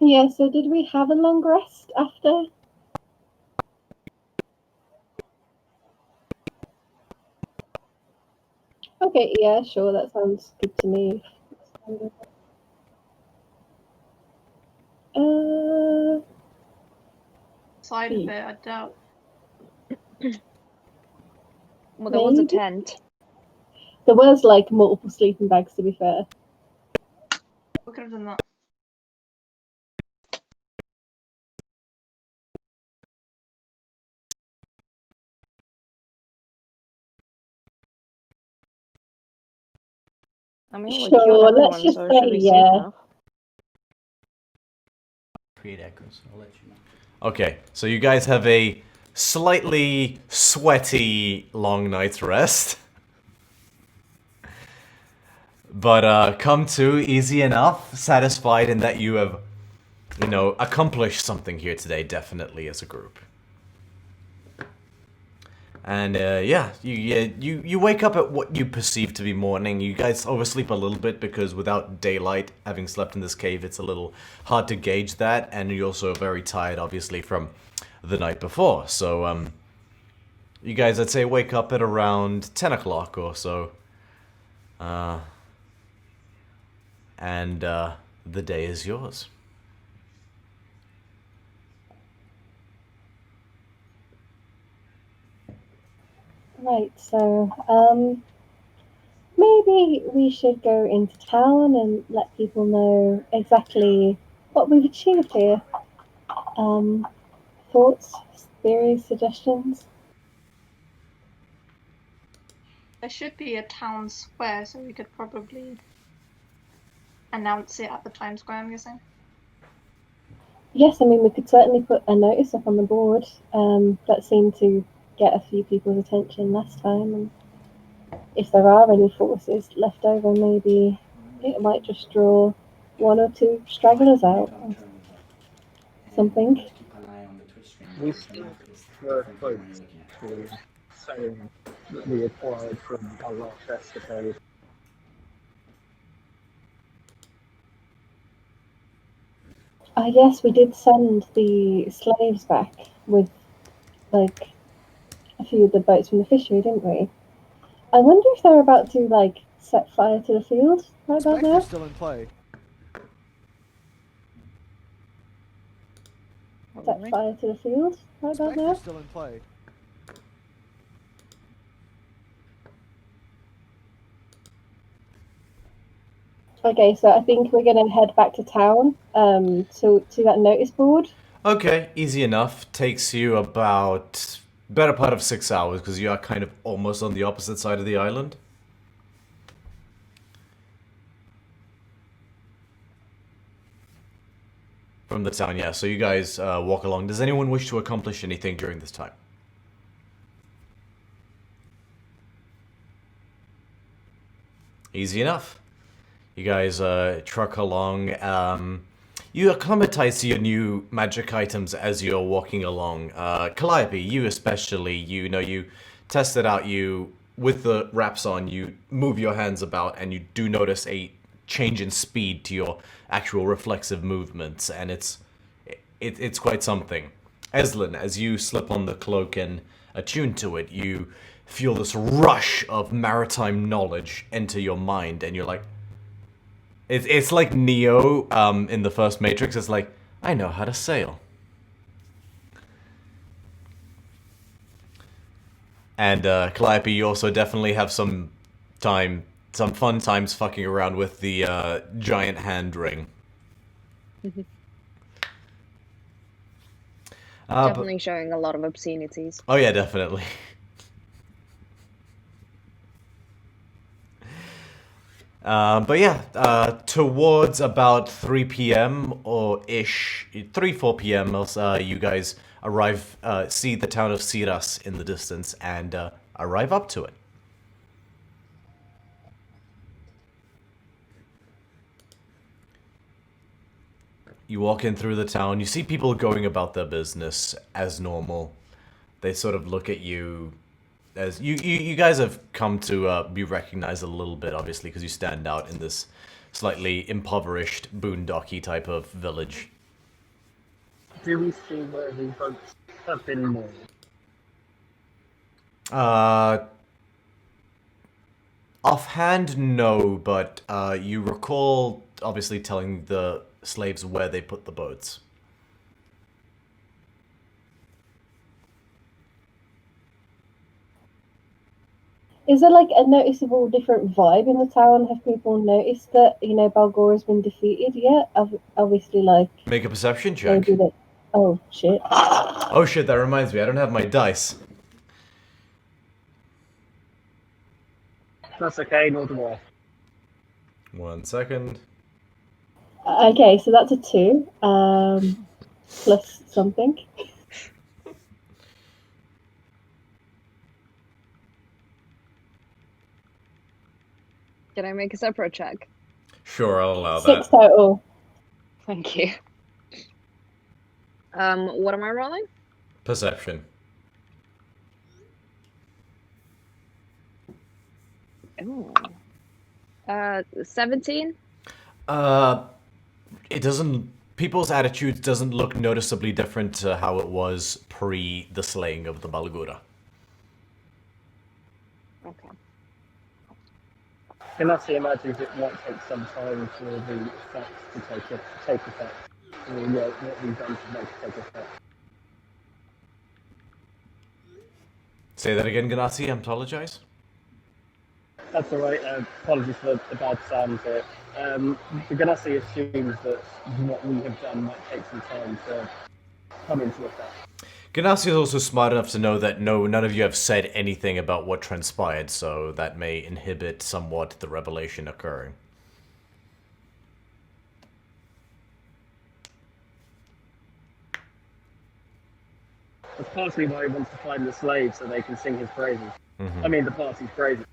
Yeah, so did we have a long rest after? Okay, yeah, sure, that sounds good to me. Side of it, I doubt. Well, there was a Maybe. tent. There was like multiple sleeping bags, to be fair. We could have done that. I mean, we Sure, killed let's everyone, just so it say should be safe yeah. enough. Create echoes, I'll let you know. Okay, so you guys have a slightly sweaty long night's rest. But come to easy enough, satisfied in that you have, you know, accomplished something here today, definitely, as a group. And yeah, you wake up at what you perceive to be morning. You guys oversleep a little bit because without daylight, having slept in this cave, it's a little hard to gauge that. And you're also very tired, obviously, from the night before. So you guys, I'd say, wake up at around 10 o'clock or so. And the day is yours. Right, so maybe we should go into town and let people know exactly what we've achieved here. Thoughts, theories, suggestions? There should be a town square, so we could probably announce it at the town square, I'm guessing. Yes, I mean, we could certainly put a notice up on the board. That seemed to get a few people's attention last time. And if there are any forces left over, maybe it might just draw one or two stragglers out or something. We still were close to saying that we acquired from our last escapade. Yes, we did send the slaves back with, like, a few of the boats from the fishery, didn't we? I wonder if they're about to, like, set fire to the field right about now. Still in play. Set fire to the field right about now. Still in play. Okay, so I think we're gonna head back to town, to that notice board. Okay, easy enough. Takes you about better part of 6 hours because you are kind of almost on the opposite side of the island. From the town, yeah. So you guys walk along. Does anyone wish to accomplish anything during this time? Easy enough. You guys truck along. You acclimatize to your new magic items as you're walking along. Calliope, you especially, you know, you test it out. You, with the wraps on, you move your hands about and you do notice a change in speed to your actual reflexive movements, and it's quite something. Eslin, as you slip on the cloak and attune to it, you feel this rush of maritime knowledge enter your mind, and you're like, it's like Neo in the first Matrix. It's like, I know how to sail. And Calliope, you also definitely have some fun times fucking around with the giant hand ring. Definitely showing a lot of obscenities. Oh yeah, definitely. But yeah, towards about 3 p.m. or ish, 3-4 p.m. You guys arrive, see the town of Siras in the distance, and arrive up to it. You walk in through the town, you see people going about their business as normal. They sort of look at you as you guys have come to be recognized a little bit, obviously, because you stand out in this slightly impoverished, boondocky type of village. Do we see where the boats have been moored? Offhand, no, but you recall obviously telling the slaves where they put the boats. Is there like a noticeable different vibe in the town? Have people noticed that, Barlgura's been defeated yet? Obviously, like... Make a perception check. maybe that... Oh, shit. Oh shit, that reminds me, I don't have my dice. That's okay, nor do I. 1 second. Okay, so that's a 2. Plus something. Can I make a separate check? Sure, I'll allow 6 that. total. Thank you. What am I rolling? Perception. Ooh. 17? It doesn't... People's attitudes doesn't look noticeably different to how it was pre the slaying of the Barlgura. Okay. Ganassi imagines it might take some time for the effects to take effect. Or what we've done to make it take effect. Say that again, Ganassi, I apologize. That's alright, apologies for the bad sound here. The Ganassi assumes that what we have done might take some time to come into effect. Ganassi is also smart enough to know that none of you have said anything about what transpired, so that may inhibit somewhat the revelation occurring. That's partly why he wants to find the slave so they can sing his praises. Mm-hmm. I mean, the party's praises.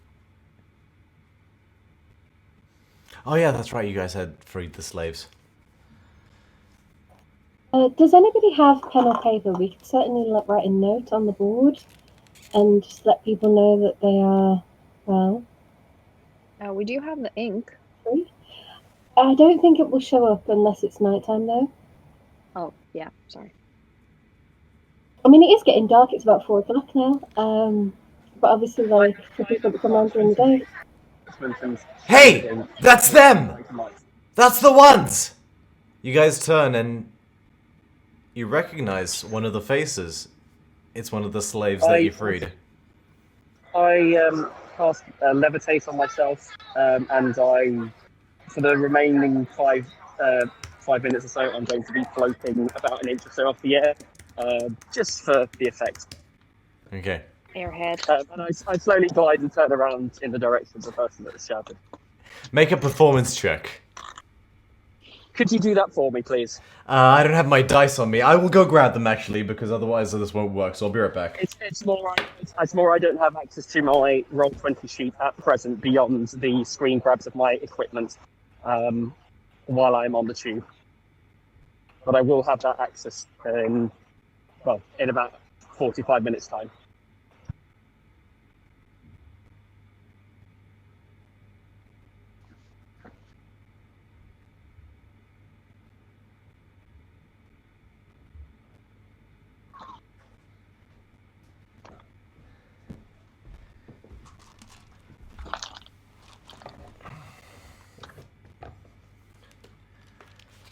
Oh yeah, that's right, you guys had freed the slaves. Does anybody have pen or paper? We could certainly write a note on the board and just let people know that they are, well... We do have the ink. free. I don't think it will show up unless it's nighttime, though. Oh, yeah, sorry. I mean, it is getting dark. It's about 4 o'clock now. But obviously, like, for people that come around during the day... Hey! That's them! That's the ones! You guys turn and you recognize one of the faces. It's one of the slaves that you freed. I cast levitate on myself, and I, for the remaining 5 minutes or so, I'm going to be floating about an inch or so off the air, just for the effect. Okay. Airhead. And I slowly glide and turn around in the direction of the person that has shouted. Make a performance check. Could you do that for me, please? I don't have my dice on me. I will go grab them, actually, because otherwise this won't work, so I'll be right back. It's more I don't have access to my Roll20 sheet at present beyond the screen grabs of my equipment while I'm on the tube. But I will have that access in about 45 minutes' time.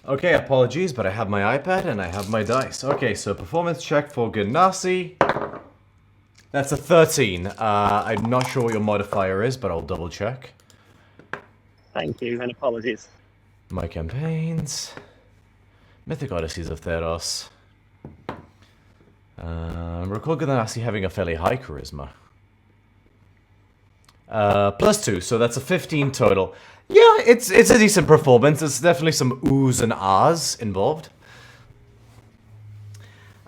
Okay, apologies, but I have my iPad and I have my dice. Okay, so performance check for Ganassi. That's a 13. I'm not sure what your modifier is, but I'll double check. Thank you, and apologies. My campaigns. Mythic Odysseys of Theros. Recall Ganassi having a fairly high charisma. +2, so that's a 15 total. Yeah, it's a decent performance. There's definitely some oohs and ahs involved.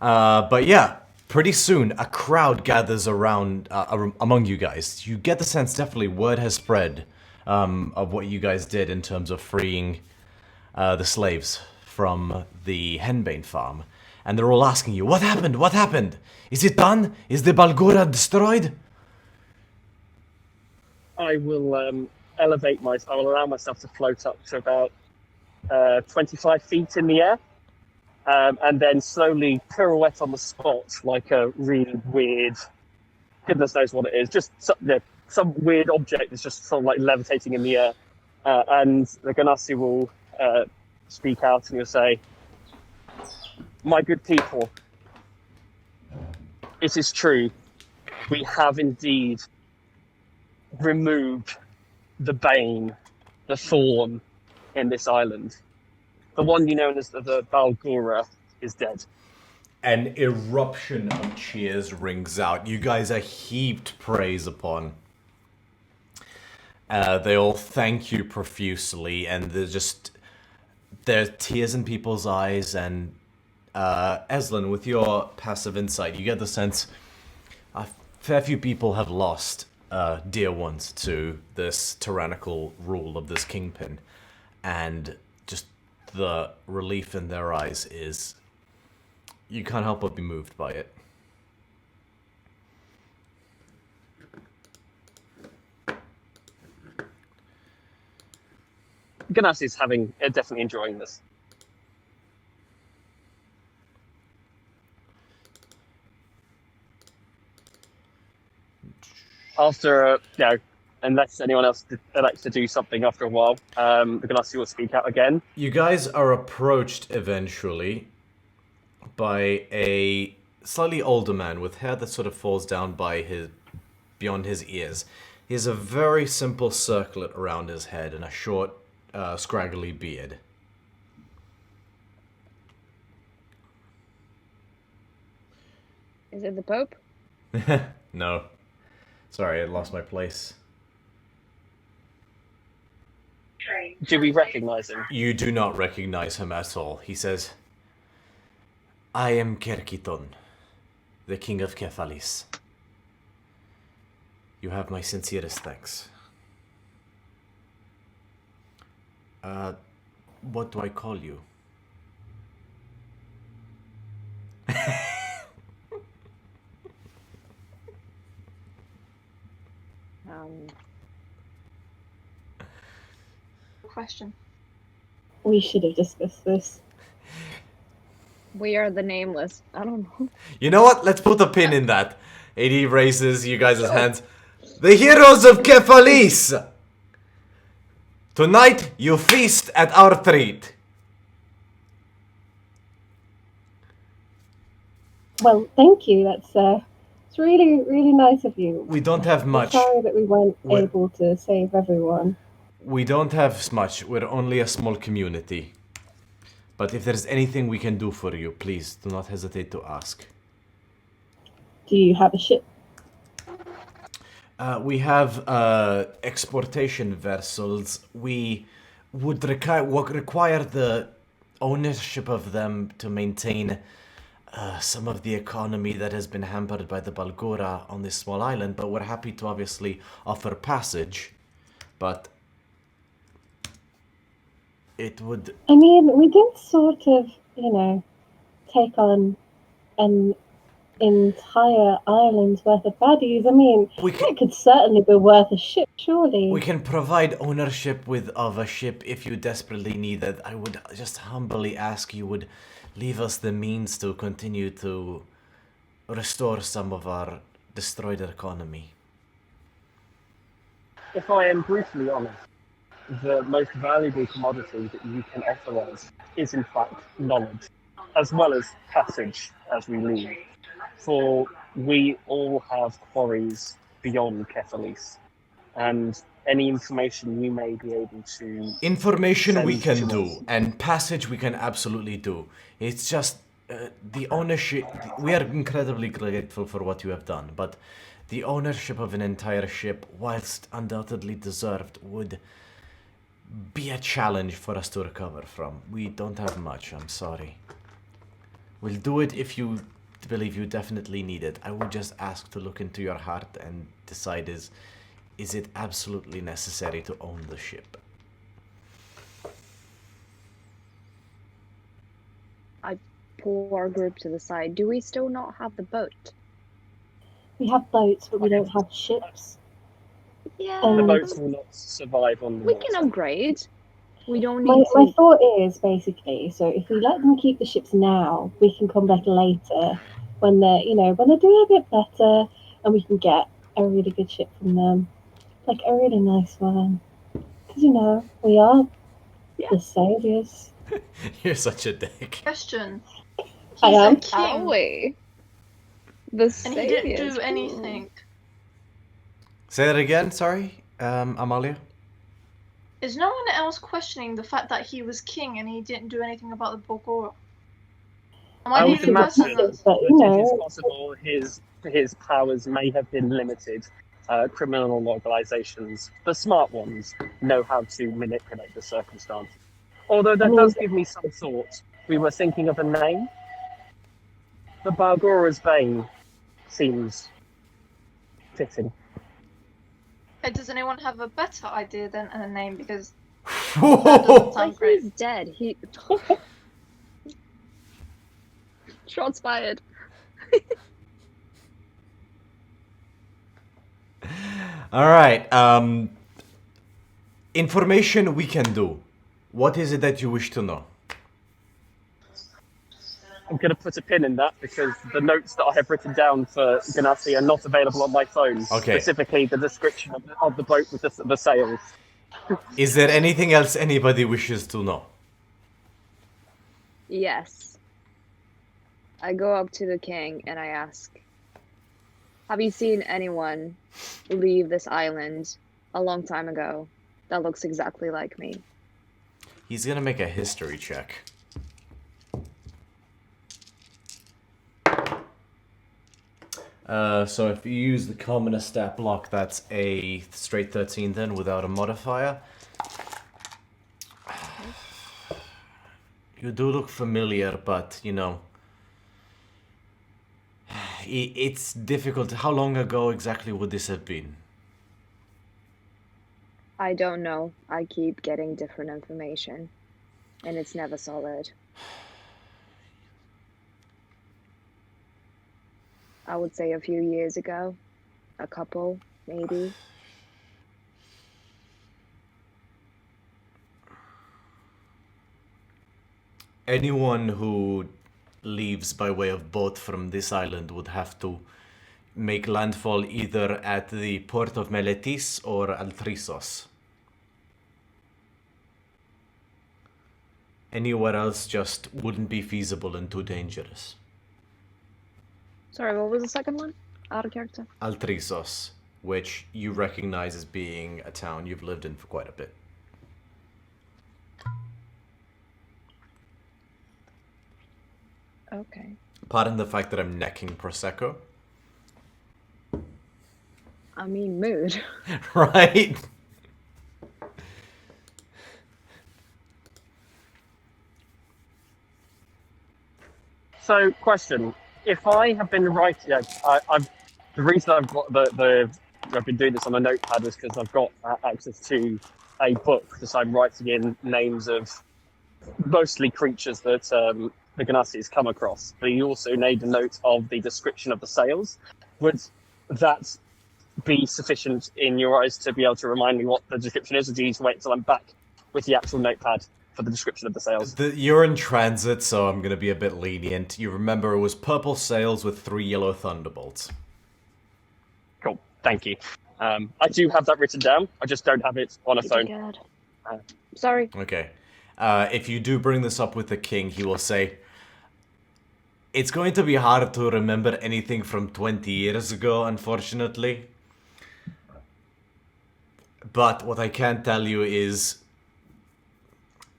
But yeah, pretty soon a crowd gathers around among you guys. You get the sense definitely word has spread of what you guys did in terms of freeing the slaves from the henbane farm. And they're all asking you, what happened? What happened? Is it done? Is the Barlgura destroyed? I will I will allow myself to float up to about 25 feet in the air, and then slowly pirouette on the spot like a really weird, goodness knows what it is, just some weird object is just sort of like levitating in the air. And the Ganassi will speak out and he'll say, "My good people, it is true. We have indeed removed the bane, the thorn in this island. The one you know as the Barlgura is dead." An eruption of cheers rings out. You guys are heaped praise upon. They all thank you profusely, and there's tears in people's eyes. And Eslin, with your passive insight, you get the sense a fair few people have lost dear ones to this tyrannical rule of this kingpin, and just the relief in their eyes is, you can't help but be moved by it. Ganassi is definitely enjoying this. After, unless anyone else elects to do something after a while, the Ganassi will speak out again. You guys are approached eventually by a slightly older man with hair that sort of falls down beyond his ears. He has a very simple circlet around his head and a short, scraggly beard. Is it the Pope? No. Sorry, I lost my place. Do we recognize him? You do not recognize him at all. He says, "I am Kerkiton, the king of Kephalis. You have my sincerest thanks." What do I call you? Question. We should have discussed this. We are the nameless. I don't know. You know what? Let's put a pin in that. AD raises you guys' hands. The heroes of Kephalis! Tonight, you feast at our treat. Well, thank you. It's really, really nice of you. We don't have much. Sorry that we weren't able to save everyone. We don't have much. We're only a small community. But if there's anything we can do for you, please do not hesitate to ask. Do you have a ship? We have exportation vessels. We would require the ownership of them to maintain some of the economy that has been hampered by the Barlgura on this small island, but we're happy to obviously offer passage. But it would... I mean, we did sort of, take on an entire island's worth of baddies. I mean, it could certainly be worth a ship, surely. We can provide ownership of a ship if you desperately need it. I would just humbly ask you would leave us the means to continue to restore some of our destroyed economy. If I am brutally honest, the most valuable commodity that you can offer us is in fact knowledge, as well as passage as we leave. For we all have quarries beyond Kephalis, and any information you may be able to... Information we can do, and passage we can absolutely do. It's just the ownership... We are incredibly grateful for what you have done, but the ownership of an entire ship, whilst undoubtedly deserved, would be a challenge for us to recover from. We don't have much, I'm sorry. We'll do it if you believe you definitely need it. I would just ask to look into your heart and decide is it absolutely necessary to own the ship? I pull our group to the side. Do we still not have the boat? We have boats, but we don't have ships. Yeah. The boats will not survive on the We water. can upgrade. We don't My need to. thought is basically, so if we let them keep the ships now, we can come back later when they're, when they're doing a bit better, and we can get a really good ship from them, like a really nice one. Because we are the saviors. You're such a dick. Question. I He's a am. Are king, we? The and he didn't saviors. do anything. Say that again, sorry, Amalia? Is no one else questioning the fact that he was king and he didn't do anything about the Barlgura? Am I I the would only person imagine that's... But, that it is possible his powers may have been limited. Criminal organisations, the smart ones, know how to manipulate the circumstance. Although that does give me some thought. We were thinking of a name. The Barlgura's Bane seems fitting. Hey, does anyone have a better idea than a name? Because that doesn't sound great. He's dead. He. Shots fired. Alright, information we can do. What is it that you wish to know? I'm going to put a pin in that because the notes that I have written down for Ganassi are not available on my phone. Okay. Specifically, the description of the boat with the sails. Is there anything else anybody wishes to know? Yes. I go up to the king and I ask, have you seen anyone leave this island a long time ago that looks exactly like me? He's gonna make a history check. So if you use the commoner stat block, that's a straight 13 then, without a modifier. You do look familiar, but, it's difficult. How long ago exactly would this have been? I don't know. I keep getting different information, and it's never solid. I would say a few years ago. A couple, maybe. Anyone who leaves by way of boat from this island would have to make landfall either at the port of Meletis or Altrisos. Anywhere else just wouldn't be feasible and too dangerous. Sorry, what was the second one? Out of character. Altrisos, which you recognize as being a town you've lived in for quite a bit. Okay. Pardon the fact that I'm necking Prosecco. I mean, mood. Right? So, question: if I have been writing, the reason I've got I've been doing this on a notepad is because I've got access to a book that I'm writing in names of mostly creatures that the Ganassis come across. But you also made a note of the description of the sails. Would that be sufficient in your eyes to be able to remind me what the description is, or do you need to wait until I'm back with the actual notepad for the description of the sails? You're in transit, so I'm going to be a bit lenient. You remember it was purple sails with 3 yellow thunderbolts. Cool, thank you. I do have that written down. I just don't have it on a phone. Sorry. Okay. If you do bring this up with the king, he will say, it's going to be hard to remember anything from 20 years ago, unfortunately. But what I can tell you is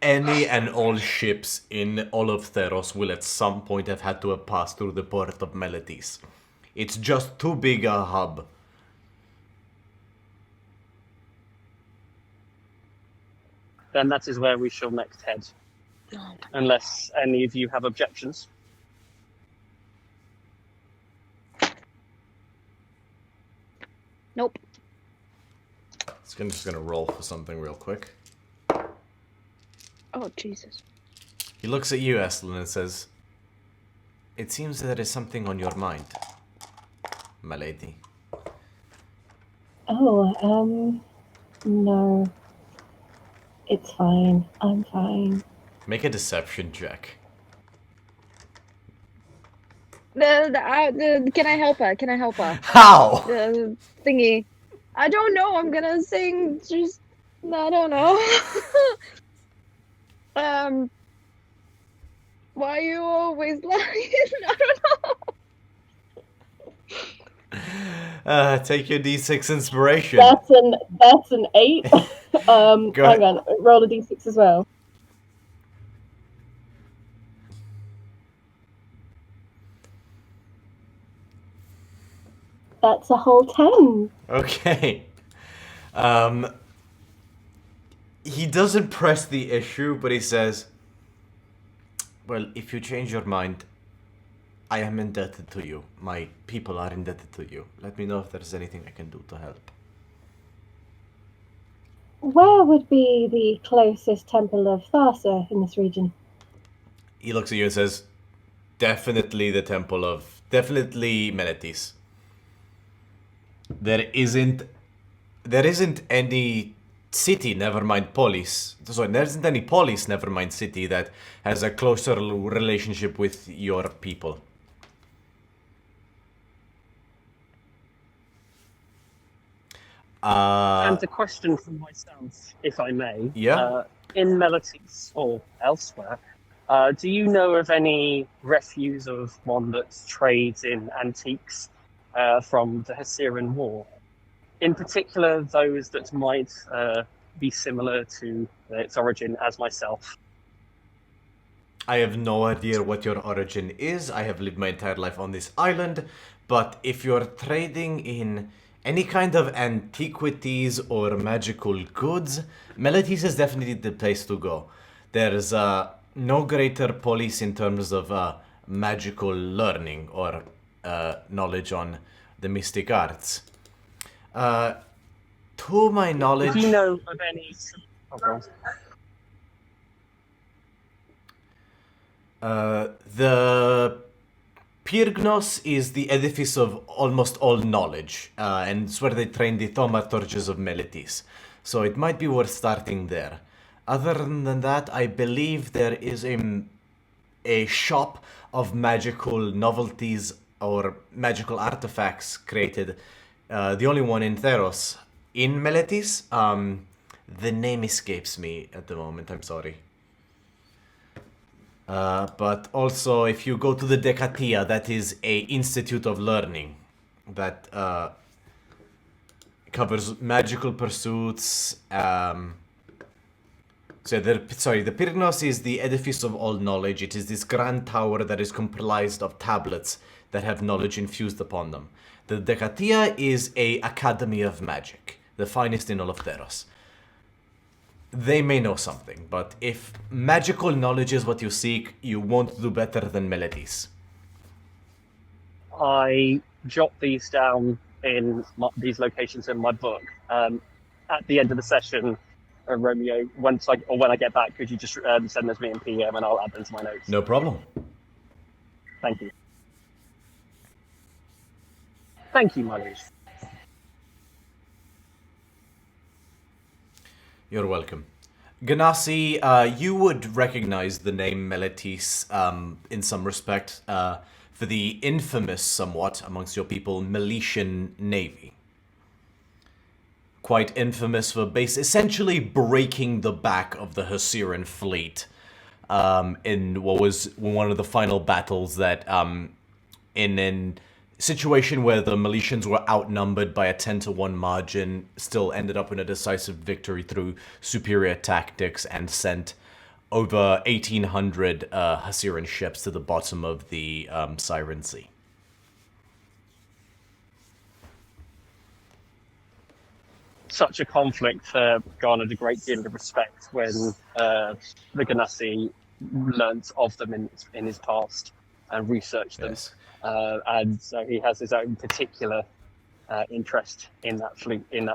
any and all ships in all of Theros will at some point have had to have passed through the port of Meletis. It's just too big a hub. Then that is where we shall next head. Unless any of you have objections. Nope. I'm just gonna roll for something real quick. Oh, Jesus. He looks at you, Estlin, and says, it seems there is something on your mind, my lady. Oh, no. It's fine. I'm fine. Make a deception check. Can I help her? Can I help her? How? The thingy. I don't know. I'm gonna sing. Just I don't know. Why are you always lying? I don't know. Take your D6 inspiration. That's an 8. Go ahead. Hang on, roll a d6 as well. That's a whole 10. Okay. He doesn't press the issue, but he says, well, if you change your mind, I am indebted to you. My people are indebted to you. Let me know if there's anything I can do to help. Where would be the closest temple of Tharsa in this region? He looks at you and says, definitely Meletis. There isn't any city, never mind polis. Sorry, there isn't any polis, never mind city, that has a closer relationship with your people. And a question for myself, if I may. Yeah. In Meletis or elsewhere, do you know of any refuse of one that trades in antiques from the Hessiran War? In particular, those that might be similar to its origin as myself. I have no idea what your origin is. I have lived my entire life on this island. But if you're trading in any kind of antiquities or magical goods, Meletis is definitely the place to go. There's no greater police in terms of magical learning or knowledge on the mystic arts. To my knowledge... Do you know of any... The Pyrgnos is the edifice of almost all knowledge, and it's where they train the thaumaturges of Meletis. So it might be worth starting there. Other than that, I believe there is a shop of magical novelties or magical artifacts created. The only one in Theros. In Meletis, the name escapes me at the moment, I'm sorry. But also, if you go to the Decatia, that is a institute of learning that covers magical pursuits. The Pyrgnos is the edifice of all knowledge. It is this grand tower that is comprised of tablets that have knowledge infused upon them. The Decatia is a academy of magic, the finest in all of Theros. They may know something, but if magical knowledge is what you seek, you won't do better than Meletis. I jot these down in these locations in my book. At the end of the session, Romeo, when I get back, could you just send those me in PM and I'll add them to my notes? No problem. Thank you. Thank you, my liege. You're welcome. Ganassi, you would recognize the name Meletis in some respect for the infamous, somewhat, amongst your people, Meletian Navy. Quite infamous for essentially breaking the back of the Hessiran fleet in what was one of the final battles that, in a situation where the Meletians were outnumbered by a 10-1 margin, still ended up in a decisive victory through superior tactics and sent over 1,800 Hessiran ships to the bottom of the Siren Sea. Such a conflict garnered a great deal of respect when the Ganassi learnt of them in his past and researched them. Yes. And so he has his own particular interest in that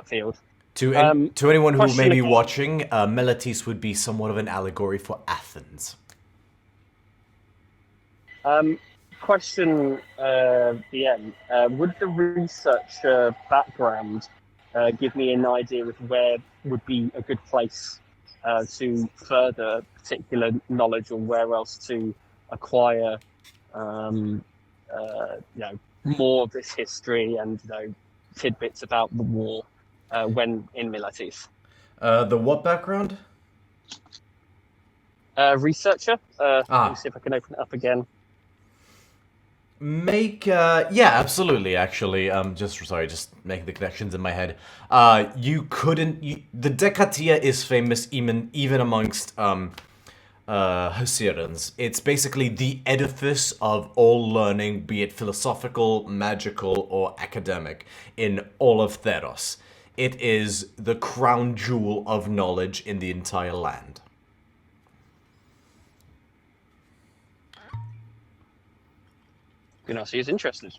field. To anyone who may be again. watching, Meletis would be somewhat of an allegory for Athens. Question, DM. Would the research background give me an idea of where would be a good place to further particular knowledge or where else to acquire, more of this history and tidbits about the war when in Meletis. The what background? Researcher. Let me see if I can open it up again. Yeah, absolutely. Actually, just making the connections in my head. The Decatia is famous even amongst Husserans. It's basically the edifice of all learning, be it philosophical, magical, or academic, in all of Theros. It is the crown jewel of knowledge in the entire land. So he's interested.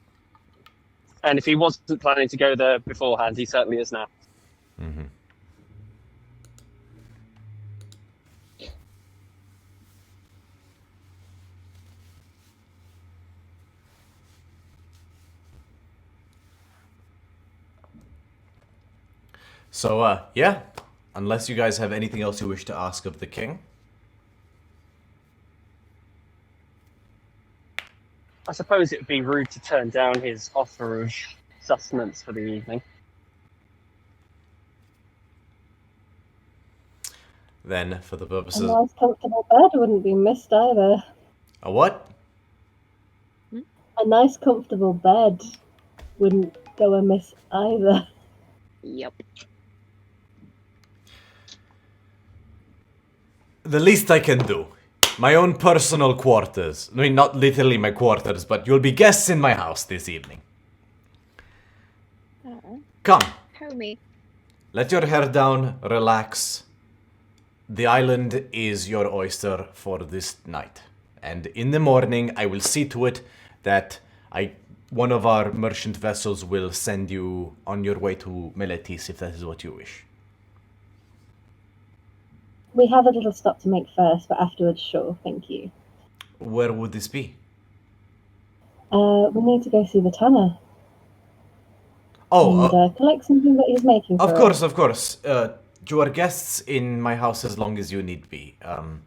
And if he wasn't planning to go there beforehand, he certainly is now. Mm-hmm. So, yeah. Unless you guys have anything else you wish to ask of the king. I suppose it would be rude to turn down his offer of sustenance for the evening. Then, for the purposes... A nice comfortable bed wouldn't be missed either. A what? A nice comfortable bed wouldn't go amiss either. Yep. The least I can do. My own personal quarters. I mean, not literally my quarters, but you'll be guests in my house this evening. Come. Homie. Let your hair down, relax. The island is your oyster for this night. And in the morning, I will see to it that one of our merchant vessels will send you on your way to Meletis, if that is what you wish. We have a little stop to make first, but afterwards, sure, thank you. Where would this be? We need to go see the tanner. Oh, and collect something that he's making for us. Of course. You are guests in my house as long as you need be. The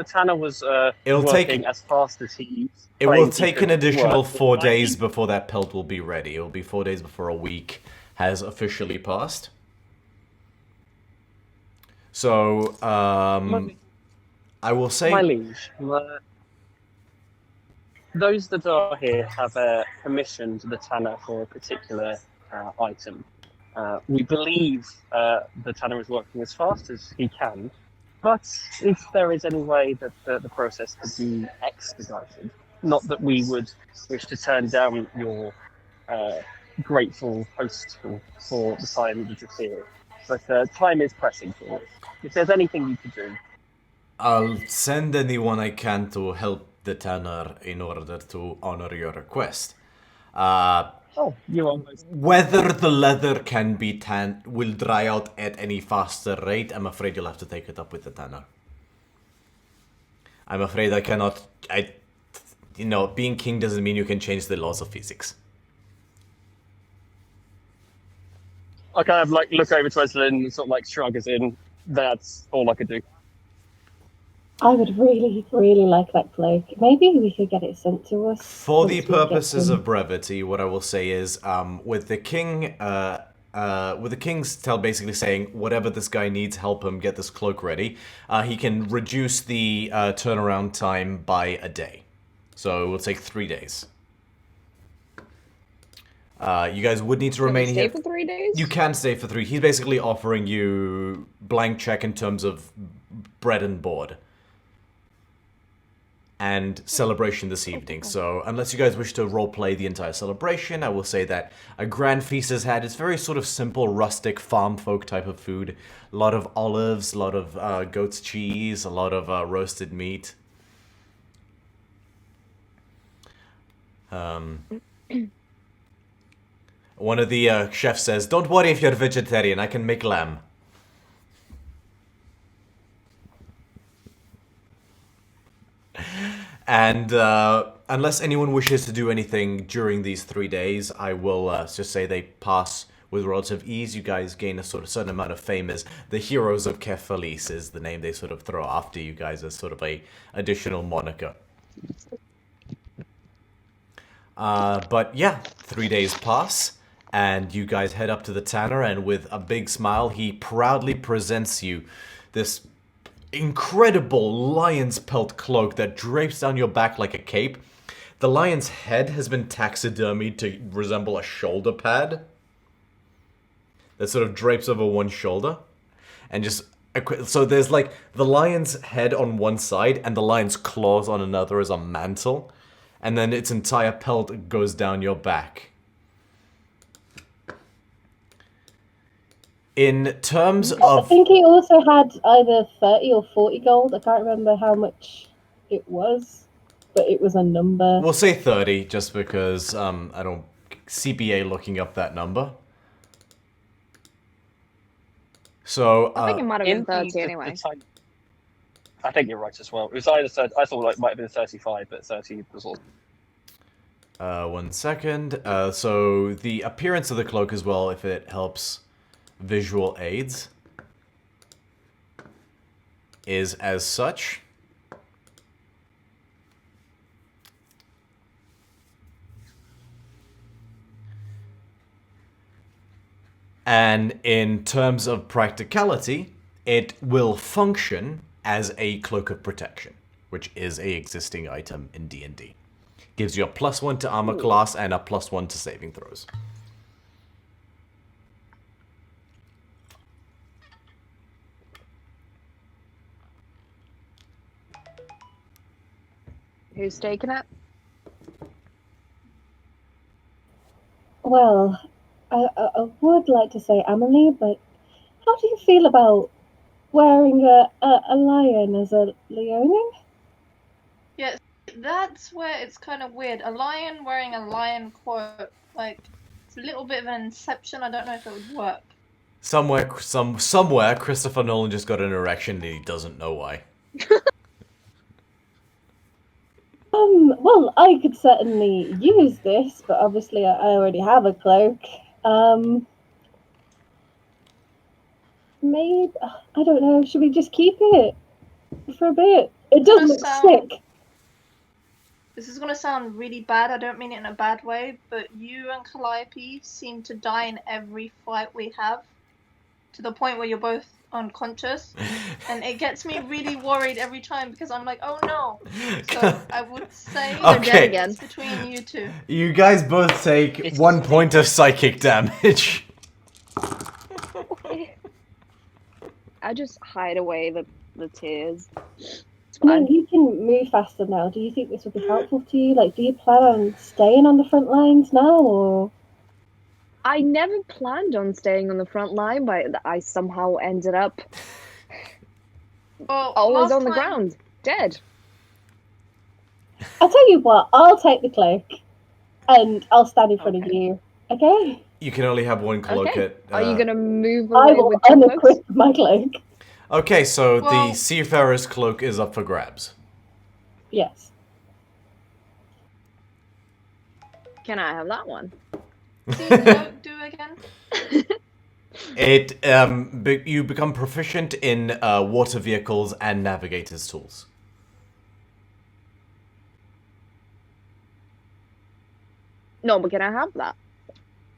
tanner was working as fast as he. It will take an additional 4 days before that pelt will be ready. It will be 4 days before a week has officially passed. So, I will say... My liege, those that are here have commissioned the tanner for a particular item. We believe the tanner is working as fast as he can, but if there is any way that the process could be expedited, not that we would wish to turn down your grateful host for the time that you're here, but time is pressing for us. If there's anything you could do, I'll send anyone I can to help the tanner in order to honor your request. Whether the leather can be will dry out at any faster rate, I'm afraid you'll have to take it up with the tanner. I'm afraid I cannot. Being king doesn't mean you can change the laws of physics. I kind of look over to Eslin and sort of shrug as in, that's all I could do. I would really, really like that cloak. Maybe we could get it sent to us. For the purposes of brevity, what I will say is, with the king's tell basically saying, whatever this guy needs, help him get this cloak ready, he can reduce the turnaround time by a day. So it will take 3 days. You guys would need to remain here. Stay for 3 days? You can stay for 3. He's basically offering you blank check in terms of bread and board. And celebration this evening. So unless you guys wish to roleplay the entire celebration, I will say that a grand feast is had. It's very sort of simple, rustic, farm folk type of food. A lot of olives, a lot of goat's cheese, a lot of roasted meat. One of the chefs says, "Don't worry if you're vegetarian, I can make lamb." And unless anyone wishes to do anything during these 3 days, I will just say they pass with relative ease. You guys gain a sort of certain amount of fame as the heroes of Kephalis is the name they sort of throw after you guys as sort of a additional moniker. But yeah, 3 days pass, and you guys head up to the tanner, and with a big smile, he proudly presents you this incredible lion's pelt cloak that drapes down your back like a cape. The lion's head has been taxidermied to resemble a shoulder pad that sort of drapes over one shoulder. And just... So there's like the lion's head on one side and the lion's claws on another as a mantle. And then its entire pelt goes down your back. In terms I of... think he also had either 30 or 40 gold. I can't remember how much it was, but it was a number. We'll say 30, just because I don't... CBA looking up that number. So, I think it might have been 30 anyway. I think you're right as well. It was either 30, I thought it might have been 35, but 30 was all. 1 second. So the appearance of the cloak as well, if it helps visual aids, is as such. And in terms of practicality, it will function as a cloak of protection, which is a existing item in D&D. Gives you a +1 to armor class and a +1 to saving throws. Who's taking it? Well, I would like to say Emily, but how do you feel about wearing a lion as a leonin? Yeah, that's where it's kind of weird. A lion wearing a lion coat, like, it's a little bit of an inception. I don't know if it would work. Somewhere, Christopher Nolan just got an erection and he doesn't know why. Well, I could certainly use this, but obviously I already have a cloak. Maybe, I don't know, should we just keep it for a bit? It does look sick. This is going to sound really bad. I don't mean it in a bad way, but you and Calliope seem to die in every fight we have, to the point where you're both unconscious, and it gets me really worried every time because I'm like, oh no. So I would say Okay. it's between you two. You guys both take 1 point of psychic damage. I just hide away the tears. I mean, you can move faster now. Do you think this would be helpful to you? Like, do you plan on staying on the front lines now, or...? I never planned on staying on the front line, but I somehow ended up Well, always last on the time- ground, dead. I'll tell you what, I'll take the cloak, and I'll stand in front of you, okay? You can only have one cloak Okay. at... Are you gonna move I away will with the cloaks? unequip my cloak. Okay, so Well- the Seafarer's cloak is up for grabs. Yes. Can I have that one? See, don't do again. It you become proficient in water vehicles and navigator's tools. No, but can I have that?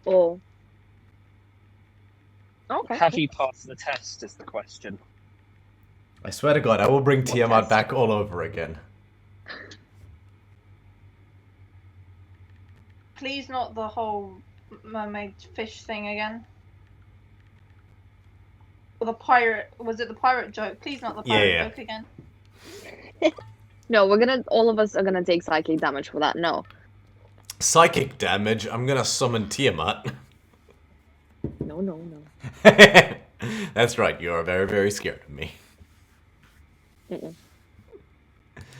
Or okay. Have you passed the test is the question. I swear to God, I will bring What Tiamat test? back all over again. Please not the whole mermaid fish thing again. Or the pirate, was it the pirate joke? Please not the pirate Yeah. joke again. No, all of us are gonna take psychic damage for that. No. Psychic damage? I'm gonna summon Tiamat. No. That's right, you are very, very scared of me. Mm-mm.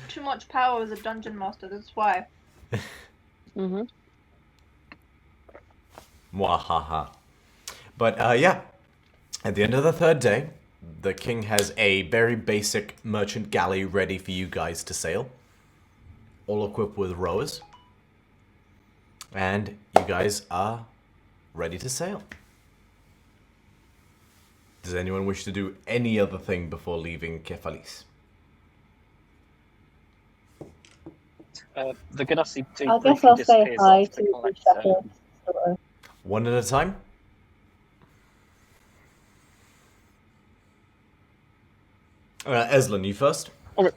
Too much power as a dungeon master, that's why. Mm-hmm. Mwahaha. But yeah, at the end of the third day, the king has a very basic merchant galley ready for you guys to sail. All equipped with rowers. And you guys are ready to sail. Does anyone wish to do any other thing before leaving Kefalis? The Ganassi I guess I'll say hi to the shepherd. Sort of. One at a time? Eslin, you first? Okay.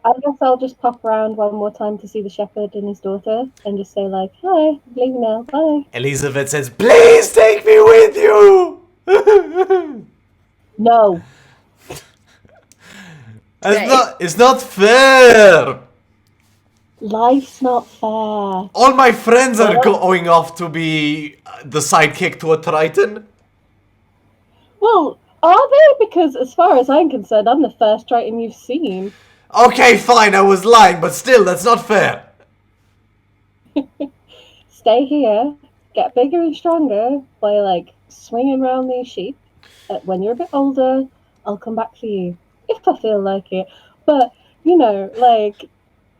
I guess I'll just pop around one more time to see the shepherd and his daughter and just say, like, hi, I'm leaving now, bye. Elizabeth says, please take me with you! No. It's not fair! Life's not fair. All my friends are going off to be the sidekick to a Triton. Well, are they? Because as far as I'm concerned, I'm the first Triton you've seen. Okay, fine, I was lying, but still, that's not fair. Stay here, get bigger and stronger by, like, swinging around these sheep. When you're a bit older, I'll come back for you, if I feel like it. But, you know, like,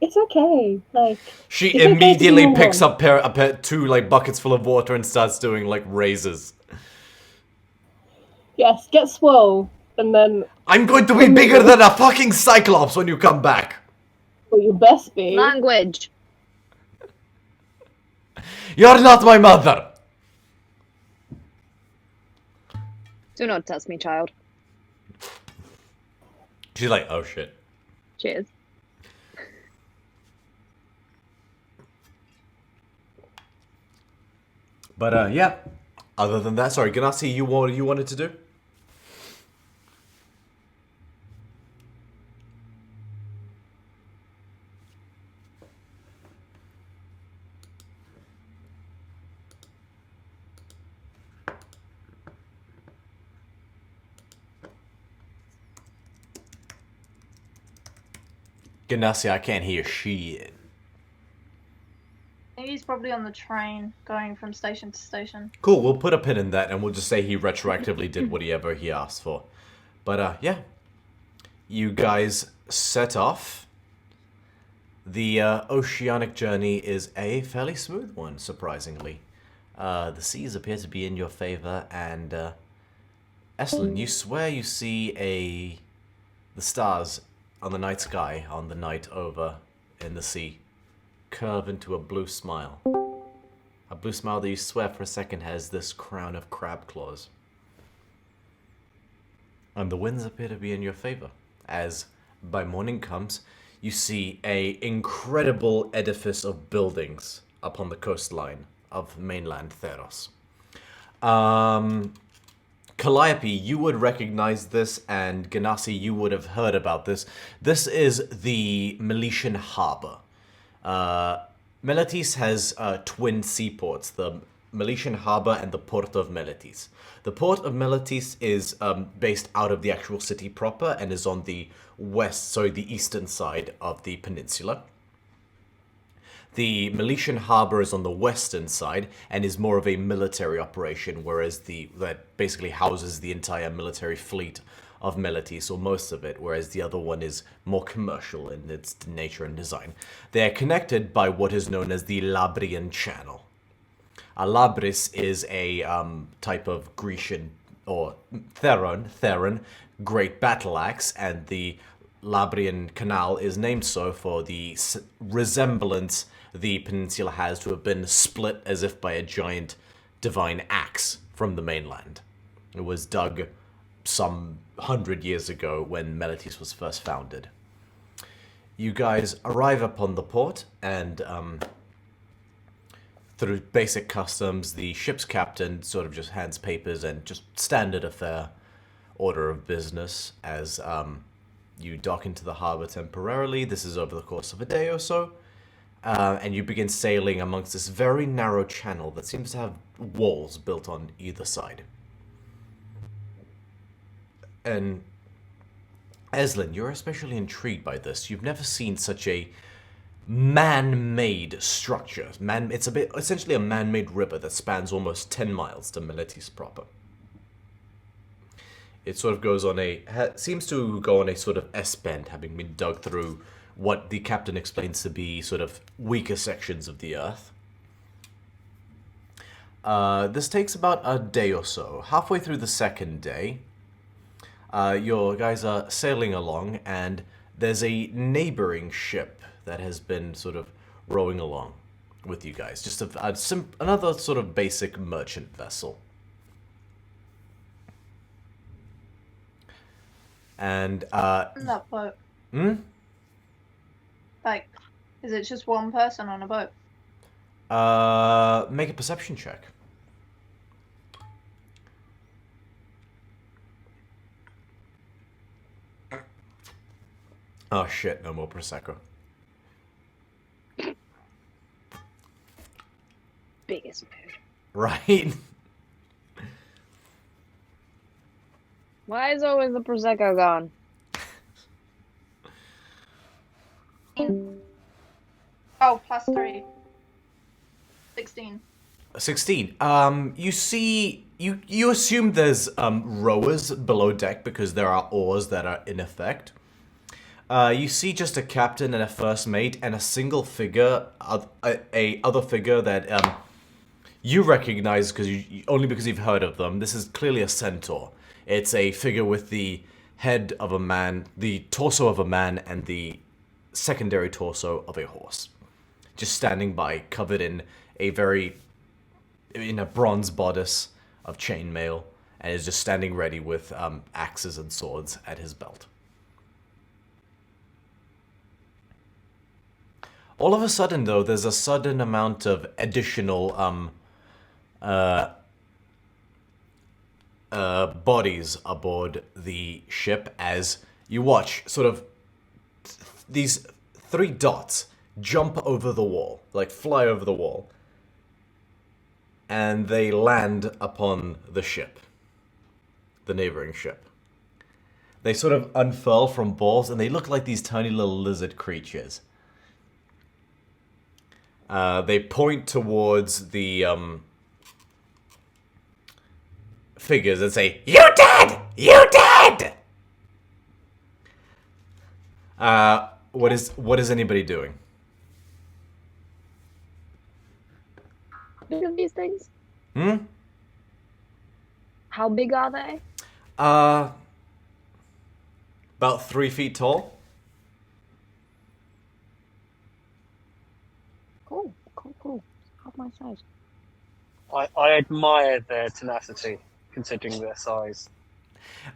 it's okay. Like, she immediately picks up two, like, buckets full of water and starts doing, like, raises. Yes, get swole, and then... I'm going to be bigger than a fucking Cyclops when you come back. Well, you best be. Language. You're not my mother. Do not test me, child. She's like, oh shit. Cheers. But yeah. Other than that, sorry, Ganassi, you wanted to do? Ganassi, I can't hear shit. I think he's probably on the train going from station to station. Cool, we'll put a pin in that and we'll just say he retroactively did whatever he asked for. But yeah. You guys set off. The oceanic journey is a fairly smooth one, surprisingly. The seas appear to be in your favor, and Eslin, you swear you see the stars on the night sky on the night over in the sea curve into a blue smile. A blue smile that you swear for a second has this crown of crab claws. And the winds appear to be in your favor, as by morning comes, you see a incredible edifice of buildings upon the coastline of mainland Theros. Calliope, you would recognize this, and Ganassi, you would have heard about this. This is the Meletian harbor. Meletis has twin seaports, the Meletian harbor and the port of Meletis. The port of Meletis is based out of the actual city proper and is on the the eastern side of the peninsula. The Meletian harbor is on the western side and is more of a military operation, whereas that basically houses the entire military fleet of Meletis, or most of it, whereas the other one is more commercial in its nature and design. They are connected by what is known as the Labrian Channel. A labris is a type of Grecian, or theron, great battle axe, and the Labrian Canal is named so for the resemblance the peninsula has to have been split as if by a giant divine axe from the mainland. It was dug some 100 years ago when Meletis was first founded. You guys arrive upon the port, and through basic customs, the ship's captain sort of just hands papers and just standard affair order of business as you dock into the harbor temporarily. This is over the course of a day or so. And you begin sailing amongst this very narrow channel that seems to have walls built on either side. And Eslin, you're especially intrigued by this. You've never seen such a man-made structure. It's essentially a man-made river that spans almost 10 miles to Meletis proper. It sort of goes on seems to go on a sort of S-bend, having been dug through what the captain explains to be sort of weaker sections of the earth. This takes about a day or so. Halfway through the second day, your guys are sailing along, and there's a neighboring ship that has been sort of rowing along with you guys. Just another sort of basic merchant vessel. And, That boat. Like, is it just one person on a boat? Make a perception check. Oh shit, no more Prosecco. Biggest mood. Right? Why is always the Prosecco gone? Oh, +3. 16. 16. You see, you assume there's rowers below deck because there are oars that are in effect. You see just a captain and a first mate and a single figure, a other figure that you recognize only because you've heard of them. This is clearly a centaur. It's a figure with the head of a man, the torso of a man, and the secondary torso of a horse. Just standing by, covered in a bronze bodice of chainmail, and is just standing ready with axes and swords at his belt. All of a sudden, though, there's a sudden amount of additional bodies aboard the ship as you watch sort of these 3 dots jump over the wall, like fly over the wall, and they land upon the ship, the neighboring ship. They sort of unfurl from balls, and they look like these tiny little lizard creatures. They point towards the figures and say, "You dead! You dead!" What is anybody doing? Big of these things? Hmm? How big are they? About 3 feet tall. Cool. Half my size. I admire their tenacity, considering their size.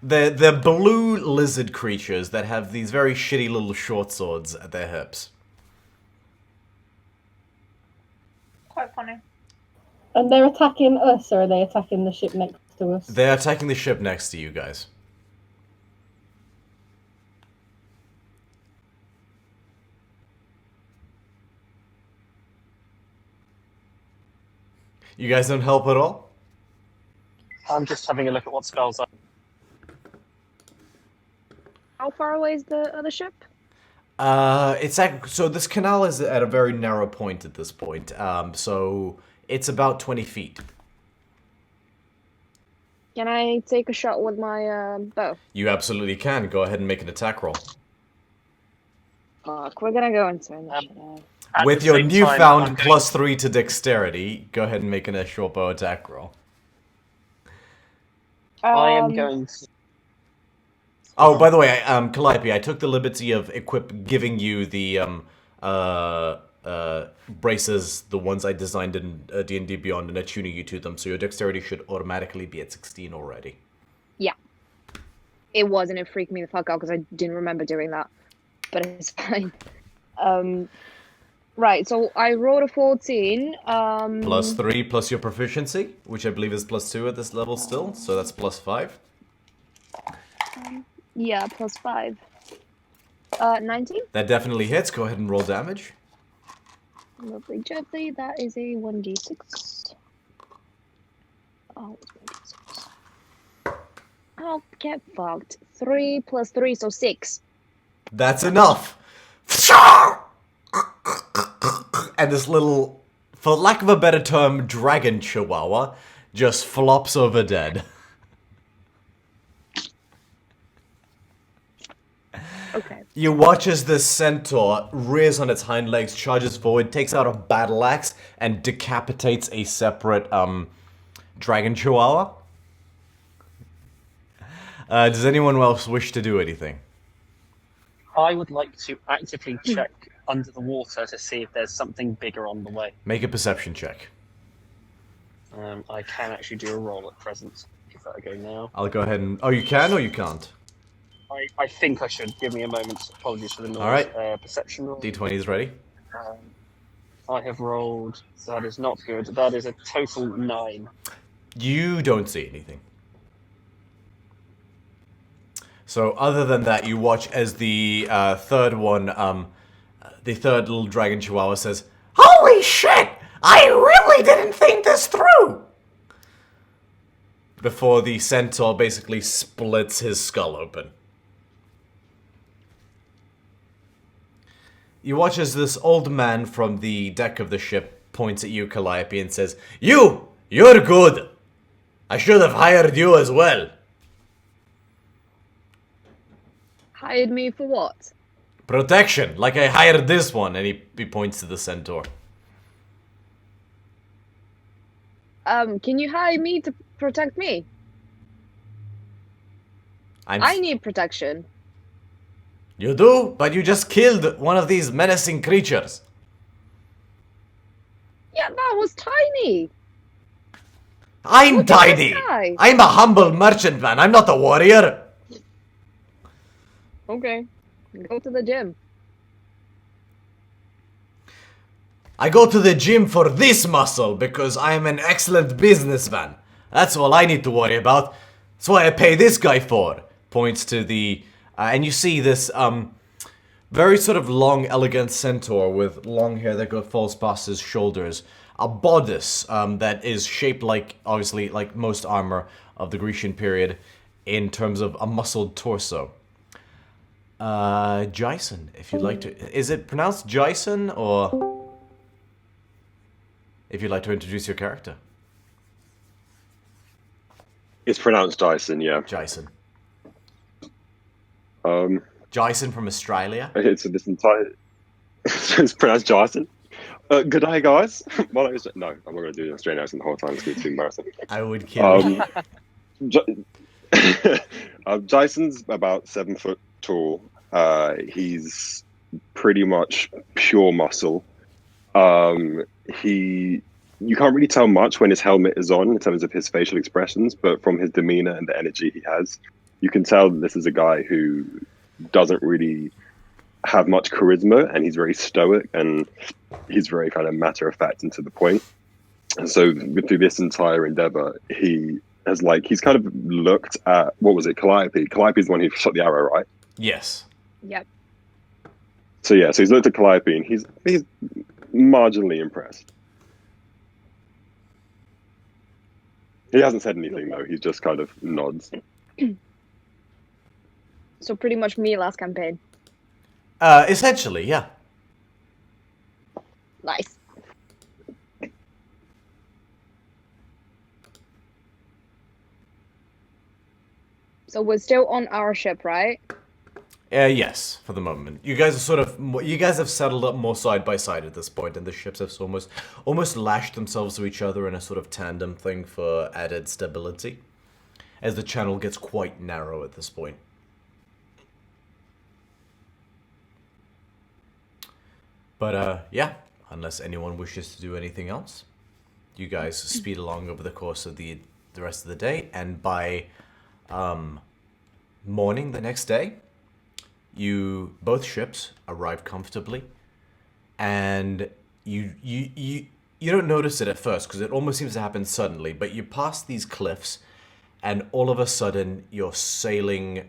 They're blue lizard creatures that have these very shitty little short swords at their hips. Quite funny. And they're attacking us, or are they attacking the ship next to us? They're attacking the ship next to you guys. You guys don't help at all? I'm just having a look at what spells I... How far away is the other ship? So this canal is at a very narrow point at this point. So it's about 20 feet. Can I take a shot with my bow? You absolutely can. Go ahead and make an attack roll. Fuck, we're gonna go into initiative. At With the your same time, newfound I'm going- +3 to dexterity, go ahead and make an short bow attack roll. I am going to... Oh, by the way, Calliope, I took the liberty of giving you the braces, the ones I designed in D&D Beyond, and attuning you to them, so your dexterity should automatically be at 16 already. Yeah. It was, and it freaked me the fuck out because I didn't remember doing that. But it's fine. Right, so I rolled a 14. +3 plus your proficiency, which I believe is +2 at this level still, so that's +5. Yeah, +5. 19? That definitely hits. Go ahead and roll damage. Lovely jubbly. That is a 1d6. Oh, it's 1d6. Oh, get fucked. 3 plus 3, so 6. That's enough. And this little, for lack of a better term, dragon chihuahua just flops over dead. Okay. You watch as this centaur rears on its hind legs, charges forward, takes out a battle axe, and decapitates a separate dragon chihuahua. Does anyone else wish to do anything? I would like to actively check under the water to see if there's something bigger on the way. Make a perception check. I can actually do a roll at present. Give that a go now. I'll go ahead and... Oh, you can or you can't? I think I should. Give me a moment. Apologies for the noise. All right. Perception roll. D20 is ready. I have rolled. That is not good. That is a total 9. You don't see anything. So other than that, you watch as the third one, the third little dragon chihuahua says, "Holy shit! I really didn't think this through!" Before the centaur basically splits his skull open. You watch as this old man from the deck of the ship points at you, Calliope, and says, You're good! I should have hired you as well." Hired me for what? Protection, like I hired this one, and he points to the centaur. Can you hire me to protect me? I need protection. You do? But you just killed one of these menacing creatures. Yeah, that was tiny. I'm Look at this tiny! guy. I'm a humble merchantman, I'm not a warrior! Okay, go to the gym. I go to the gym for this muscle because I am an excellent businessman. That's all I need to worry about. That's why I pay this guy for. Points to the... and you see this very sort of long, elegant centaur with long hair that falls past his shoulders. A bodice that is shaped like, obviously, like most armor of the Grecian period in terms of a muscled torso. Jason, if you'd like to... Is it pronounced Jason, or... If you'd like to introduce your character? It's pronounced Dyson, yeah. Jason. Um, Jason from Australia? okay, so this entire... it's pronounced Jason. Good day, guys. My name is... No, I'm not going to do an Australian accent the whole time. It's going to be too embarrassing. I would kill you. Jason's about 7 foot tall. He's pretty much pure muscle. You can't really tell much when his helmet is on in terms of his facial expressions, but from his demeanor and the energy he has, you can tell that this is a guy who doesn't really have much charisma, and he's very stoic, and he's very kind of matter of fact and to the point. And so through this entire endeavor, he's kind of looked at, what was it, Calliope? Calliope is the one who shot the arrow, right? Yes. Yep. So yeah, so he's looked at Calliope and he's marginally impressed. He hasn't said anything though, he's just kind of nods. So pretty much me last campaign. Essentially, yeah. Nice. So we're still on our ship, right? Yes, for the moment. You guys have settled up more side by side at this point, and the ships have almost lashed themselves to each other in a sort of tandem thing for added stability, as the channel gets quite narrow at this point. But yeah, unless anyone wishes to do anything else, you guys speed along over the course of the rest of the day, and by morning the next day, both ships arrive comfortably, and you don't notice it at first because it almost seems to happen suddenly, but you pass these cliffs, and all of a sudden you're sailing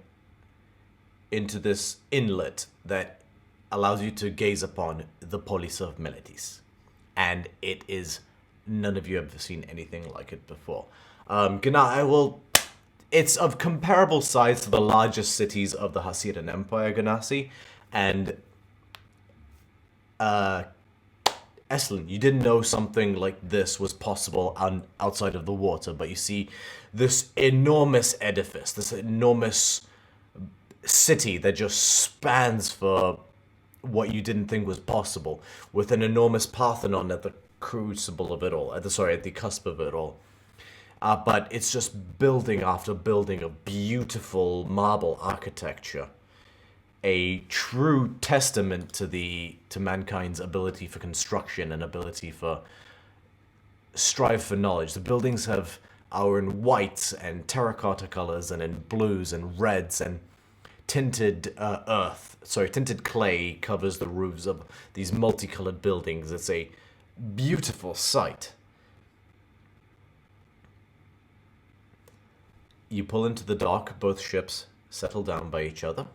into this inlet that allows you to gaze upon the polis of Meletis, and it is none of you have ever seen anything like it before. It's of comparable size to the largest cities of the Hasiran Empire, Ganassi, and Estlin, you didn't know something like this was possible outside of the water, but you see this enormous edifice, this enormous city that just spans for what you didn't think was possible, with an enormous Parthenon at the crucible of it all, at the cusp of it all. But it's just building after building of beautiful marble architecture. A true testament to mankind's ability for construction and ability for strive for knowledge. The buildings are in whites and terracotta colors and in blues and reds, and tinted tinted clay covers the roofs of these multicolored buildings. It's a beautiful sight. You pull into the dock, both ships settle down by each other.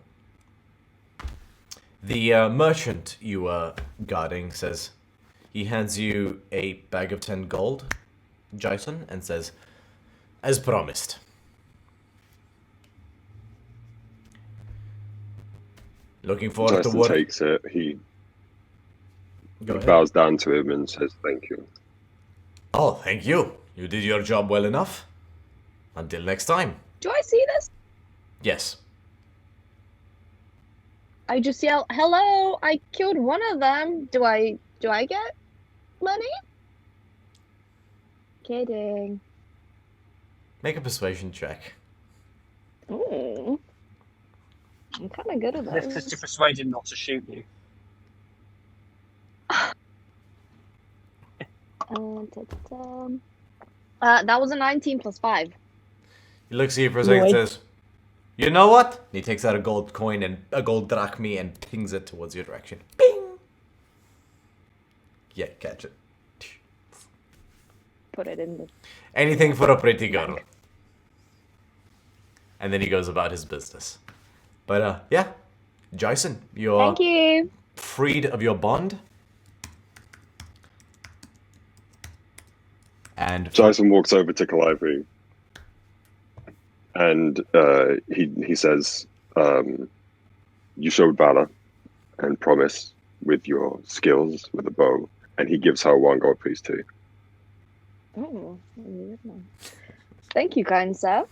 The merchant you were guarding says, he hands you a bag of 10 gold, Jason, and says, as promised. Looking forward to Jason work. takes it. He Go ahead. bows down to him and says, "Thank you." Oh, thank you. You did your job well enough. Until next time. Do I see this? Yes. I just yell, "Hello! I killed one of them. Do I get money?" Kidding. Make a persuasion check. Ooh. I'm kind of good at This is those. to persuade him not to shoot you. That was a 19 plus 5. He looks at you for a second and Boy. says, you know what? And he takes out a gold coin and a gold drachma and pings it towards your direction. Bing! Yeah, catch it. Put it in the... Anything for a pretty girl. And then he goes about his business. But, yeah. Jason, you're Thank you! freed of your bond. And Jason walks over to Calliope, and he says, "You showed valor and promise with your skills with a bow," and he gives her 1 gold piece too. Oh, weird one. Thank you, kind sir.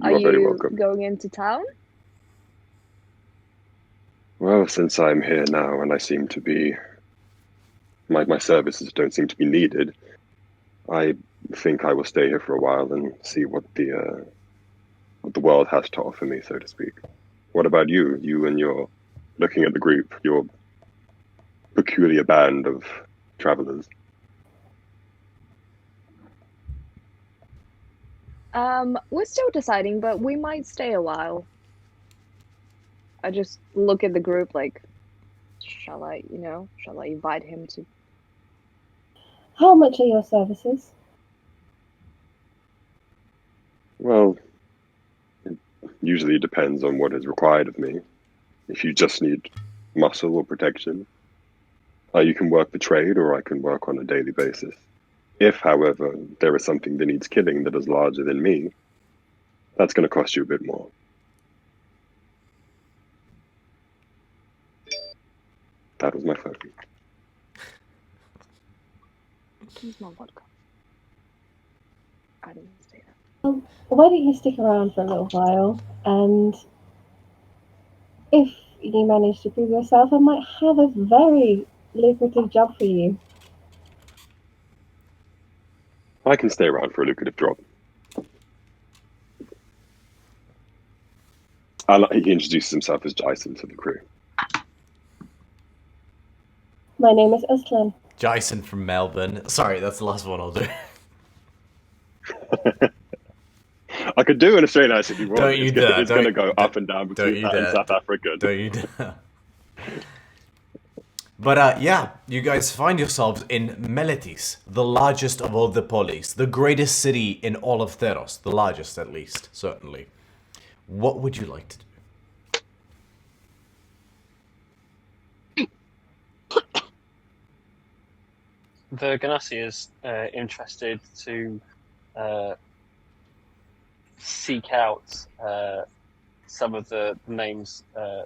You Are are very you welcome. going into town? Well, since I'm here now and I seem to be, my services don't seem to be needed, I think I will stay here for a while and see what the world has to offer me, so to speak. What about you? You and your, looking at the group, your peculiar band of travelers. We're still deciding, but we might stay a while. I just look at the group like, shall I invite him to... How much are your services? Well, it usually depends on what is required of me. If you just need muscle or protection, you can work the trade, or I can work on a daily basis. If, however, there is something that needs killing that is larger than me, that's going to cost you a bit more. That was my phone. Here's my vodka. I didn't say that. Why don't you stick around for a little while, and if you manage to prove yourself, I might have a very lucrative job for you. I can stay around for a lucrative job. He introduces himself as Jason to the crew. My name is Uslan. Jason from Melbourne. Sorry, that's the last one I'll do. I could do an Australian accent if you want. Don't you dare. It's going to go up and down between don't that you and dare. South Africa. Don't you dare. But yeah, you guys find yourselves in Meletis, the largest of all the polis, the greatest city in all of Theros, the largest at least, certainly. What would you like to do? The Ganassi is interested to seek out some of the names the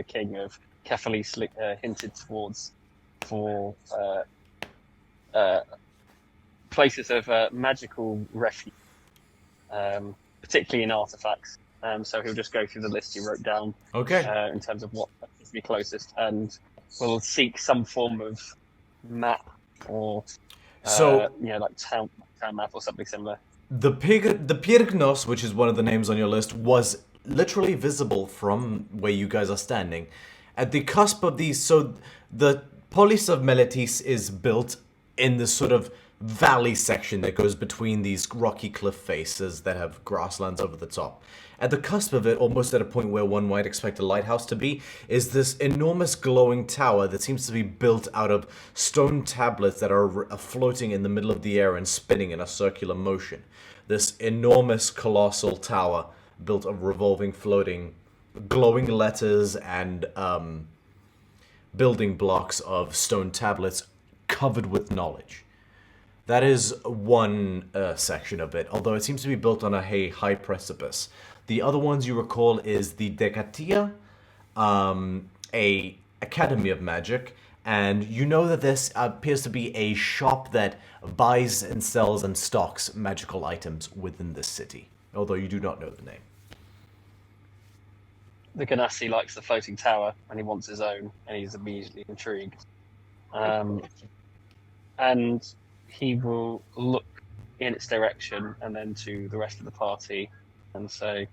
king of Kephalis hinted towards for places of magical refuge particularly in artifacts. So he'll just go through the list he wrote down Okay. in terms of what is be closest, and will seek some form of map or So like town map or something similar. the Pyrgnos, which is one of the names on your list, was literally visible from where you guys are standing. At the cusp of these, so the polis of Meletis is built in this sort of valley section that goes between these rocky cliff faces that have grasslands over the top. At the cusp of it, almost at a point where one might expect a lighthouse to be, is this enormous glowing tower that seems to be built out of stone tablets that are floating in the middle of the air and spinning in a circular motion. This enormous, colossal tower built of revolving, floating, glowing letters and building blocks of stone tablets covered with knowledge. That is one section of it, although it seems to be built on a high precipice. The other ones you recall is the Decatia, a Academy of Magic, and you know that this appears to be a shop that buys and sells and stocks magical items within this city, although you do not know the name. The Ganassi likes the floating tower, and he wants his own, and he's immediately intrigued. And he will look in its direction and then to the rest of the party and say,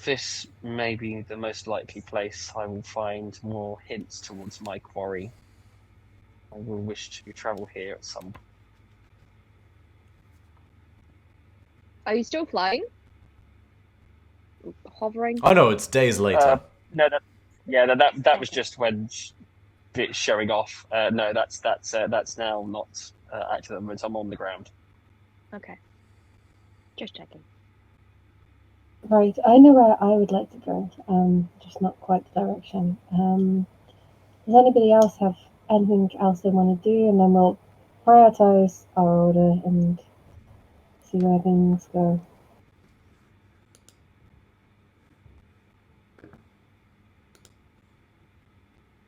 this may be the most likely place I will find more hints towards my quarry. I will wish to travel here at some point. Are you still flying? Hovering? Oh no, it's days later. No, that was just when it's showing off. No, that's now not active at the moment. I'm on the ground. Okay. Just checking. Right, I know where I would like to go, just not quite the direction. Does anybody else have anything else they want to do? And then we'll prioritize our order and see where things go.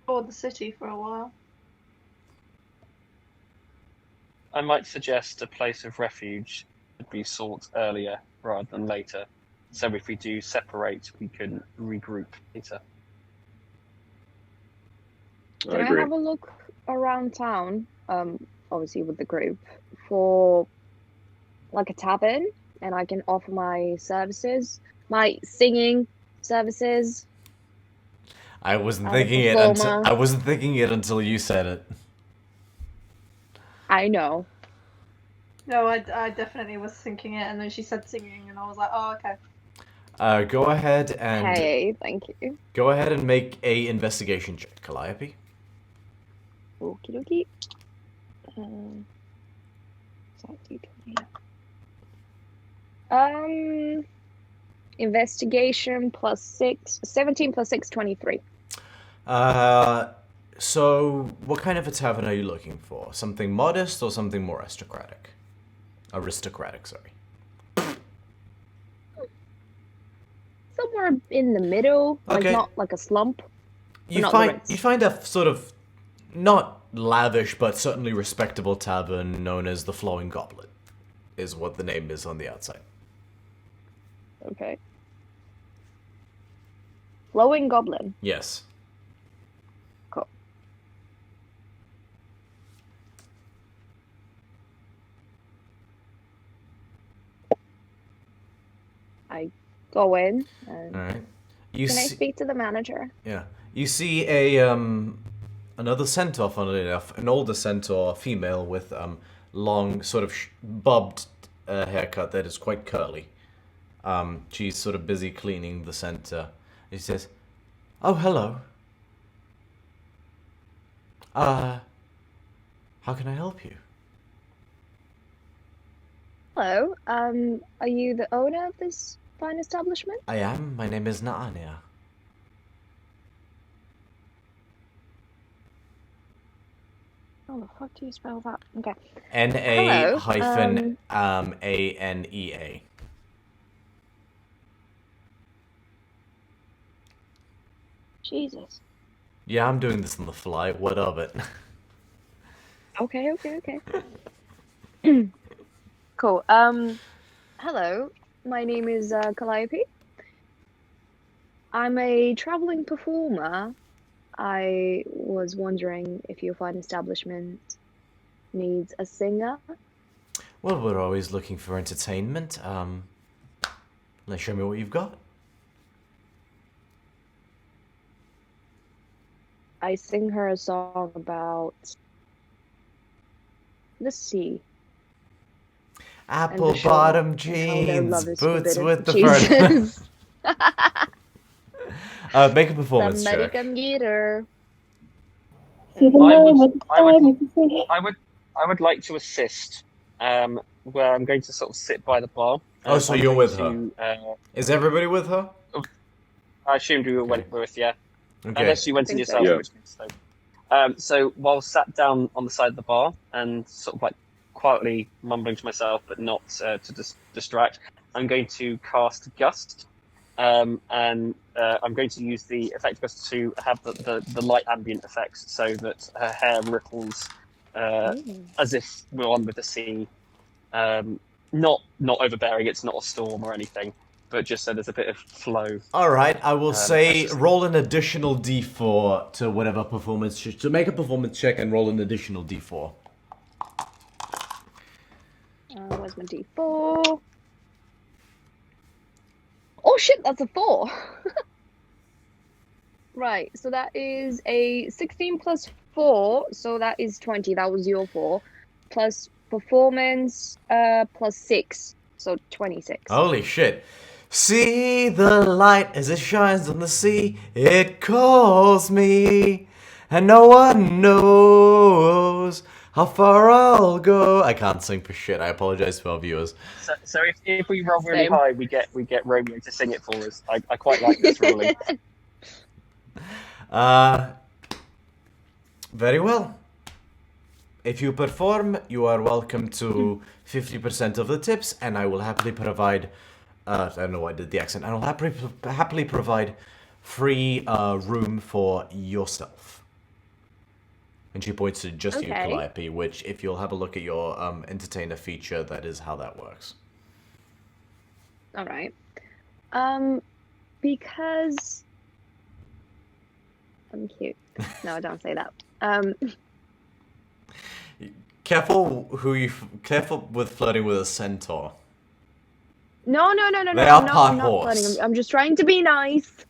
Or the city for a while. I might suggest a place of refuge would be sought earlier rather than later. So if we do separate, we can regroup later. Can I have a look around town, obviously with the group, for like a tavern, and I can offer my services, my singing services. I wasn't a thinking it performer. until I wasn't thinking it until you said it. I know. No, I definitely was thinking it, and then she said singing, and I was like, oh, okay. Go ahead and Hey, thank you. go ahead and make a investigation check, Calliope. Okie dokie. Investigation plus 6, 17 plus 6, 23. So what kind of a tavern are you looking for? Something modest or something more aristocratic? Aristocratic, sorry. Somewhere in the middle, like Okay. not like a slump. You Not find Lawrence. you find a sort of not lavish but certainly respectable tavern known as the Flowing Goblet, is what the name is on the outside. Okay. Flowing Goblin. Yes. Cool. I go in and All right. You can I see, speak to the manager? yeah. You see a another centaur, funnily enough, an older centaur, female with long, sort of bobbed haircut that is quite curly. She's sort of busy cleaning the center. She says, "Oh, hello. How can I help you?" Hello. Are you the owner of this fine establishment? I am. My name is Naania. How the fuck do you spell that? Okay. N-A Hello, hyphen A-N-E-A. Jesus. Yeah, I'm doing this on the fly. What of it? Okay. Cool. Hello. My name is Calliope. I'm a traveling performer. I was wondering if your fine establishment needs a singer. Well, we're always looking for entertainment. Let's show me what you've got. I sing her a song about the sea. Apple bottom jeans, boots with the Jesus. Make a performance Somebody check. come get her. I would like to assist, where I'm going to sort of sit by the bar. Oh, so I'm you're going with to, her? Is everybody with her? I assumed you went with, yeah. Okay. Unless you went in yourself, so. which means so. So while sat down on the side of the bar and sort of like quietly mumbling to myself, but not to distract, I'm going to cast Gust. And I'm going to use the effect Gust to have the light ambient effects so that her hair ripples as if we're on with the sea. Not overbearing, it's not a storm or anything, but just so there's a bit of flow. Alright, I will say roll an additional d4 to whatever performance check. To make a performance check and roll an additional d4. Where's my d4? Oh shit, that's a 4! Right, so that is a 16 plus 4, so that is 20, that was your 4. Plus performance, plus 6, so 26. Holy shit. See the light as it shines on the sea, it calls me, and no one knows how far I'll go. I can't sing for shit, I apologize to our viewers. So if we roll really Same. high, we get Romeo to sing it for us. I quite like this rolling. Very well. If you perform, you are welcome to 50% of the tips, and I will happily provide... I don't know why I did the accent. I will happily provide free room for yourself. And she points to just you, Calliope, which, if you'll have a look at your entertainer feature, that is how that works. Alright. Because... I'm cute. No, don't say that. Careful with flirting with a centaur. No. They are I'm part not horse. flirting. I'm just trying to be nice.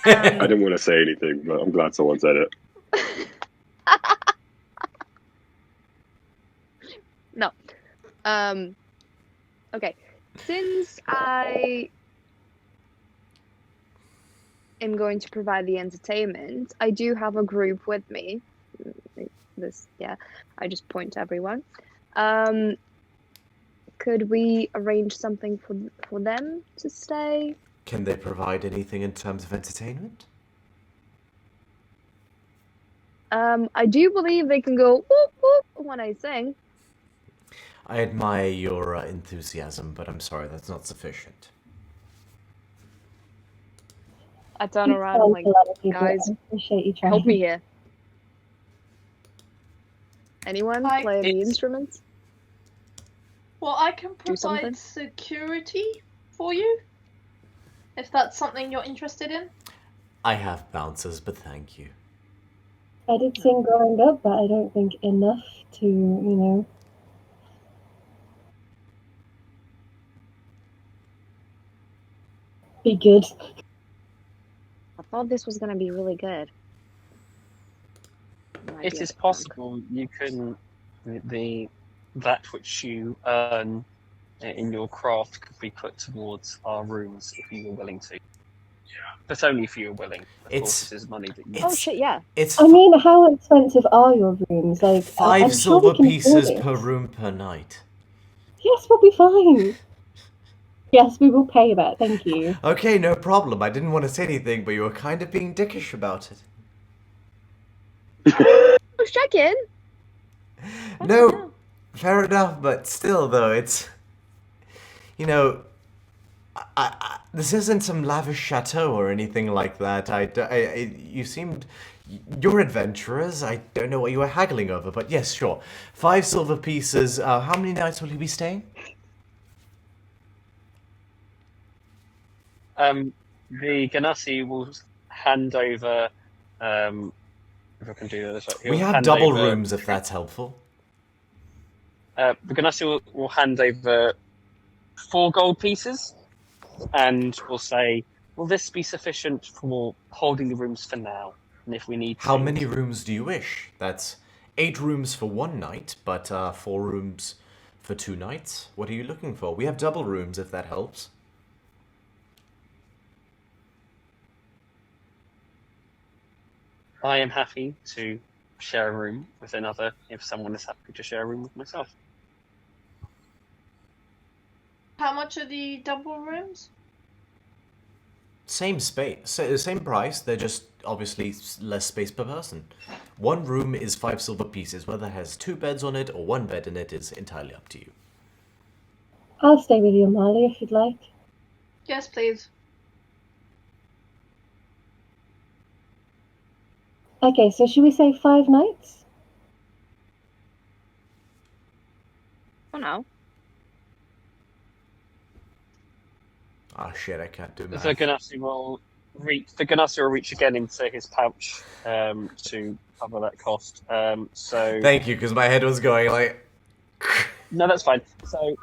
I didn't want to say anything, but I'm glad someone said it. No. Okay. Since I am going to provide the entertainment, I do have a group with me. I just point to everyone. Could we arrange something for them to stay? Can they provide anything in terms of entertainment? I do believe they can go whoop whoop when I sing. I admire your enthusiasm, but I'm sorry, that's not sufficient. I turn around and like, guys, help me here. Anyone play any instruments? Well, I can provide security for you, if that's something you're interested in. I have bouncers, but thank you. I did sing growing up, but I don't think enough to, be good. I thought this was gonna be really good. It is possible you can that which you earn in your craft could be put towards our rooms if you were willing to. But only if you were willing. Of course, this is money that you. Oh shit! Yeah. I mean, how expensive are your rooms? Like 5 silver pieces per room per night. Yes, we'll be fine. Yes, we will pay that. Thank you. Okay, no problem. I didn't want to say anything, but you were kind of being dickish about it. Let's check in. No, fair enough, but still, though, it's... this isn't some lavish chateau or anything like that. You seemed You're adventurers. I don't know what you were haggling over, but yes, sure. 5 silver pieces. How many nights will you be staying? The Ganassi will hand over. If I can do this, right. We have double rooms, if that's helpful. The Ganassi will hand over 4 gold pieces, and will say, "Will this be sufficient for holding the rooms for now? And if we need How to... many rooms do you wish? That's 8 rooms for 1 night, but 4 rooms for 2 nights. What are you looking for? We have double rooms, if that helps. I am happy to share a room with another if someone is happy to share a room with myself." How much are the double rooms? Same space, same price. They're just obviously less space per person. 1 room is 5 silver pieces. Whether it has 2 beds on it or 1 bed in it is entirely up to you. I'll stay with you, Molly, if you'd like. Yes, please. Okay, so should we say 5 nights? Oh no. Ah, shit, I can't do math. The Ganassi will reach again into his pouch to cover that cost. So Thank you, because my head was going like... no, that's fine.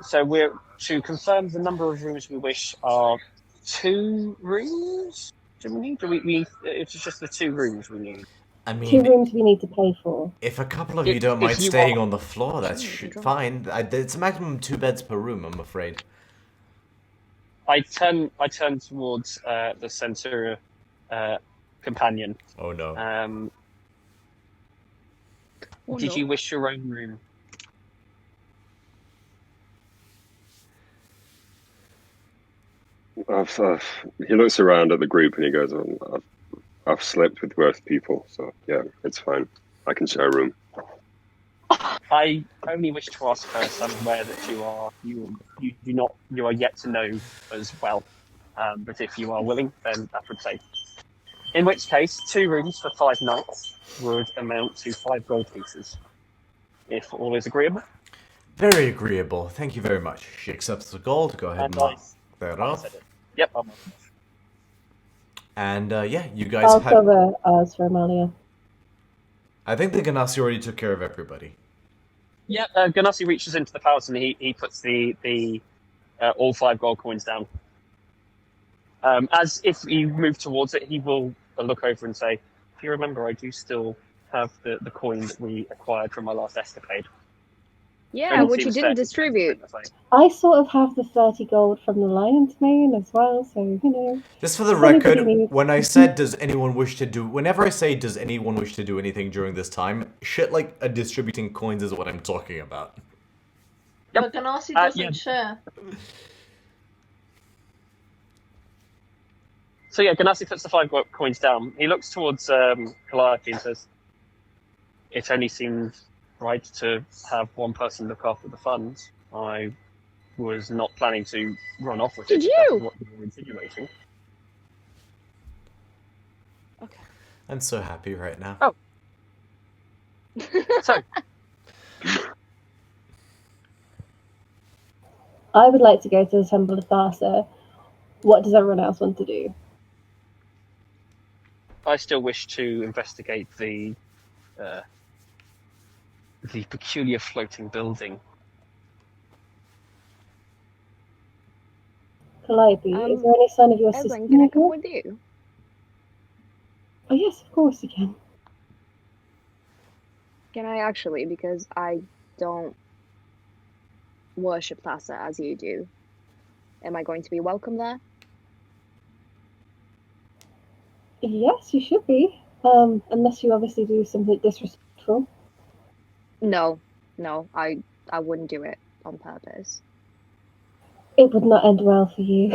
So we're to confirm the number of rooms we wish are 2 rooms. Do we need? It's just the 2 rooms we need. I 2 mean, rooms we need to pay for. if a couple of you If don't mind you staying are- on the floor, that's fine. It's a maximum 2 beds per room, I'm afraid. I turn towards the Centura companion. Oh no. Oh, Did no. you wish your own room? He looks around at the group and he goes, "Oh, I've slept with worse people, so yeah, it's fine. I can share a room." I only wish to ask first. I'm aware that you are yet to know as well. But if you are willing, then that would say. In which case, 2 rooms for 5 nights would amount to 5 gold pieces. If all is agreeable. Very agreeable. Thank you very much. She accepts the gold. Go ahead and mark that I off. said it. Yep. And yeah, you guys I'll have... cover ours for Amalia. I think the Ganassi already took care of everybody. Yeah. Ganassi reaches into the pouch and he puts the all 5 gold coins down. As if you move towards it, he will look over and say, "If you remember, I do still have the coin that we acquired from our last escapade." Yeah, Only which you seems didn't fair to distribute. say. I sort of have the 30 gold from the Lion's Mane as well, so, you know. Just for the If anybody record, needs- when I said does anyone wish to do... Whenever I say does anyone wish to do anything during this time, shit like distributing coins is what I'm talking about. Yep. But Ganassi doesn't yeah. share. So yeah, Ganassi puts the 5 coins down. He looks towards Calliope and says, "It only seemed right to have one person look after the funds. I was not planning to run off with it. Did if that's you? what you were insinuating." Okay. I'm so happy right now. Oh. So I would like to go to the Temple of Thassa. What does everyone else want to do? I still wish to investigate the peculiar floating building. Calliope, is there any sign of your sister? Evelyn, can I come with you? Oh yes, of course you can. Can I actually? Because I don't worship Thassa as you do. Am I going to be welcome there? Yes, you should be. Unless you obviously do something disrespectful. No, I wouldn't do it on purpose. It would not end well for you.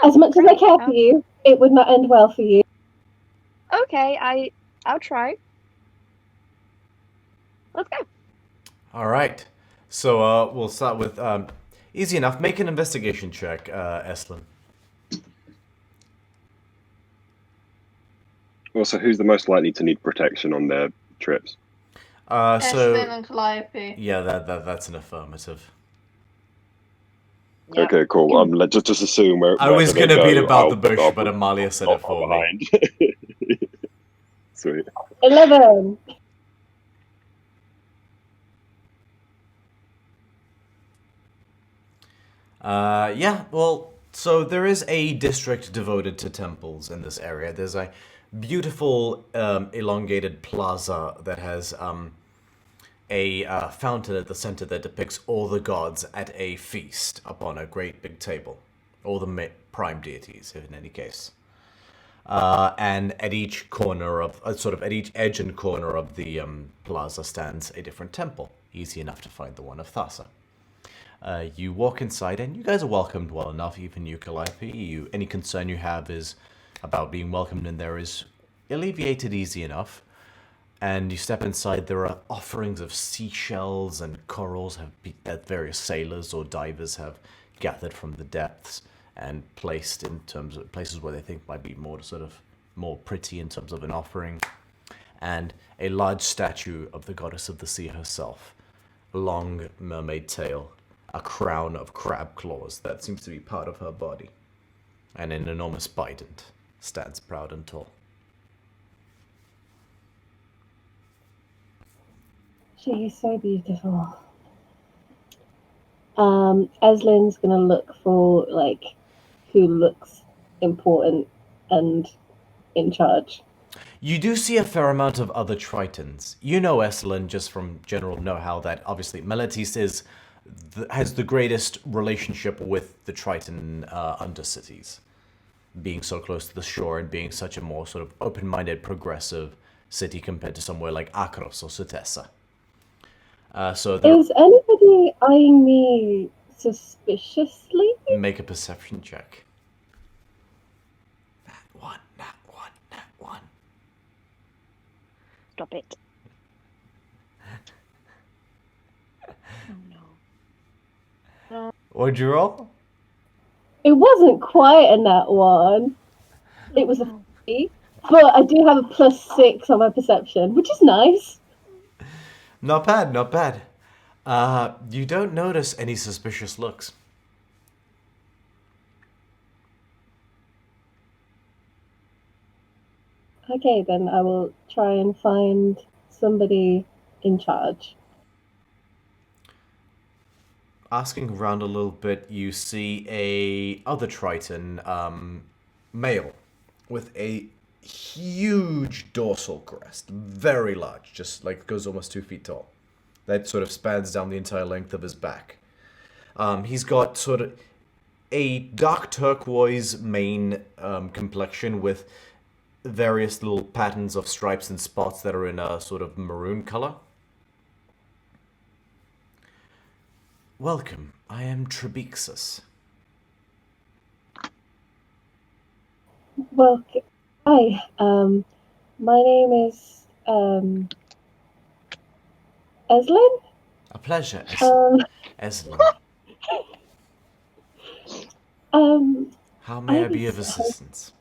As much as I care for you, it would not end well for you. Okay, I'll try. Let's go. All right. So we'll start with easy enough. Make an investigation check, Estlin. Also, who's the most likely to need protection on their trips? Eshlin and Calliope. Yeah, that's an affirmative. Yeah. Okay, cool. Let's just assume where. I was going gonna to beat about the bush, but Amalia said it for me. Sweet. 11. Yeah, well, so there is a district devoted to temples in this area. There's a beautiful elongated plaza that has a fountain at the center that depicts all the gods at a feast upon a great big table. All the prime deities, in any case. And at each corner of, at each edge and corner of the plaza stands a different temple. Easy enough to find the one of Thassa. You walk inside, and you guys are welcomed well enough, even you, Calliope. Any concern you have is about being welcomed in there is alleviated easy enough. And you step inside, there are offerings of seashells and corals that various sailors or divers have gathered from the depths and placed in terms of places where they think might be more pretty in terms of an offering. And a large statue of the goddess of the sea herself, a long mermaid tail, a crown of crab claws that seems to be part of her body, and an enormous bident stands proud and tall. She is so beautiful. Eslin's gonna look for who looks important and in charge. You do see a fair amount of other Tritons. You know Estlin just from general know-how that obviously Meletis has the greatest relationship with the Triton undercities, being so close to the shore and being such a more sort of open-minded, progressive city compared to somewhere like Akros or Sutessa. Is anybody eyeing me suspiciously? Make a perception check. Nat one. Stop it. Oh no. What'd you roll? It wasn't quite a nat 1. It was a 3. But I do have a +6 on my perception, which is nice. Not bad, not bad. You don't notice any suspicious looks. Okay, then I will try and find somebody in charge. Asking around a little bit, you see a other Triton, male, with a huge dorsal crest, very large, just like goes almost 2 feet tall. That sort of spans down the entire length of his back. He's got sort of a dark turquoise mane complexion with various little patterns of stripes and spots that are in a sort of maroon color. Welcome, I am Trebixus. Well, hi. My name is Estlin. A pleasure, Estlin. How may I be of assistance?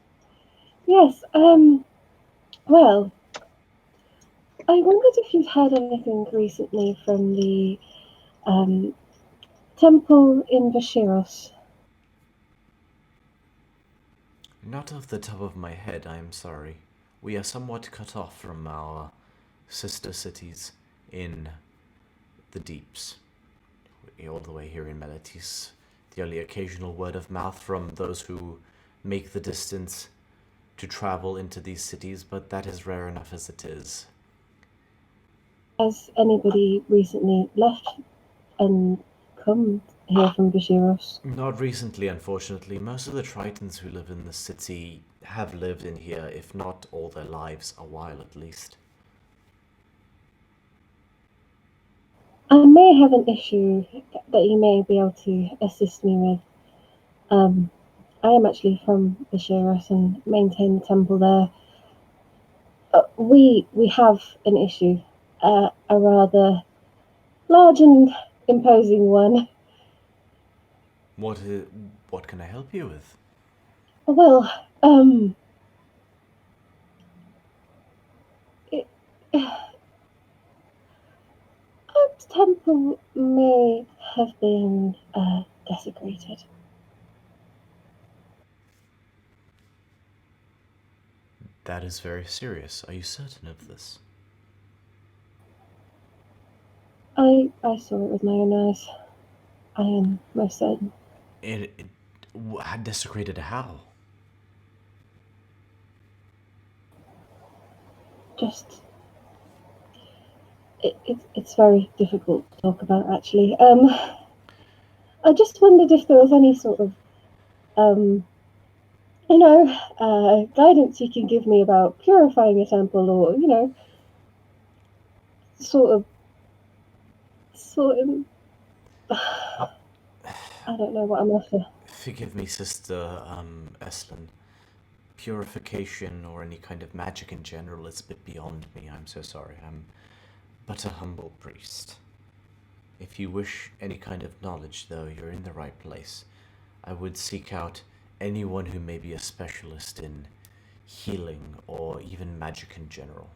Yes, well, I wondered if you've heard anything recently from the temple in Vashiros. Not off the top of my head, I am sorry. We are somewhat cut off from our sister cities in the deeps. All the way here in Meletis. The only occasional word of mouth from those who make the distance to travel into these cities, but that is rare enough as it is. Has anybody recently left and come here from Vashiros? Not recently, unfortunately. Most of the Tritons who live in the city have lived in here, if not all their lives, a while at least. I may have an issue that you may be able to assist me with. I am actually from Vashiros and maintain the temple there. We have an issue, a rather large and imposing one. What can I help you with? Well, temple may have been desecrated. That is very serious. Are you certain of this? I saw it with my own eyes. I am most certain. It had desecrated how? Just it's very difficult to talk about, actually. I just wondered if there was any sort of guidance you can give me about purifying a temple, or sort of I don't know what I'm after. Forgive me, Sister Eslan. Purification or any kind of magic in general is a bit beyond me. I'm so sorry. I'm but a humble priest. If you wish any kind of knowledge, though, you're in the right place. I would seek out anyone who may be a specialist in healing or even magic in general.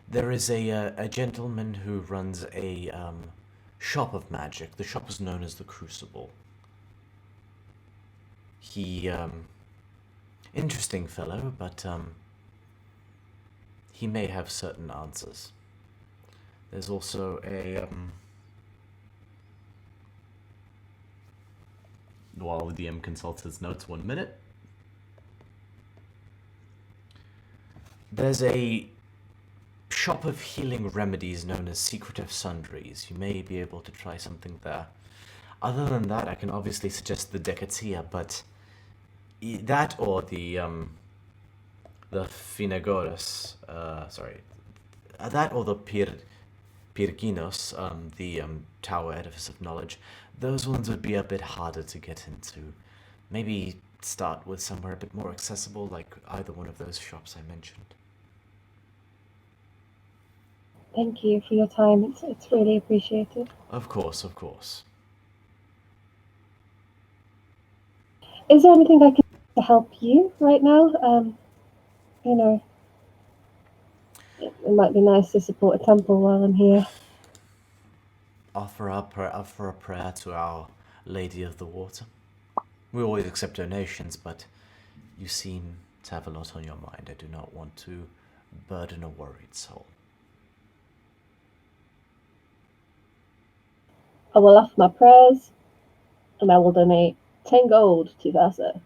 There is a gentleman who runs a shop of magic. The shop is known as the Crucible. He, interesting fellow, but he may have certain answers. There's also a, while the DM consults his notes 1 minute. There's a shop of healing remedies known as Secretive Sundries. You may be able to try something there. Other than that, I can obviously suggest the Decatia, but that or the Finagoras, that or the Pirkinos, the Tower Edifice of Knowledge. Those ones would be a bit harder to get into. Maybe start with somewhere a bit more accessible, like either one of those shops I mentioned. Thank you for your time. It's really appreciated. Of course, of course. Is there anything I can do to help you right now? It might be nice to support a temple while I'm here. Offer a prayer to Our Lady of the Water. We always accept donations, but you seem to have a lot on your mind. I do not want to burden a worried soul. I will offer my prayers, and I will donate 10 gold to Vasa.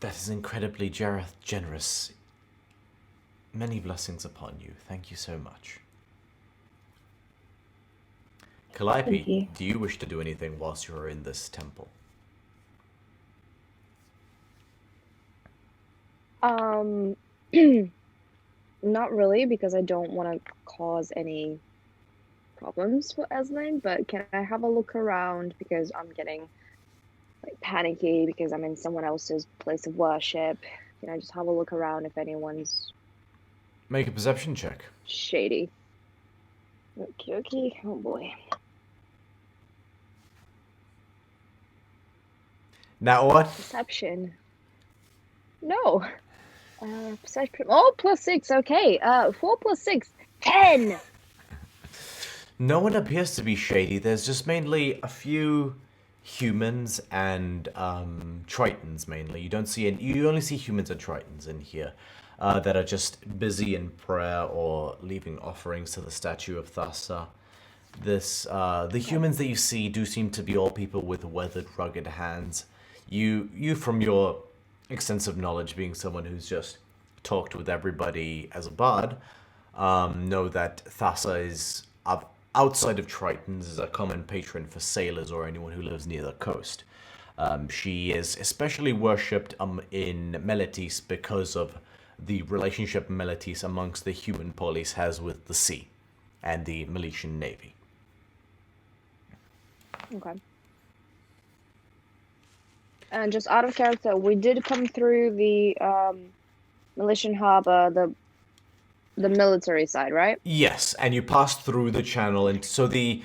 That is incredibly generous. Many blessings upon you. Thank you so much. Calliope, do you wish to do anything whilst you are in this temple? Not really, because I don't want to cause any problems for Eslan, but can I have a look around, because I'm getting panicky because I'm in someone else's place of worship. Can I just have a look around if anyone's... Make a perception check. Shady. Okay. Oh boy. Now what? Perception. No. Perception. Oh, +6. Okay. 4 + 6. 10. No one appears to be shady. There's just mainly a few humans and tritons mainly. You only see humans and tritons in here that are just busy in prayer or leaving offerings to the statue of Thassa. The humans that you see do seem to be all people with weathered, rugged hands. You from your extensive knowledge, being someone who's just talked with everybody as a bard, know that Thassa is outside of Tritons is a common patron for sailors or anyone who lives near the coast. She is especially worshipped in Meletis because of the relationship Meletis amongst the human polis has with the sea and the Meletian navy. Okay. And just out of character, we did come through the Meletian harbor, the military side, right? Yes, and you passed through the channel, and so the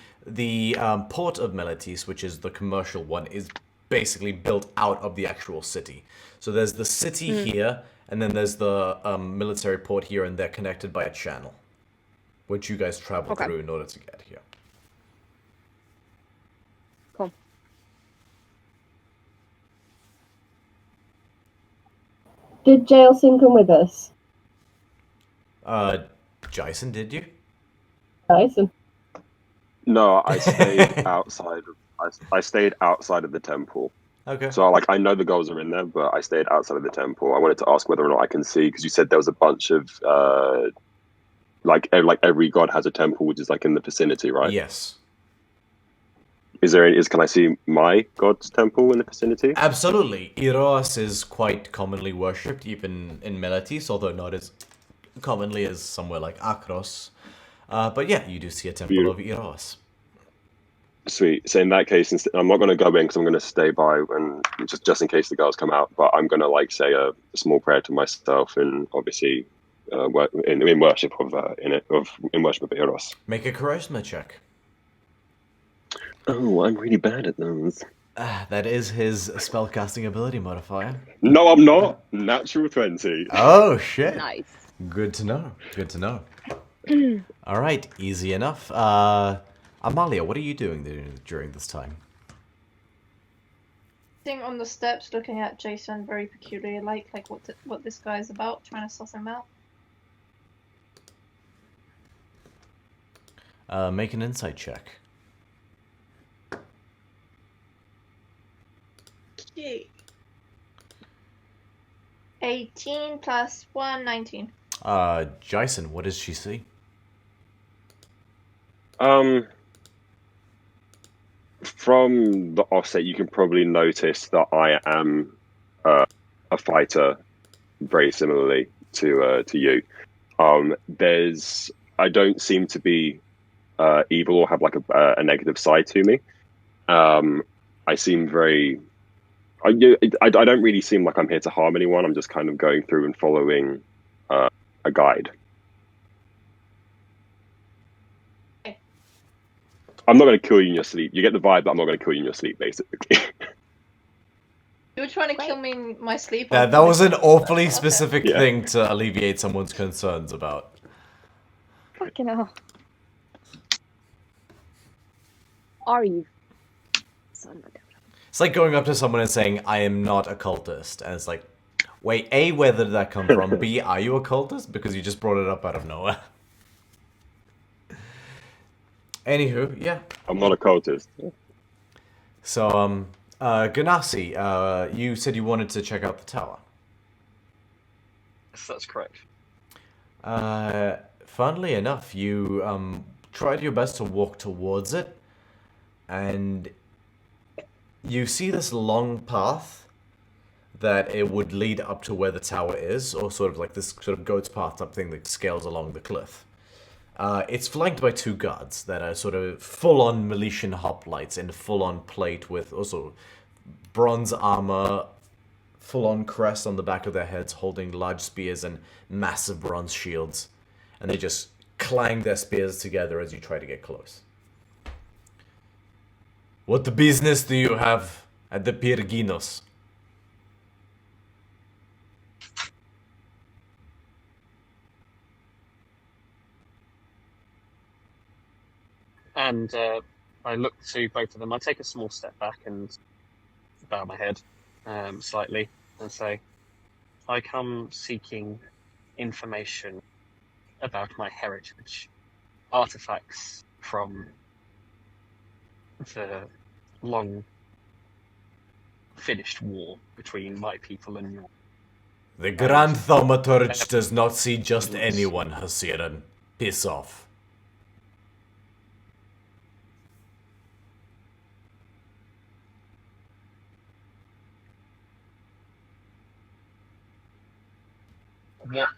port of Meletis, which is the commercial one, is basically built out of the actual city. So there's the city here, And then there's the military port here, and they're connected by a channel, which you guys travel through in order to get here. Cool. Did Jailson come with us? Jason, did you? Jason. No, I stayed outside. I stayed outside of the temple. Okay. So, like, I know the goals are in there, but I stayed outside of the temple. I wanted to ask whether or not I can see, because you said there was a bunch of, like every god has a temple, which is like in the vicinity, right? Yes. Can I see my god's temple in the vicinity? Absolutely. Eros is quite commonly worshipped, even in Meletis, although not as commonly as somewhere like Akros. But yeah, you do see a temple of Eros. Sweet. So in that case, I'm not going to go in because I'm going to stay by and just in case the girls come out. But I'm going to like say a small prayer to myself and obviously in worship in worship of Eros. Make a charisma check. Oh, I'm really bad at those. That is his spellcasting ability modifier. No, I'm not. Natural 20. Oh shit! Nice. Good to know. Good to know. All right, easy enough. Amalia, what are you doing during this time? Sitting on the steps, looking at Jason very peculiar, like what this guy's about, trying to suss him out. Make an insight check. Okay. 18 plus 1, 19. Jason, what does she see? From the offset, you can probably notice that I am a fighter, very similarly to you. I don't seem to be evil or have like a negative side to me. I seem very. I don't really seem like I'm here to harm anyone. I'm just kind of going through and following a guide. I'm not going to kill you in your sleep. You get the vibe that I'm not going to kill you in your sleep, basically. You were trying to kill me in my sleep. That was an awfully specific thing to alleviate someone's concerns about. Fucking hell. Are you? Son of a... It's like going up to someone and saying, I am not a cultist. And it's like, wait, A, where did that come from? B, are you a cultist? Because you just brought it up out of nowhere. Anywho, yeah. I'm not a cultist. So, Ganassi, you said you wanted to check out the tower. Yes, that's correct. Funnily enough, you tried your best to walk towards it, and you see this long path that it would lead up to where the tower is, or sort of like this sort of goat's path type thing that scales along the cliff. It's flanked by two guards that are sort of full-on Miletian hoplites in full-on plate with also bronze armor, full-on crest on the back of their heads, holding large spears and massive bronze shields. And they just clang their spears together as you try to get close. What business do you have at the Pirginos? And I look to both of them. I take a small step back and bow my head slightly and say, I come seeking information about my heritage, artifacts from the long finished war between my people and yours. The Grand Thaumaturge does not see just anyone, Hasiran. Piss off. What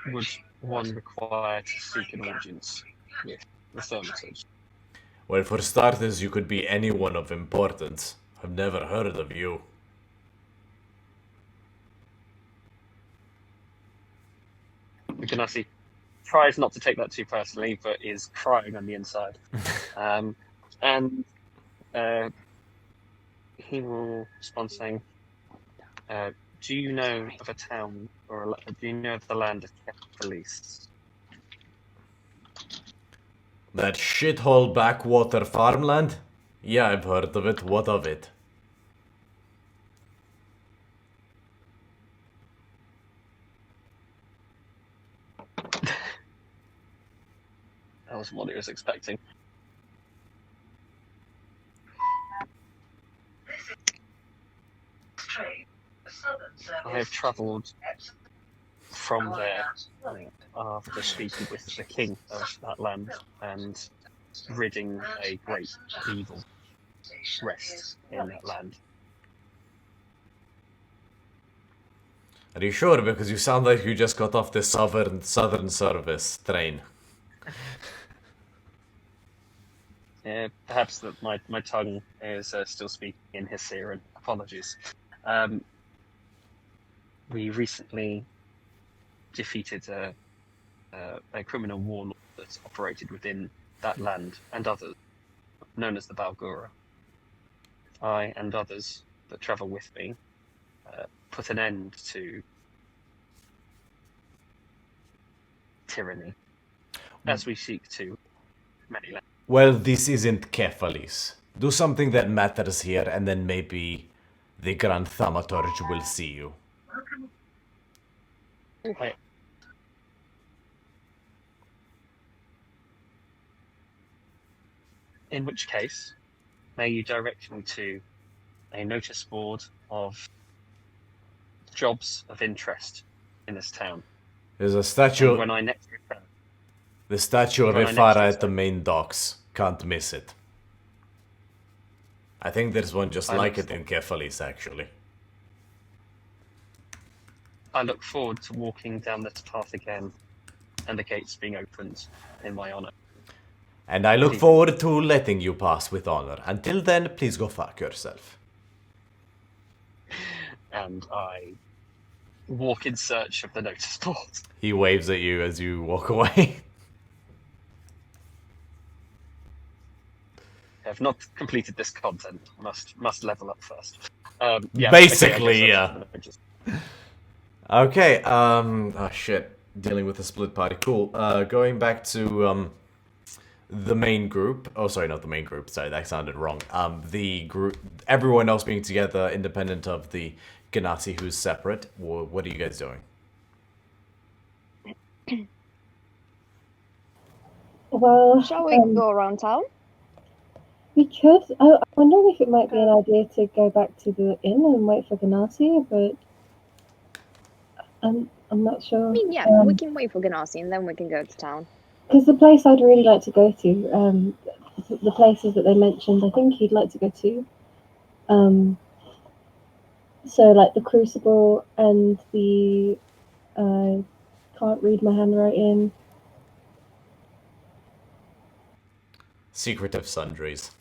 would one require to seek an audience with the Thaumaturge? Well, for starters, you could be anyone of importance. I've never heard of you. Ganassi tries not to take that too personally, but is crying on the inside. And he will respond saying, do you know of a town, or do you know of the land of Polis? That shithole backwater farmland? Yeah, I've heard of it. What of it? That wasn't what he was expecting. I have travelled from there after speaking with the king of that land and ridding a great evil rest in that land. Are you sure? Because you sound like you just got off the Southern Service train. Perhaps that my tongue is still speaking in Hessian. Apologies. We recently defeated a criminal warlord that operated within that land and others, known as the Barlgura. I and others that travel with me put an end to tyranny as we seek to many lands. Well, this isn't Kephalis. Do something that matters here, and then maybe the Grand Thaumaturge will see you. Okay. In which case, may you direct me to a notice board of jobs of interest in this town. There's a statue. And when I next return, The statue of Ifara at the main docks. Can't miss it. I think there's one just like it in Kephalis, actually. I look forward to walking down this path again and the gates being opened in my honor. And I look forward to letting you pass with honor. Until then, please go fuck yourself. And I walk in search of the notice board. He waves at you as you walk away. I have not completed this content. Must level up first. Basically, yeah. Okay, oh shit. Dealing with a split party. Cool. Going back to, the main group. Oh, sorry, not the main group. Sorry, that sounded wrong. The group, everyone else being together, independent of the Ganassi who's separate. What are you guys doing? Well, Shall we go around town? we could. I'm wondering if it might be an idea to go back to the inn and wait for Ganassi, but I'm not sure. I mean, yeah, we can wait for Ganassi and then we can go to town. Because the place I'd really like to go to, the places that they mentioned, I think he'd like to go to. So like the Crucible and the can't read my handwriting. Secretive Sundries.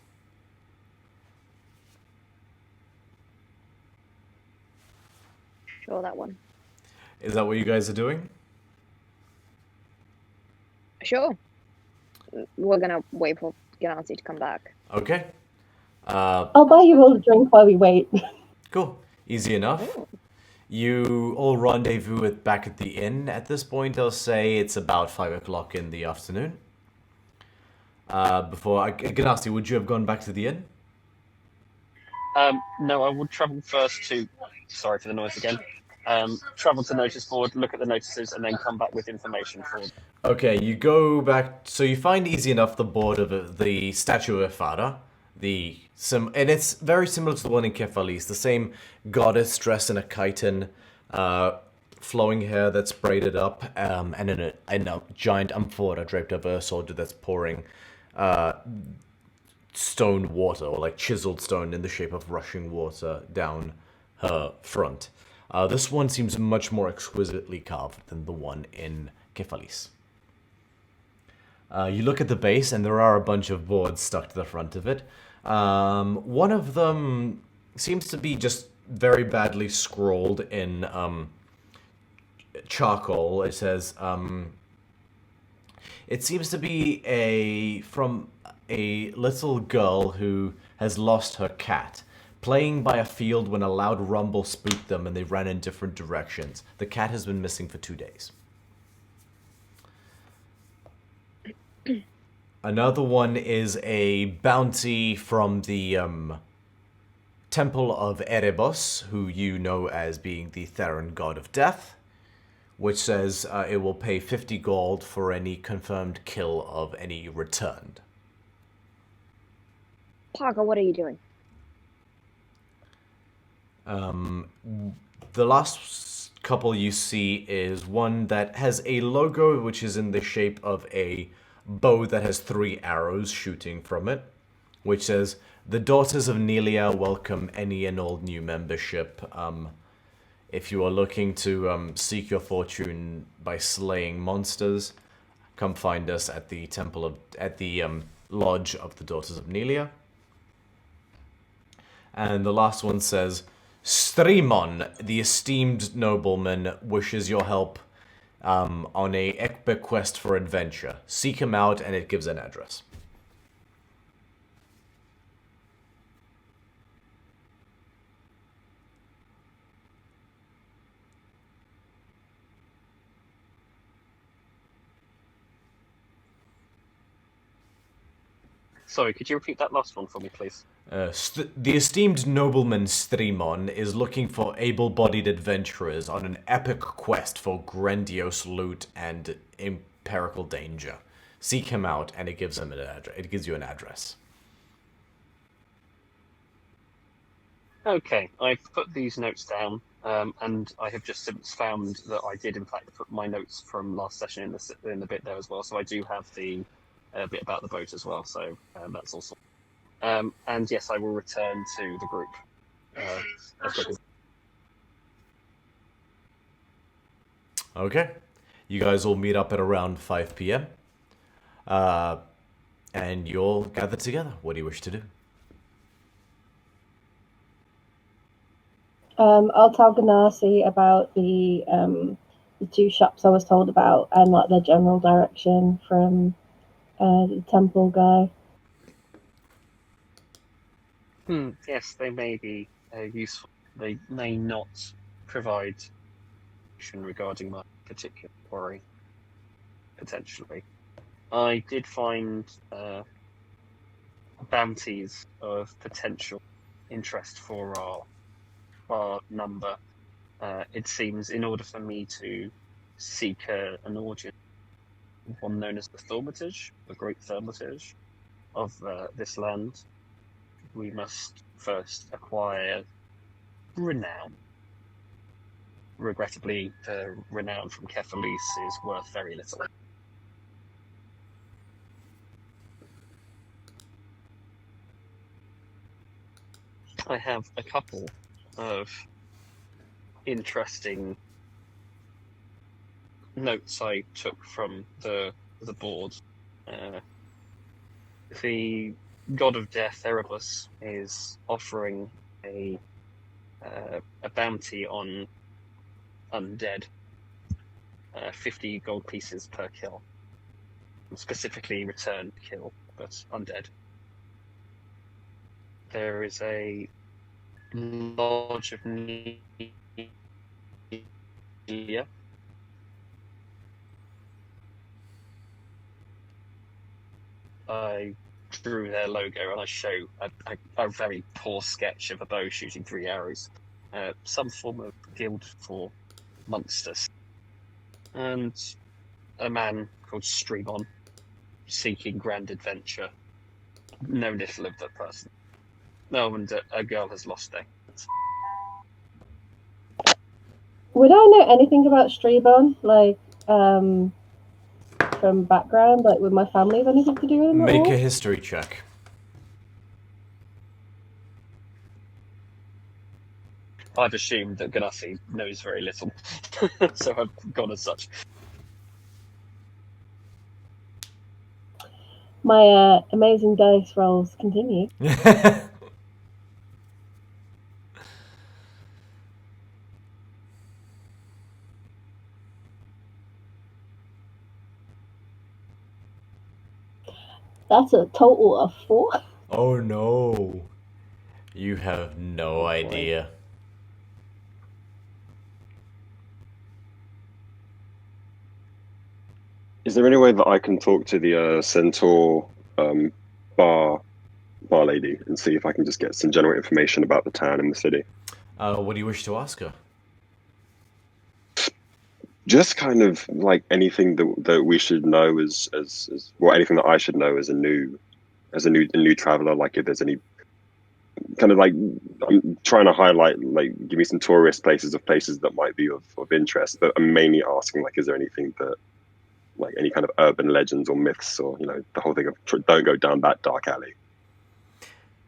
Sure, that one. Is that what you guys are doing? Sure. We're gonna wait for Ganassi to come back. Okay. I'll buy you all a drink while we wait. Cool. Easy enough. Oh. You all rendezvous back at the inn. At this point, I'll say it's about 5 o'clock in the afternoon. Ganassi, would you have gone back to the inn? No, I would travel first to... Sorry for the noise again. Travel to notice board, look at the notices, and then come back with information for them. Okay, you go back... So you find easy enough the board of the statue of Ifara. And it's very similar to the one in Kephalis. The same goddess dressed in a chiton, flowing hair that's braided up, and a giant amphora draped over her sword that's pouring stone water, or like chiseled stone in the shape of rushing water down her front. This one seems much more exquisitely carved than the one in Kephalis. You look at the base, and there are a bunch of boards stuck to the front of it. One of them seems to be just very badly scrawled in charcoal. It says, it seems to be from a little girl who has lost her cat, playing by a field when a loud rumble spooked them and they ran in different directions. The cat has been missing for 2 days. Another one is a bounty from the Temple of Erebos, who you know as being the Theron god of death, which says it will pay 50 gold for any confirmed kill of any returned. Paga, what are you doing? The last couple you see is one that has a logo which is in the shape of a bow that has 3 arrows shooting from it, which says, "The Daughters of Nelia welcome any and all new membership. If you are looking to seek your fortune by slaying monsters, come find us at the lodge of the Daughters of Nelia." And the last one says, "Strymon, the esteemed nobleman, wishes your help on a epic quest for adventure. Seek him out," and it gives an address. Sorry, could you repeat that last one for me, please? The esteemed nobleman Strymon is looking for able-bodied adventurers on an epic quest for grandiose loot and empirical danger. Seek him out, and it gives him an address. It gives you an address. Okay, I've put these notes down, and I have just since found that I did in fact put my notes from last session in the bit there as well. So I do have the bit about the boat as well. So that's awesome. And yes, I will return to the group as quick as. Okay. You guys all meet up at around 5 p.m. And you'll gather together. What do you wish to do? I'll tell Ganassi about the 2 shops I was told about and like the general direction from the temple guy. Yes, they may be useful. They may not provide information regarding my particular quarry, potentially. I did find bounties of potential interest for our number. It seems in order for me to seek an audience, one known as the Thaumaturge, the Great Thaumaturge of this land, we must first acquire renown. Regrettably, the renown from Kephalis is worth very little. I have a couple of interesting notes I took from the board. The god of death, Erebus, is offering a bounty on undead, 50 gold pieces per kill. Specifically return kill, but undead. There is a lodge of Nelia. I drew their logo and I show a very poor sketch of a bow shooting 3 arrows. Some form of guild for monsters. And a man called Strymon seeking grand adventure. Know little of that person. No, and a girl has lost their. Would I know anything about Strybon? Like, from background, like would my family have anything to do with him? Make a history check. I've assumed that Ganassi knows very little, so I've gone as such. My amazing dice rolls continue. That's a total of 4. Oh no. You have no idea. Is there any way that I can talk to the centaur bar lady and see if I can just get some general information about the town and the city? What do you wish to ask her? Just kind of like anything that we should know as well, anything that I should know as a new traveler. Like if there's any kind of like, I'm trying to highlight, like, give me some tourist places that might be of interest. But I'm mainly asking, like, is there anything that, like, any kind of urban legends or myths, or the whole thing of don't go down that dark alley.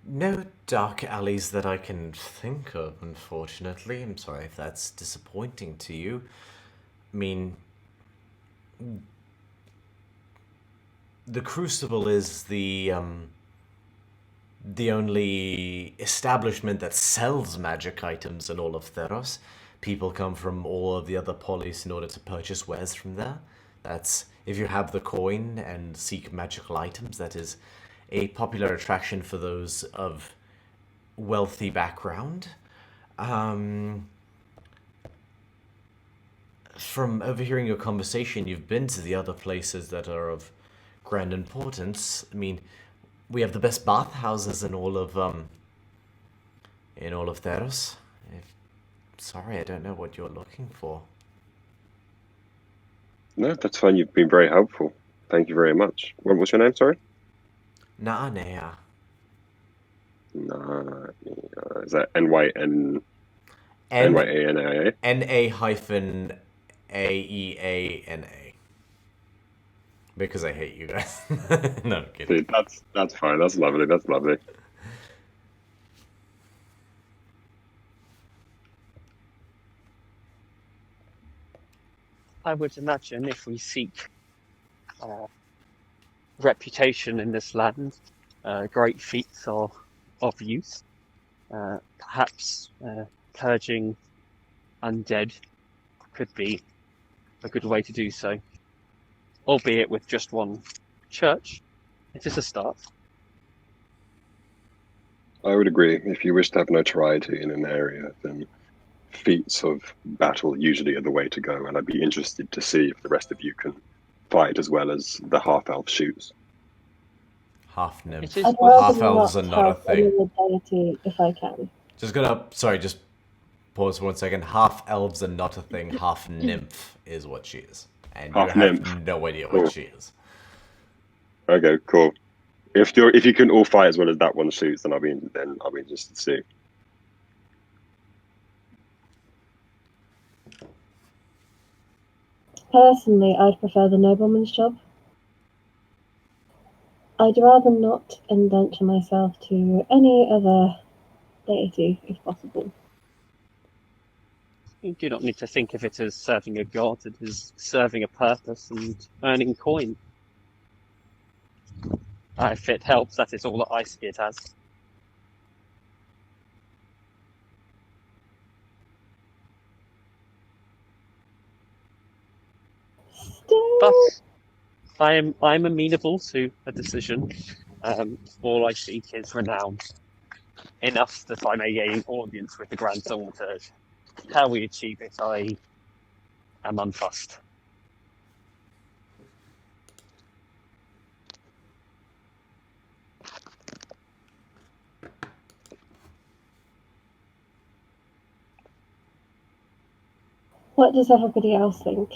No dark alleys that I can think of, unfortunately. I'm sorry if that's disappointing to you. I mean, the Crucible is the only establishment that sells magic items in all of Theros. People come from all of the other polis in order to purchase wares from there. That's, if you have the coin and seek magical items, that is a popular attraction for those of wealthy background. From overhearing your conversation, you've been to the other places that are of grand importance. I mean, we have the best bathhouses in all of Theros. Sorry, I don't know what you're looking for. No, that's fine. You've been very helpful. Thank you very much. What was your name? Sorry. Naanea. Is that NYN? NYANA? NA-AEANA. Because I hate you guys. No, I'm kidding. Dude, that's fine. That's lovely. That's lovely. I would imagine if we seek reputation in this land, great feats of use, perhaps purging undead could be a good way to do so, albeit with just one church. It is a start. I would agree. If you wish to have notoriety in an area, then feats of battle usually are the way to go, and I'd be interested to see if the rest of you can fight as well as the half-elf shoots. Half-nymph. I'd Half-elves are not a thing. Deity if I can. Just pause for 1 second. Half-elves are not a thing. Half-nymph is what she is. And you have no idea what she is. Okay, cool. If you can all fight as well as that one shoots, then I'll be interested to see. Personally, I'd prefer the nobleman's job. I'd rather not indenture myself to any other deity, if possible. You do not need to think of it as serving a god. It is serving a purpose and earning coin. If it helps, that is all that I see it as. But I'm amenable to a decision. All I seek is renown, enough that I may gain audience with the Grand Thaumaturge. How we achieve it, I am unfussed. What does everybody else think?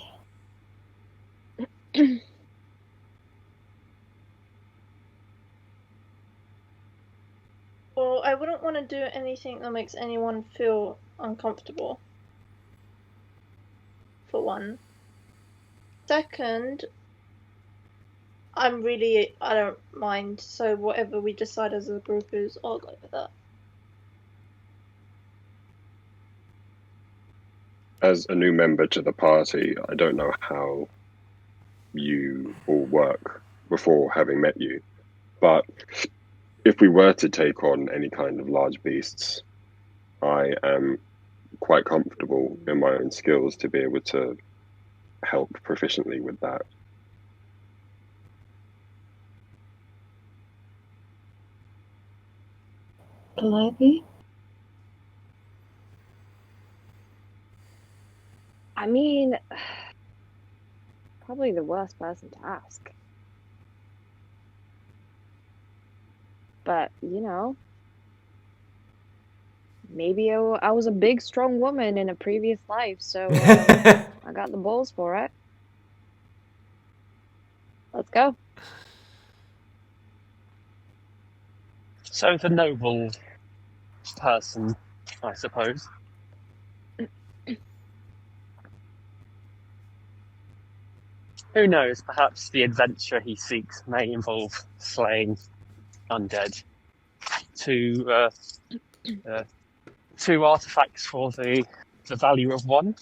Well, I wouldn't want to do anything that makes anyone feel uncomfortable. For one. Second, I don't mind, so whatever we decide as a group is, I'll go with that. As a new member to the party, I don't know how you all work before having met you, but if we were to take on any kind of large beasts, I am quite comfortable in my own skills to be able to help proficiently with that. Calliope? I mean, probably the worst person to ask. But, you know, maybe I was a big, strong woman in a previous life, so I got the balls for it. Let's go. So the noble person, I suppose. Who knows, perhaps the adventure he seeks may involve slaying undead. Two artifacts for the value of one.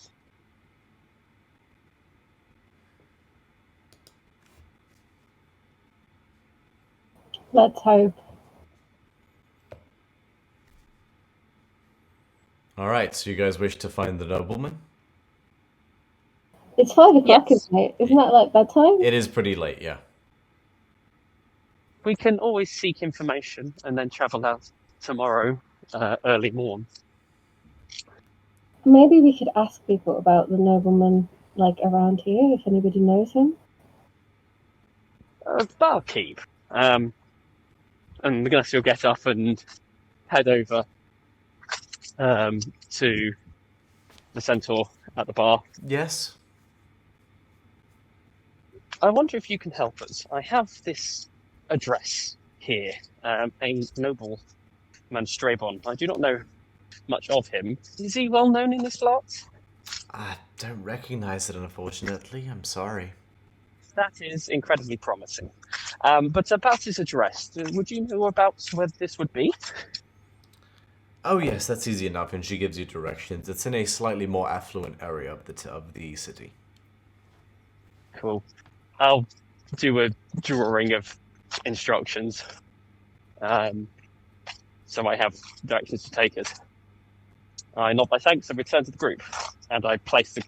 Let's hope. Alright, so you guys wish to find the nobleman? It's 5 o'clock, Yes. isn't it? Isn't that like bedtime? It is pretty late, yeah. We can always seek information and then travel out tomorrow, early morn. Maybe we could ask people about the nobleman, like, around here, if anybody knows him. Barkeep. And Gnus will get up and head over to the centaur at the bar. Yes? I wonder if you can help us. I have this address here, a noble man Strabon. I do not know much of him. Is he well known in this lot? I don't recognize it, unfortunately. I'm sorry. That is incredibly promising. But about his address, would you know about where this would be? Oh yes, that's easy enough, and she gives you directions. It's in a slightly more affluent area of the city. Cool. I'll do a drawing of instructions. So I have directions to take us. I nod my thanks and return to the group, and I place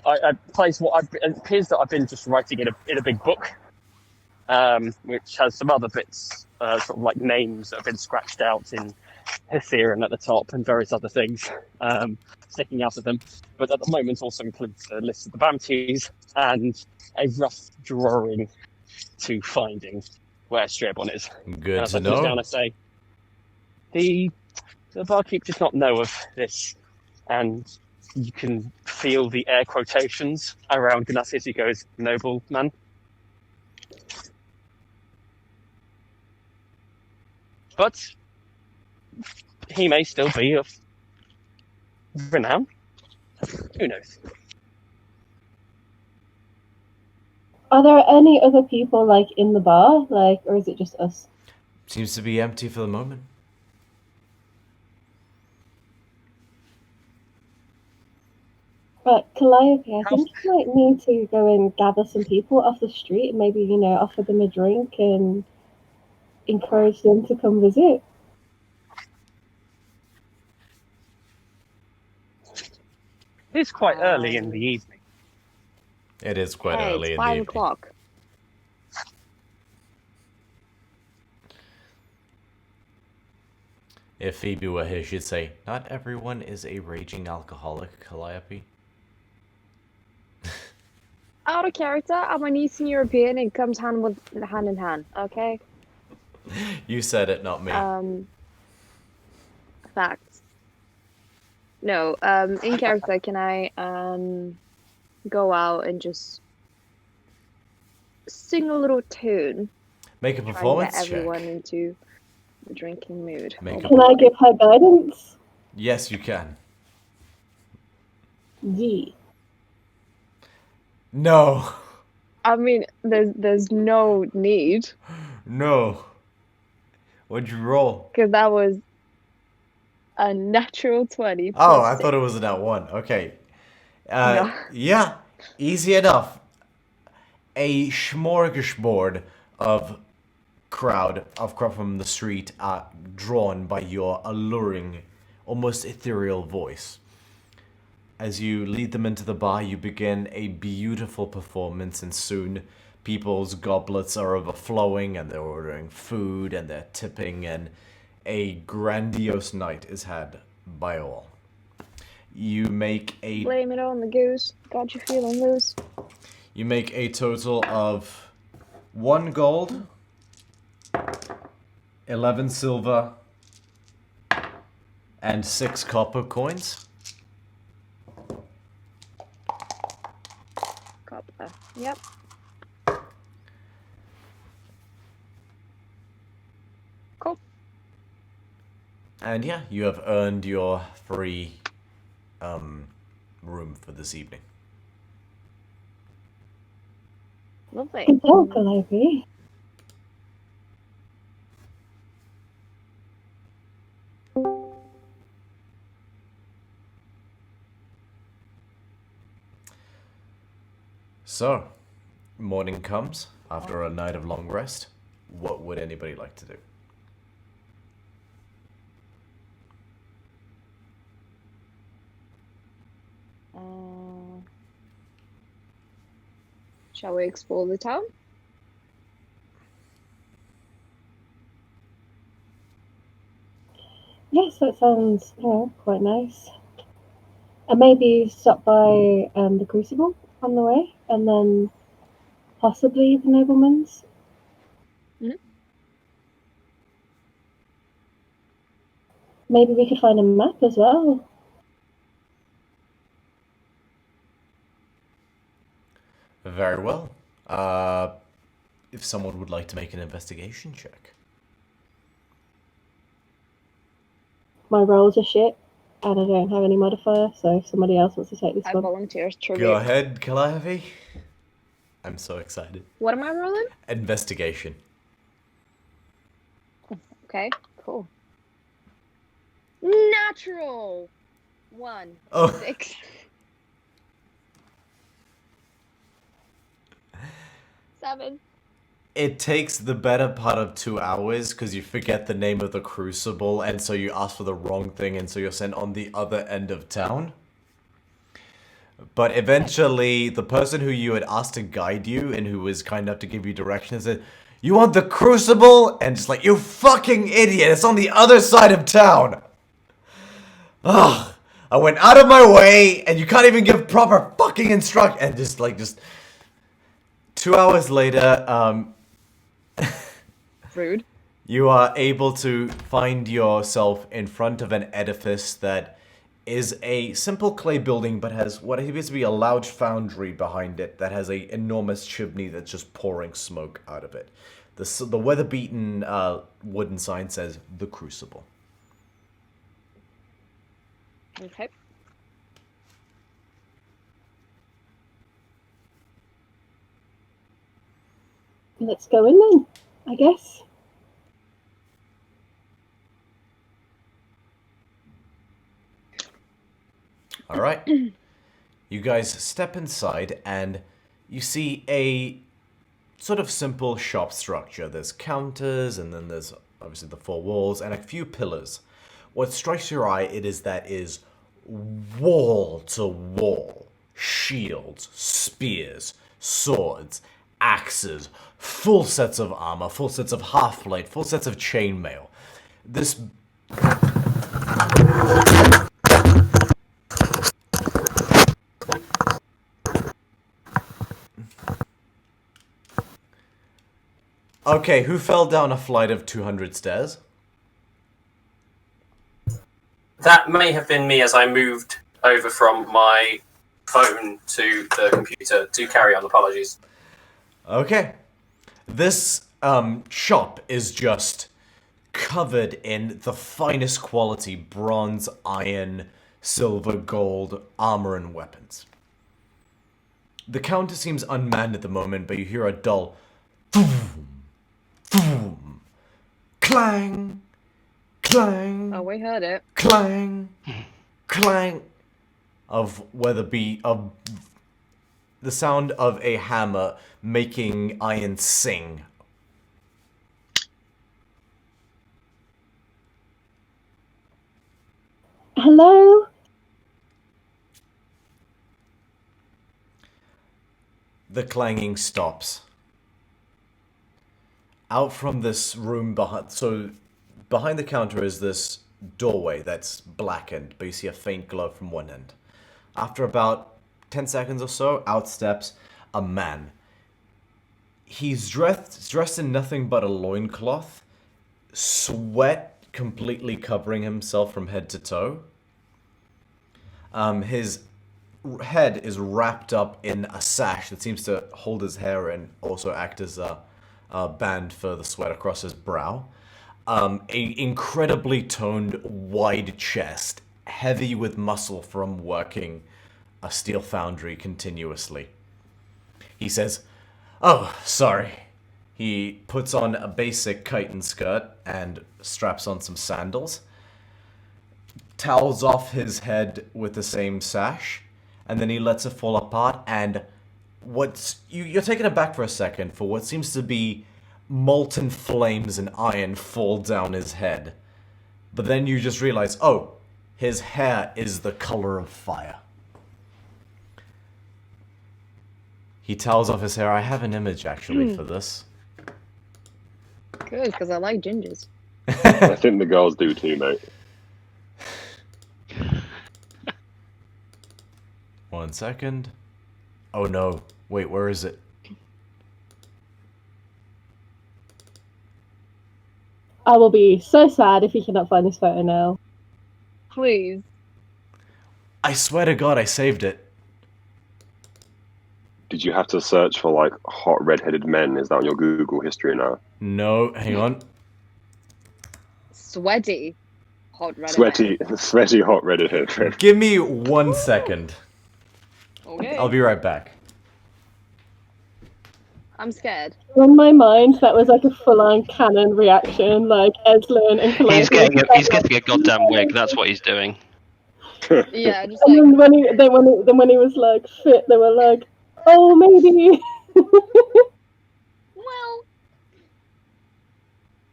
I place what it appears that I've been just writing in a big book, which has some other bits, sort of like names that have been scratched out in Hytherian at the top and various other things sticking out of them. But at the moment also includes a list of the bounties and a rough drawing to finding where Strabon is. Good As to I put it down, know. I say, the barkeep does not know of this, and you can feel the air quotations around Gnus as he goes, "Noble man." But he may still be of renown. Who knows? Are there any other people, like, in the bar? Like, or is it just us? Seems to be empty for the moment. But Calliope, I think you might need to go and gather some people off the street and maybe, you know, offer them a drink and encourage them to come visit. It's quite early in the evening. It is quite Hey, early it's in the 5 evening. o'clock. If Phoebe were here, she'd say, "Not everyone is a raging alcoholic, Calliope." Out of character, I'm an Eastern European. It comes hand in hand, okay? You said it, not me. Facts. No, in character, can I go out and just sing a little tune? Make a Try and performance get check. everyone into the drinking mood. Make a Can I give her guidance? Yes, you can. Yee. No. I mean, there's no need, No. What'd you roll? because that was a natural 20. Oh, plus I thought it 6. was that one. Okay. No. Yeah, easy enough. A smorgasbord of crowd from the street drawn by your alluring, almost ethereal voice. As you lead them into the bar, you begin a beautiful performance, and soon People's goblets are overflowing, and they're ordering food, and they're tipping, and a grandiose night is had by all. You make a... Blame it on the goose. Got you feeling loose. You make a total of 1 gold, 11 silver, and 6 copper coins. Copper. Yep. Cool. And yeah, you have earned your free room for this evening. Lovely. Good talk, Calliope. So, morning comes after a night of long rest. What would anybody like to do? Shall we explore the town? Yes, that sounds quite nice. And maybe stop by the Crucible on the way, and then possibly the Nobleman's. Mhm. Maybe we could find a map as well. Very well. If someone would like to make an investigation check. My rolls are shit, and I don't have any modifier, so if somebody else wants to take this I one. volunteer as tribute. Go ahead, Calliope. I'm so excited. What am I rolling? Investigation. Okay, cool. Natural 1. Oh. 6. 7. It takes the better part of 2 hours because you forget the name of the crucible, and so you ask for the wrong thing, and so you're sent on the other end of town. But eventually, the person who you had asked to guide you and who was kind enough to give you directions said, "You want the crucible?" And just like, "You fucking idiot, it's on the other side of town." Ugh. I went out of my way, and you can't even give proper fucking instruct. And just 2 hours later, Rude. you are able to find yourself in front of an edifice that is a simple clay building, but has what appears to be a large foundry behind it that has an enormous chimney that's just pouring smoke out of it. The weather-beaten wooden sign says, "The Crucible." Okay. Let's go in then, I guess. All right. You guys step inside and you see a sort of simple shop structure. There's counters, and then there's obviously the 4 walls and a few pillars. What strikes your eye is wall to wall shields, spears, swords, axes, full sets of armor, full sets of half-plate, full sets of chainmail. This Okay, who fell down a flight of 200 stairs? That may have been me as I moved over from my phone to the computer. Do carry on, apologies. Okay. This shop is just covered in the finest quality bronze, iron, silver, gold, armor, and weapons. The counter seems unmanned at the moment, but you hear a dull boom, boom, clang, clang. Oh, we heard it. Clang, clang, of the sound of a hammer making iron sing. Hello? The clanging stops, out from this room behind. So behind the counter is this doorway that's blackened, but you see a faint glow from one end. After about 10 seconds or so, out steps a man. He's dressed in nothing but a loincloth, sweat completely covering himself from head to toe. His head is wrapped up in a sash that seems to hold his hair and also act as a band for the sweat across his brow. A incredibly toned, wide chest, heavy with muscle from working a steel foundry continuously. He says, "Oh, sorry." He puts on a basic chitin skirt and straps on some sandals, towels off his head with the same sash, and then he lets it fall apart, and you're taken aback for a second for what seems to be molten flames and iron fall down his head. But then you just realize, oh, his hair is the color of fire. He towels off his hair. I have an image, actually, for this. Good, because I like gingers. I think the girls do too, mate. 1 second. Oh no. Wait, where is it? I will be so sad if you cannot find this photo now. Please. I swear to God, I saved it. Did you have to search for, like, hot red-headed men? Is that on your Google history now? No, hang on. Sweaty. Hot red. Sweaty hot red-headed men. Give me 1 second. Okay. I'll be right back. I'm scared. In my mind, that was like a full-on canon reaction, like Eslin and Calliope. He's getting a goddamn wig. That's what he's doing. Yeah, just And like. then when he was like fit, they were like, oh, maybe. Well.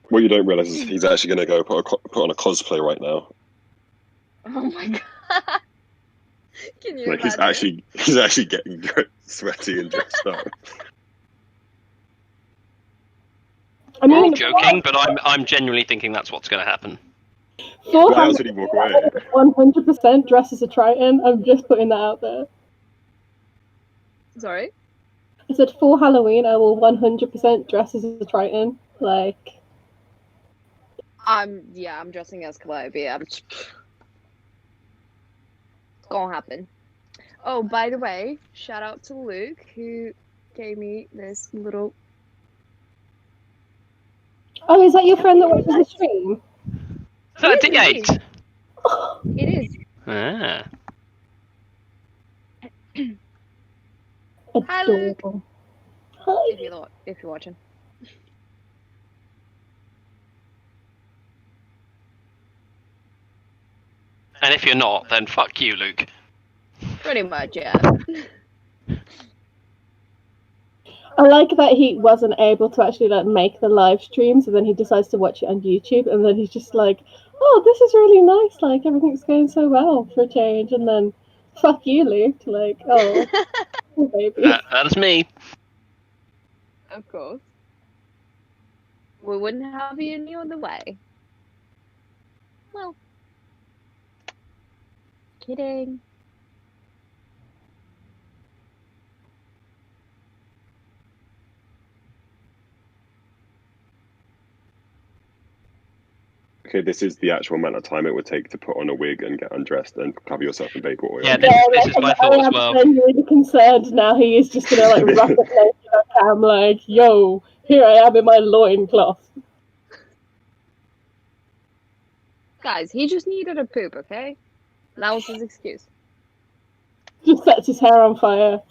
What you don't realize is he's actually going to go put on a cosplay right now. Oh my god. Can you Like imagine? he's actually getting sweaty and dressed up. I mean, I'm joking, but I'm genuinely thinking that's what's going to happen. Why else would he walk away? 100% dress as a Triton. I'm just putting that out there. Sorry? I said for Halloween, I will 100% dress as a Triton. Like, I'm dressing as Calliope. It's gonna happen. Oh, by the way, shout out to Luke who gave me this little. oh, is that your friend that watches the stream? 38! It is. Ah. Hi, Luke. Adorable. Hi. If you're watching. And if you're not, then fuck you, Luke. Pretty much, yeah. I like that he wasn't able to actually like make the live stream, so then he decides to watch it on YouTube, and then he's just like, "Oh, this is really nice. Like everything's going so well for a change." And then, "Fuck you, Luke." Like, oh, oh baby. That's me. Of course. We wouldn't have you any other way. Well. Kidding. Okay, this is the actual amount of time it would take to put on a wig and get undressed and cover yourself in vapor oil. Yeah, this is my thought as well. I'm really concerned now. He is just gonna like wrap it naked on cam, like, "Yo, here I am in my loincloth." Guys, he just needed a poop, okay? That was his excuse. Just sets his hair on fire.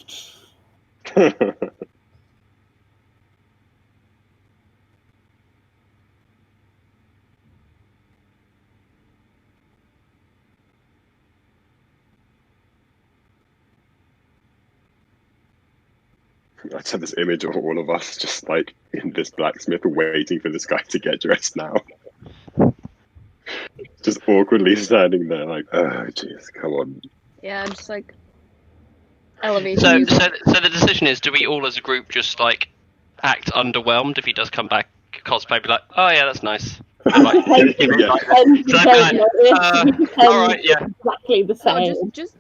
I just have this image of all of us just like in this blacksmith waiting for this guy to get dressed now. Just awkwardly standing there like, oh jeez, come on. Yeah, just like elevator So music. the decision is, do we all as a group just like act underwhelmed if he does come back a cosplay, be like, oh yeah, that's nice. Like, And give it Yeah. like- you So don't like, notice, you all right, yeah, exactly the No, same. just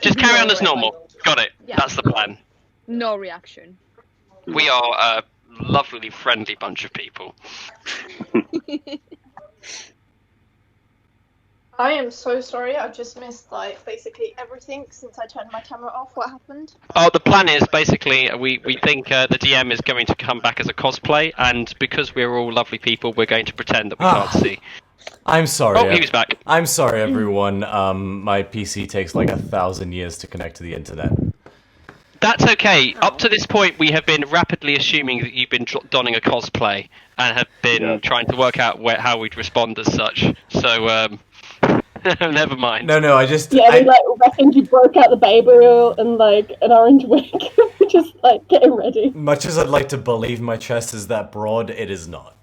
just carry on as ignore it, normal. like, Got it. yeah. That's the plan. no reaction. We are a lovely, friendly bunch of people. I am so sorry. I just missed like basically everything since I turned my camera off. What happened? Oh, the plan is basically we think the DM is going to come back as a cosplay, and because we're all lovely people, we're going to pretend that we can't see. I'm sorry. Oh, he was back. I'm sorry, everyone. My PC takes like 1,000 years to connect to the internet. That's okay. Up to this point, we have been rapidly assuming that you've been donning a cosplay and have been trying to work out how we'd respond as such. So, never mind. No, I just... Yeah, we like reckoned you broke out the baby oil and like an orange wig. We're just like getting ready. Much as I'd like to believe my chest is that broad, it is not.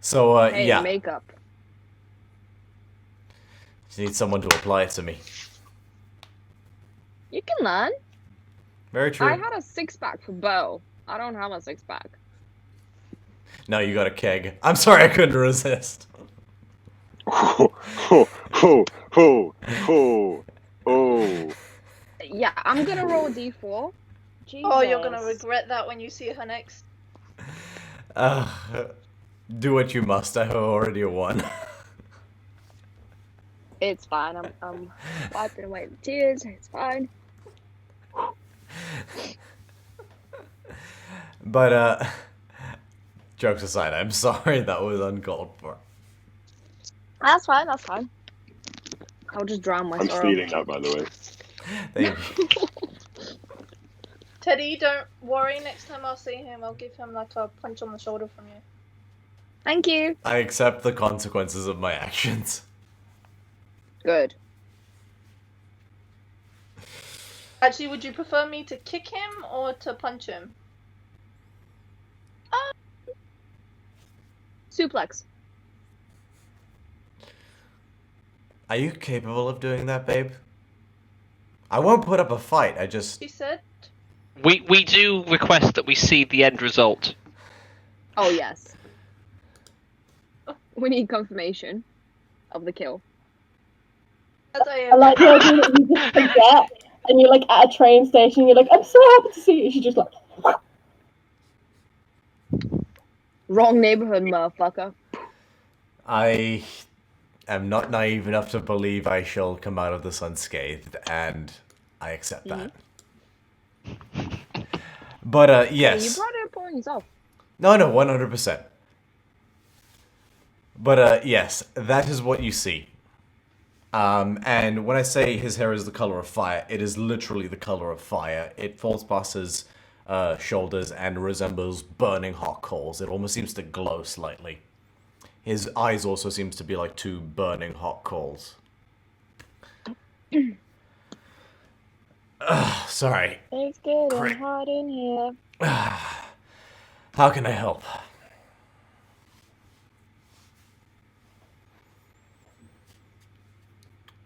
So, Hey, yeah. makeup. Just need someone to apply it to me. You can learn. Very true. I had a 6-pack for Bo. I don't have a 6-pack. No, you got a keg. I'm sorry, I couldn't resist. Oh. Yeah, I'm gonna roll a d4. Jesus. Oh, you're gonna regret that when you see her next. Do what you must. I have already won. It's fine. I'm wiping away the tears. It's fine. But, jokes aside, I'm sorry that was uncalled for. That's fine. That's fine. I'll just drown my I'm sorrow. stealing that, by the way. Thank you. Teddy, don't worry. Next time I'll see him, I'll give him like a punch on the shoulder from you. Thank you. I accept the consequences of my actions. Good. Actually, would you prefer me to kick him or to punch him? Suplex. Are you capable of doing that, babe? I won't put up a fight, I just... She said. We do request that we see the end result. Oh yes. We need confirmation of the kill. As I like the idea that you just forget and you're like at a train station, you're like, I'm so happy to see you. She's just like, Wrong neighborhood, motherfucker. I am not naive enough to believe I shall come out of this unscathed, and I accept that. But, yes. You brought it upon yourself. No, 100%. But, yes, that is what you see. And when I say his hair is the color of fire, it is literally the color of fire. It falls past his shoulders and resembles burning hot coals. It almost seems to glow slightly. His eyes also seems to be like two burning hot coals. Sorry. It's getting Great. hot in here. How can I help?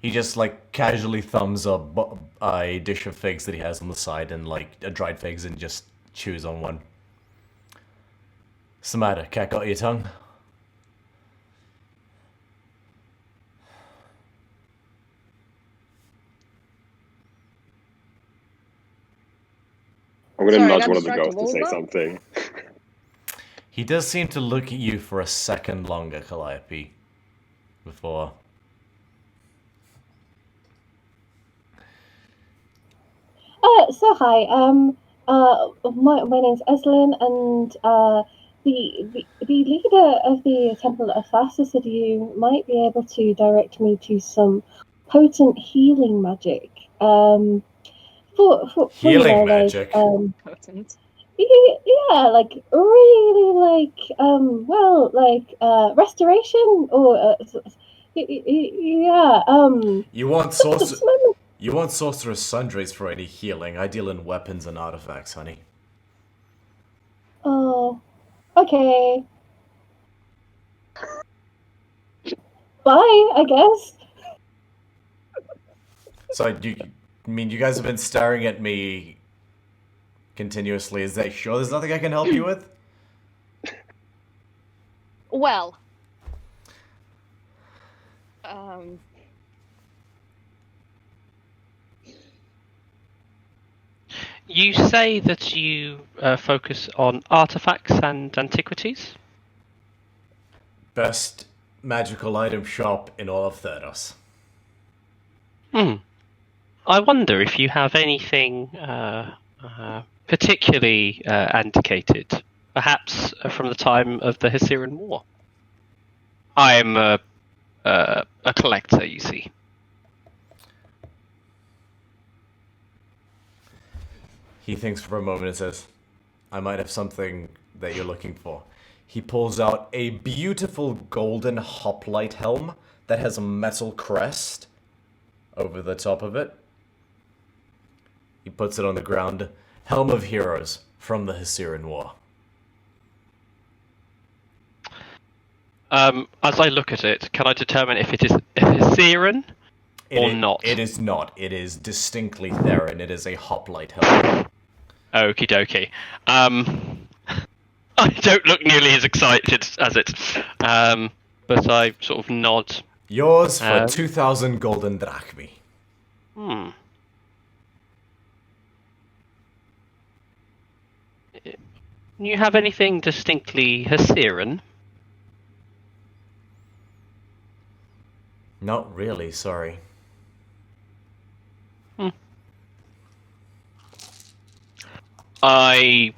He just, like, casually thumbs up a dish of figs that he has on the side and, like, dried figs and just chews on one. What's the matter? Cat got your tongue? I'm going to Sorry, I nudge got one of the distracted. girls to What say was that? something. He does seem to look at you for a second longer, Calliope, before... So hi, my name's Eslin, and the leader of the Temple of Thassus said you might be able to direct me to some potent healing magic. For Healing like, magic? Potent. yeah, like really like restoration or yeah. You want just You want Sorcerer's Sundries for any healing. I deal in weapons and artifacts, honey. Oh, okay. Bye, I guess. So, you guys have been staring at me continuously. Is that sure there's nothing I can help you with? Well, You say that you focus on artifacts and antiquities? Best magical item shop in all of Theros. I wonder if you have anything particularly antiquated, perhaps from the time of the Hessiran War. I am a collector, you see. He thinks for a moment and says, I might have something that you're looking for. He pulls out a beautiful golden hoplite helm that has a metal crest over the top of it. He puts it on the ground. Helm of Heroes from the Hessiran War. As I look at it, can I determine if it is Hessiran or not? It is not. It is distinctly Theron. It is a hoplite helm. Okie dokie. I don't look nearly as excited as it, but I sort of nod. Yours for 2,000 golden drachmi. You have anything distinctly Hessiran? Not really, sorry.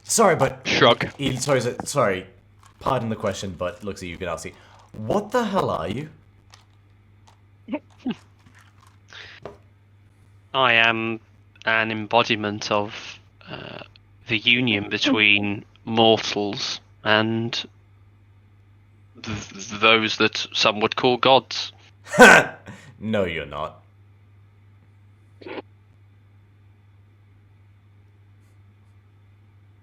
Sorry, but... Shrug. Sorry, pardon the question, but looks at you, Ganassi. What the hell are you? I am an embodiment of the union between mortals and those that some would call gods. No, you're not.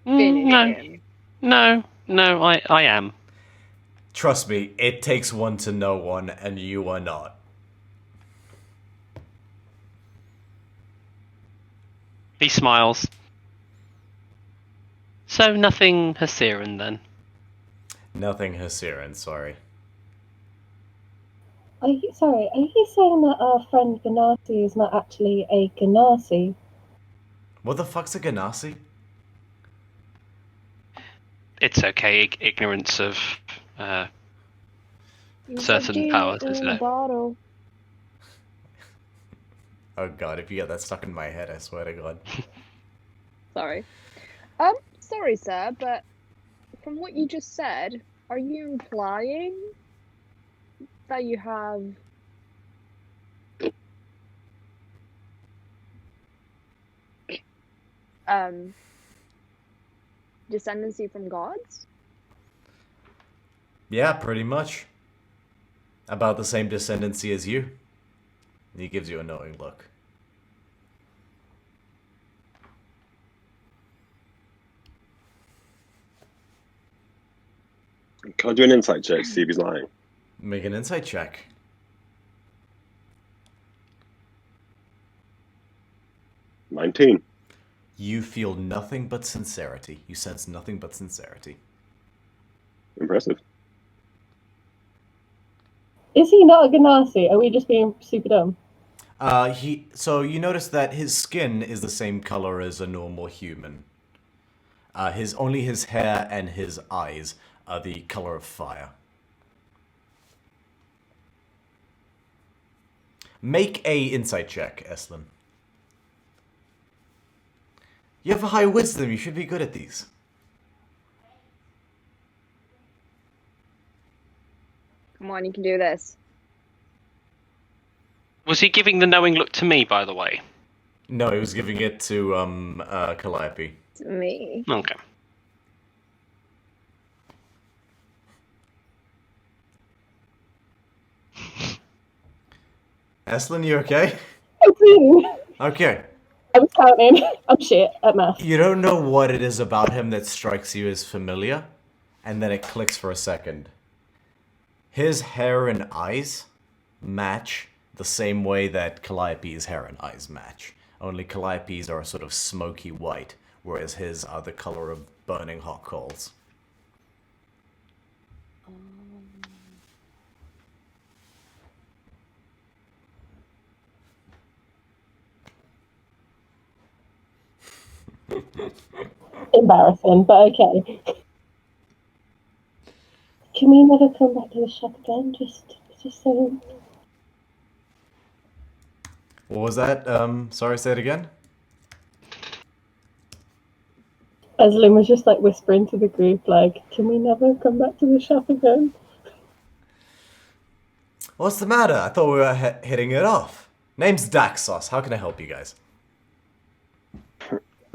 No, I am. Trust me, it takes one to know one, and you are not. He smiles. So nothing Hessiran then? Nothing Hessiran, sorry. Are you saying that our friend Ganassi is not actually a Ganassi? What the fuck's a Ganassi? It's okay, ignorance of certain powers, isn't it? Bottle. Oh god, if you get that stuck in my head, I swear to god. Sorry. Sorry, sir, but from what you just said, are you implying that you have descendancy from gods? Yeah, pretty much. About the same descendancy as you. He gives you a knowing look. Can I do an insight check to see if he's lying? Make an insight check. $19. You feel nothing but sincerity. You sense nothing but sincerity. Impressive. Is he not a Ganassi? Are we just being super dumb? So you notice that his skin is the same color as a normal human. Only his hair and his eyes are the color of fire. Make a insight check, Eslin. You have a high wisdom, you should be good at these. Come on, you can do this. Was he giving the knowing look to me, by the way? No, he was giving it to, Calliope. It's me. Okay. Eslin, you okay? I'm clean. Okay. I was counting. I'm shit at math. You don't know what it is about him that strikes you as familiar, and then it clicks for a second. His hair and eyes match the same way that Calliope's hair and eyes match. Only Calliope's are a sort of smoky white, whereas his are the color of burning hot coals. Embarrassing, but okay. Can we never come back to the shop again? Just so. What was that? Sorry, say it again? Eslin was just like whispering to the group, like, can we never come back to the shop again? What's the matter? I thought we were hitting it off. Name's Daxos. How can I help you guys?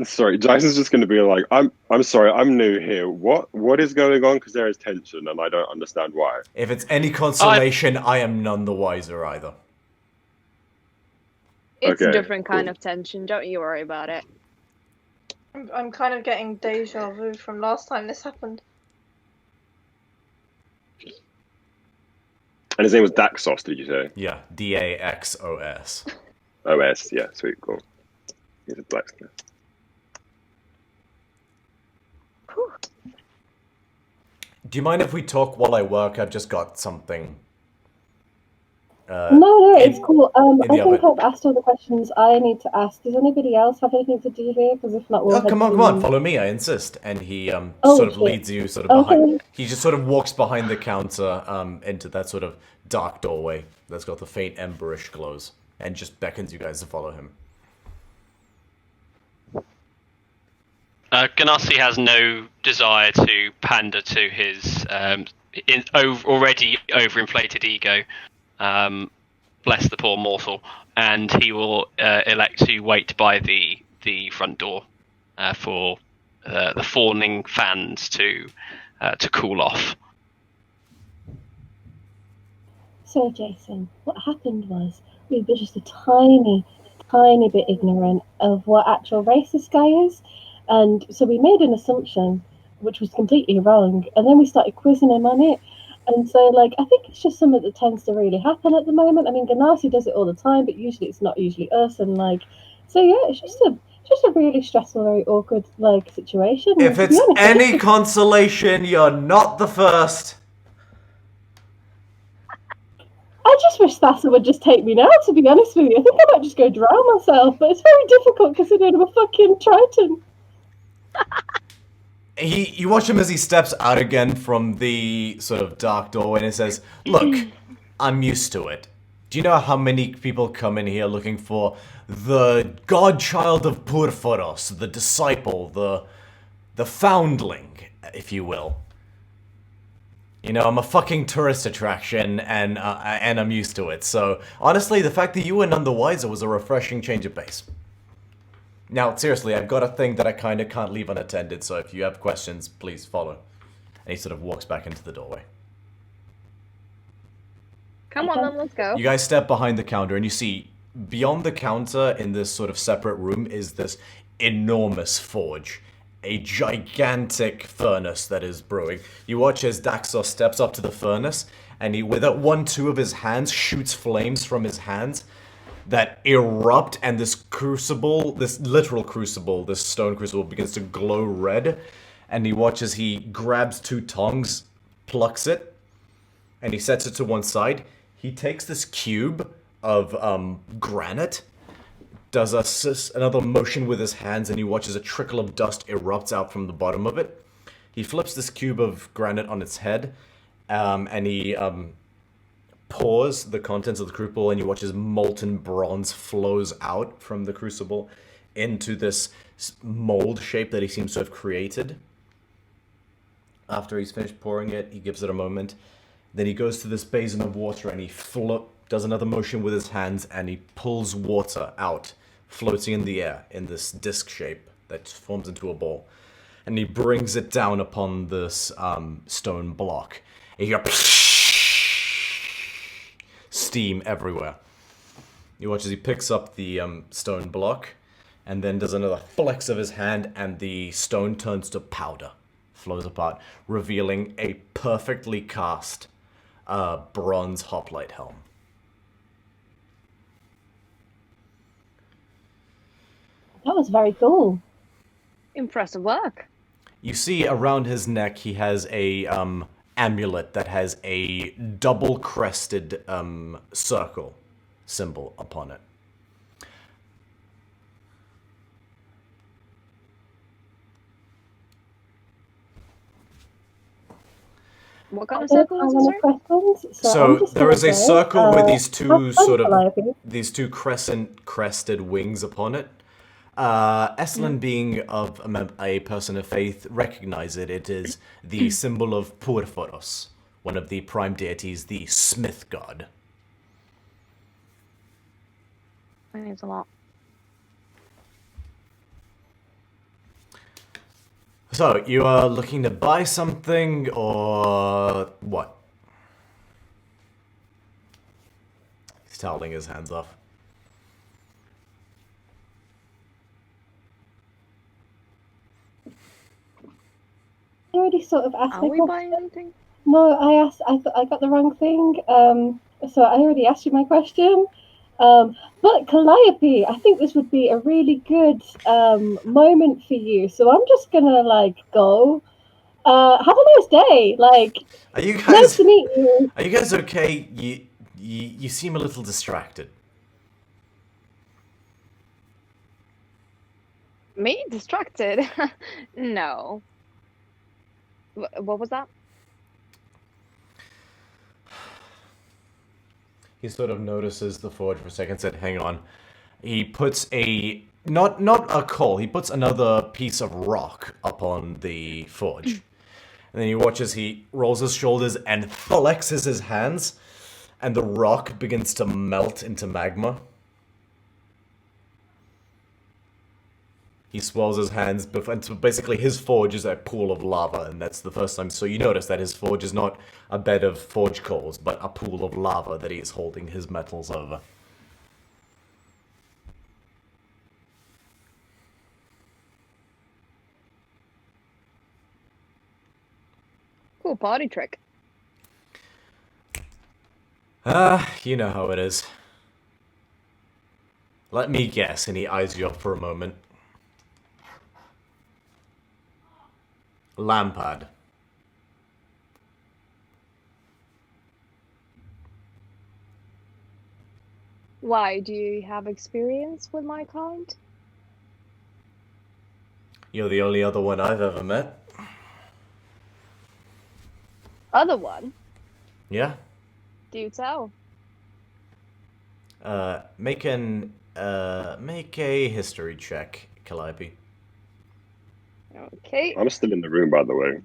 Sorry, Jason's just going to be like, I'm sorry, I'm new here. What is going on? Because there is tension, and I don't understand why. If it's any consolation, I am none the wiser either. It's Okay, a different kind cool. of tension. Don't you worry about it. I'm kind of getting deja vu from last time this happened. And his name was Daxos, did you say? Yeah, Daxos. OS, yeah, sweet, cool. He's a blacksmith. Do you mind if we talk while I work? I've just got something. No, it's cool. I think oven. I've asked all the questions I need to ask. Does anybody else have anything to do here? Because if not, we'll Come on, follow me, I insist. And he sort of leads you sort of behind. He just sort of walks behind the counter into that sort of dark doorway that's got the faint emberish glows and just beckons you guys to follow him. Ganassi has no desire to pander to his already overinflated ego. Bless the poor mortal, and he will elect to wait by the front door for the fawning fans to cool off. So, Jason, what happened was we were just a tiny bit ignorant of what actual race this guy is. And so we made an assumption, which was completely wrong. And then we started quizzing him on it. And so, like, I think it's just something that tends to really happen at the moment. I mean, Ganassi does it all the time, but usually it's not usually us. And, like, so yeah, it's just a really stressful, very awkward, like, situation. If it's any consolation, you're not the first. I just wish Thassa would just take me now, to be honest with you. I think I might just go drown myself, but it's very difficult considering I'm a fucking Triton. You watch him as he steps out again from the sort of dark doorway and he says, "Look, I'm used to it. Do you know how many people come in here looking for the godchild of Purphoros, the disciple, the foundling, if you will? You know, I'm a fucking tourist attraction, and I'm used to it. So, honestly, the fact that you were none the wiser was a refreshing change of pace. Now, seriously, I've got a thing that I kind of can't leave unattended, so if you have questions, please follow." And he sort of walks back into the doorway. Come on, then, let's go. You guys step behind the counter, and you see, beyond the counter, in this sort of separate room, is this enormous forge. A gigantic furnace that is brewing. You watch as Daxos steps up to the furnace, and he, with 1-2 of his hands, shoots flames from his hands that erupt, and this crucible, this literal crucible, this stone crucible, begins to glow red. And he watches, he grabs 2 tongs, plucks it, and he sets it to one side. He takes this cube of granite, does another motion with his hands, and he watches a trickle of dust erupts out from the bottom of it. He flips this cube of granite on its head, and he pours the contents of the crucible, and you watch as molten bronze flows out from the crucible into this mold shape that he seems to have created. After he's finished pouring it, he gives it a moment. Then he goes to this basin of water, and he does another motion with his hands, and he pulls water out, floating in the air in this disc shape that forms into a ball. And he brings it down upon this stone block. And you hear steam everywhere. You watch as he picks up the stone block, and then does another flex of his hand, and the stone turns to powder, flows apart, revealing a perfectly cast bronze hoplite helm. That was very cool. Impressive work. You see around his neck he has a amulet that has a double-crested circle symbol upon it. What kind of I don't circle have is it, any sorry? questions, so So I'm just there gonna is a go. circle with these have two fun, sort of Calliope. these two crested wings upon it. Eslan, being of a person of faith, recognize it. It is the symbol of Purphoros, one of the prime deities, the smith god. Thanks a lot. So, you are looking to buy something, or what? He's toweling his hands off. I already sort of asked Are my we question. buying anything? No, I got the wrong thing. So I already asked you my question. But Calliope, I think this would be a really good moment for you. So I'm just gonna go. Have a nice day. Are you Nice guys? to meet you. Are you guys okay? You seem a little distracted. Me? Distracted? No. What was that? He sort of notices the forge for a second, said, hang on. He puts a, not a coal, he puts another piece of rock upon the forge. And then he watches, he rolls his shoulders and flexes his hands, and the rock begins to melt into magma. He swells his hands, and so basically his forge is a pool of lava, and that's the first time. So you notice that his forge is not a bed of forge coals, but a pool of lava that he is holding his metals over. Cool party trick. You know how it is. Let me guess, and he eyes you up for a moment. Lampad. Why, do you have experience with my kind? You're the only other one I've ever met. Other one? Yeah? Do tell. Make a history check, Calliope. Okay. I'm still in the room, by the way.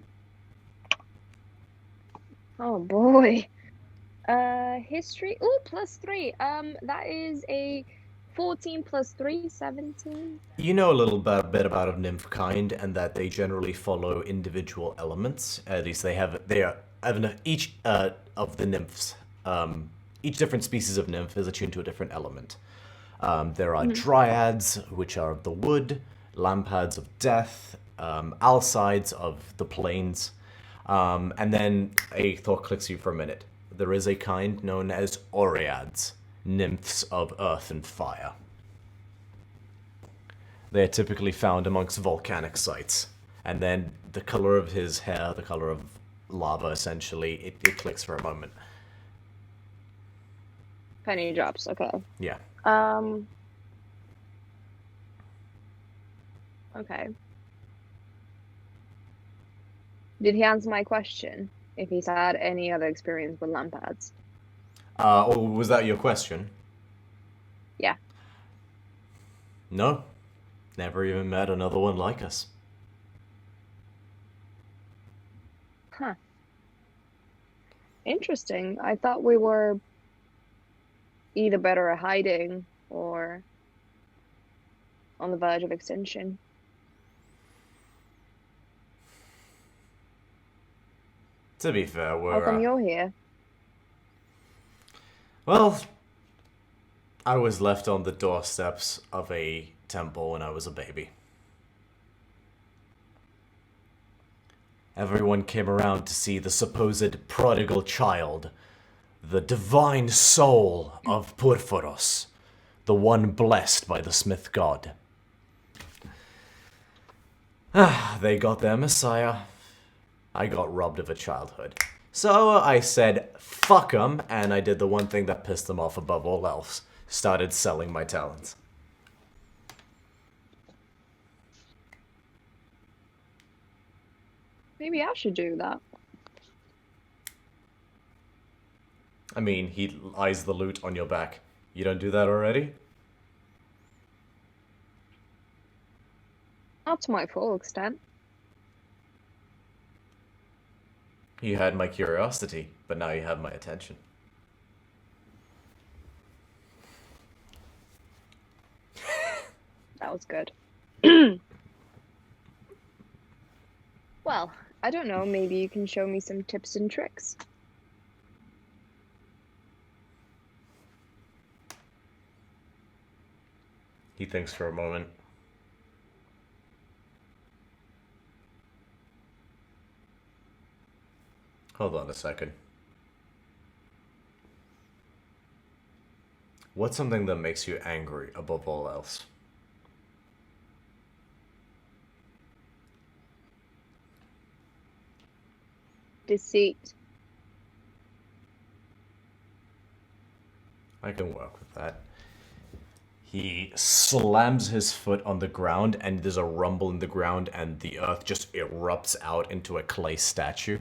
Oh boy. History. Ooh, +3. That is a 14 plus 3, 17. You know a little bit about nymph kind, and that they generally follow individual elements. At least each of the nymphs, each different species of nymph is attuned to a different element. There are dryads, which are of the wood, lampads of death, alcides of the plains, and then a thought clicks you for a minute. There is a kind known as Oreads, nymphs of earth and fire. They are typically found amongst volcanic sites. And then the color of his hair, the color of lava, essentially, it clicks for a moment. Penny drops, okay. Yeah. Okay. Did he answer my question? If he's had any other experience with lampads? Or was that your question? Yeah. No. Never even met another one like us. Huh. Interesting. I thought we were either better at hiding or on the verge of extinction. To be fair, How come you're here? Well, I was left on the doorsteps of a temple when I was a baby. Everyone came around to see the supposed prodigal child, the divine soul of Purphoros, the one blessed by the smith god. They got their messiah. I got robbed of a childhood. So I said, fuck them, and I did the one thing that pissed them off above all else. Started selling my talents. Maybe I should do that. I mean, he lies the loot on your back. You don't do that already? Not to my full extent. You had my curiosity, but now you have my attention. That was good. Well, I don't know, maybe you can show me some tips and tricks. He thinks for a moment. Hold on a second. What's something that makes you angry above all else? Deceit. I can work with that. He slams his foot on the ground, and there's a rumble in the ground, and the earth just erupts out into a clay statue.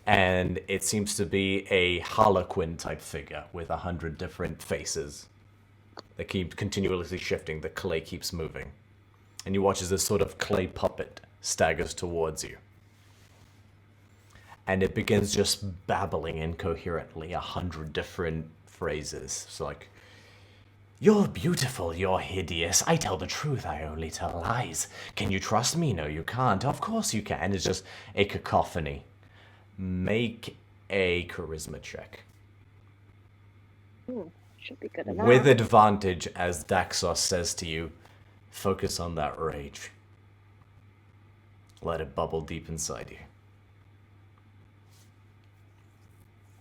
And it seems to be a Harlequin type figure with 100 different faces that keep continuously shifting. The clay keeps moving. And you watch as this sort of clay puppet staggers towards you. And it begins just babbling incoherently 100 different phrases. So like, you're beautiful, you're hideous, I tell the truth, I only tell lies. Can you trust me? No, you can't. Of course you can. It's just a cacophony. Make a charisma check. Ooh, should be good enough. With advantage, as Daxos says to you, focus on that rage. Let it bubble deep inside you.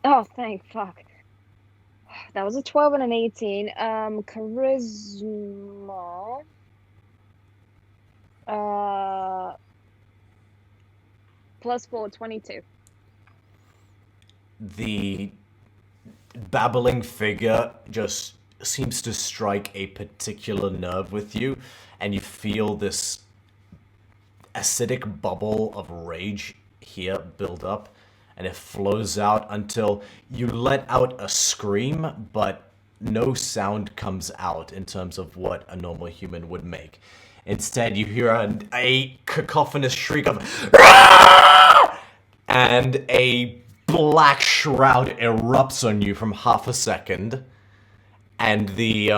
Oh, thank fuck. That was a 12 and an 18. Charisma. +4, 22. The babbling figure just seems to strike a particular nerve with you, and you feel this acidic bubble of rage here build up, and it flows out until you let out a scream, but no sound comes out in terms of what a normal human would make. Instead, you hear a cacophonous shriek of "Rah!" and a black shroud erupts on you from half a second, and the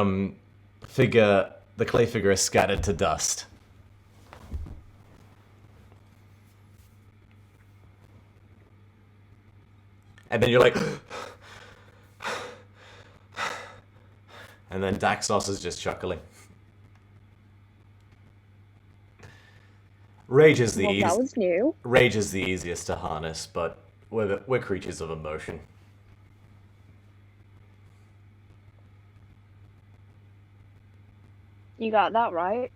clay figure is scattered to dust. And then you're like, and then Daxos is just chuckling. Rage is the That was new. Rage is the easiest to harness, but we're creatures of emotion. You got that right.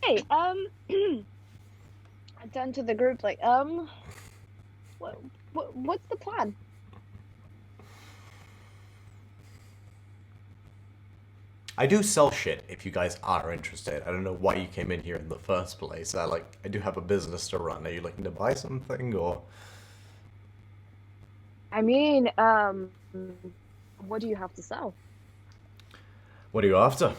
Hey, I turned to the group like, what's the plan? I do sell shit if you guys are interested. I don't know why you came in here in the first place. I do have a business to run. Are you looking to buy something or? I mean, what do you have to sell? What are you after?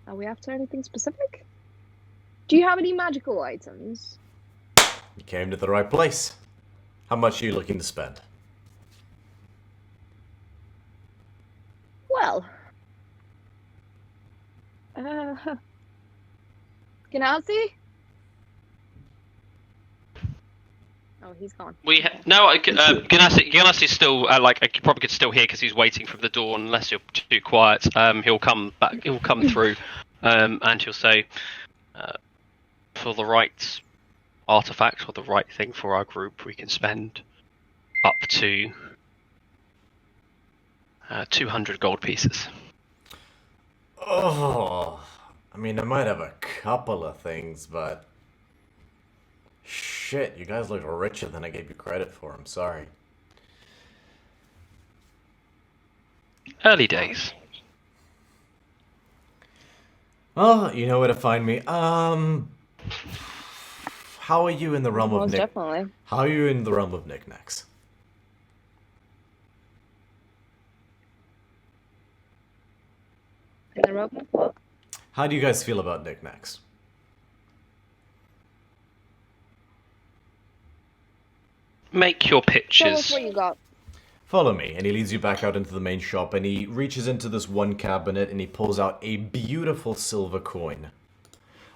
Are we after anything specific? Do you have any magical items? You came to the right place. How much are you looking to spend? Well, Ganassi? Oh, he's gone. Ganassi's still I probably could still hear because he's waiting from the door. Unless you're too quiet, he'll come back. He'll come through, and he'll say, For the right artifact or the right thing for our group, we can spend up to 200 gold pieces. Oh, I mean, I might have a couple of things, but shit, you guys look richer than I gave you credit for. I'm sorry. Early days. Well, you know where to find me. How are you in the realm of Most definitely. How are you in the realm of knickknacks? In the rope? What? How do you guys feel about knickknacks? Make your Show us pitches. what you got. Follow me, and he leads you back out into the main shop, and he reaches into this one cabinet, and he pulls out a beautiful silver coin.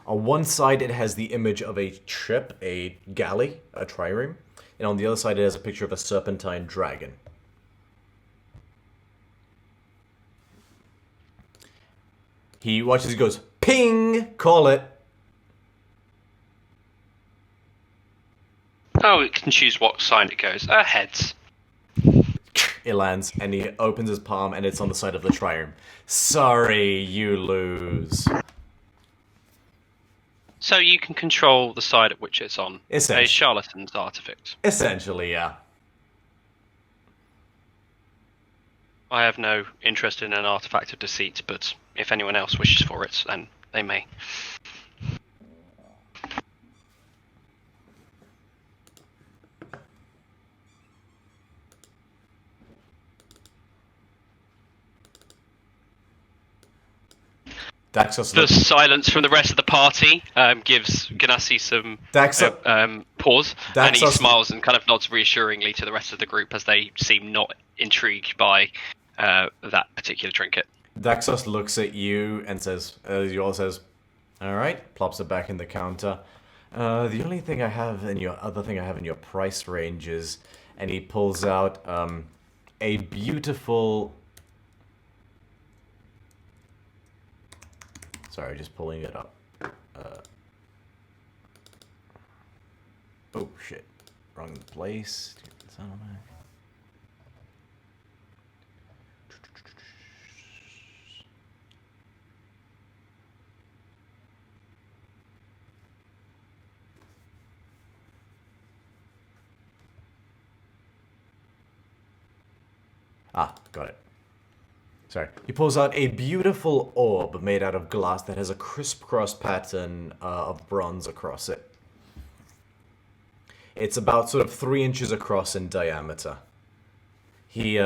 On one side, it has the image of a ship, a galley, a trireme, and on the other side, it has a picture of a serpentine dragon. He watches, he goes, ping, call it. Oh, it can choose what sign it goes. Heads. It lands, and he opens his palm, and it's on the side of the trireme. Sorry, you lose. So you can control the side at which it's on. Essentially. A charlatan's artifact. Essentially, yeah. I have no interest in an artifact of deceit, but if anyone else wishes for it, then they may. Daxos The silence from the rest of the party gives Ganassi some pause, and he smiles and kind of nods reassuringly to the rest of the group as they seem not intrigued by that particular trinket. Daxos looks at you and says, you all says, all right, plops it back in the counter. The only thing I have in your other thing I have in your price range is, and he pulls out a beautiful. Sorry, just pulling it up. Oh shit, wrong place. Ah, got it. Sorry. He pulls out a beautiful orb made out of glass that has a crisscross pattern of bronze across it. It's about sort of 3 inches across in diameter. He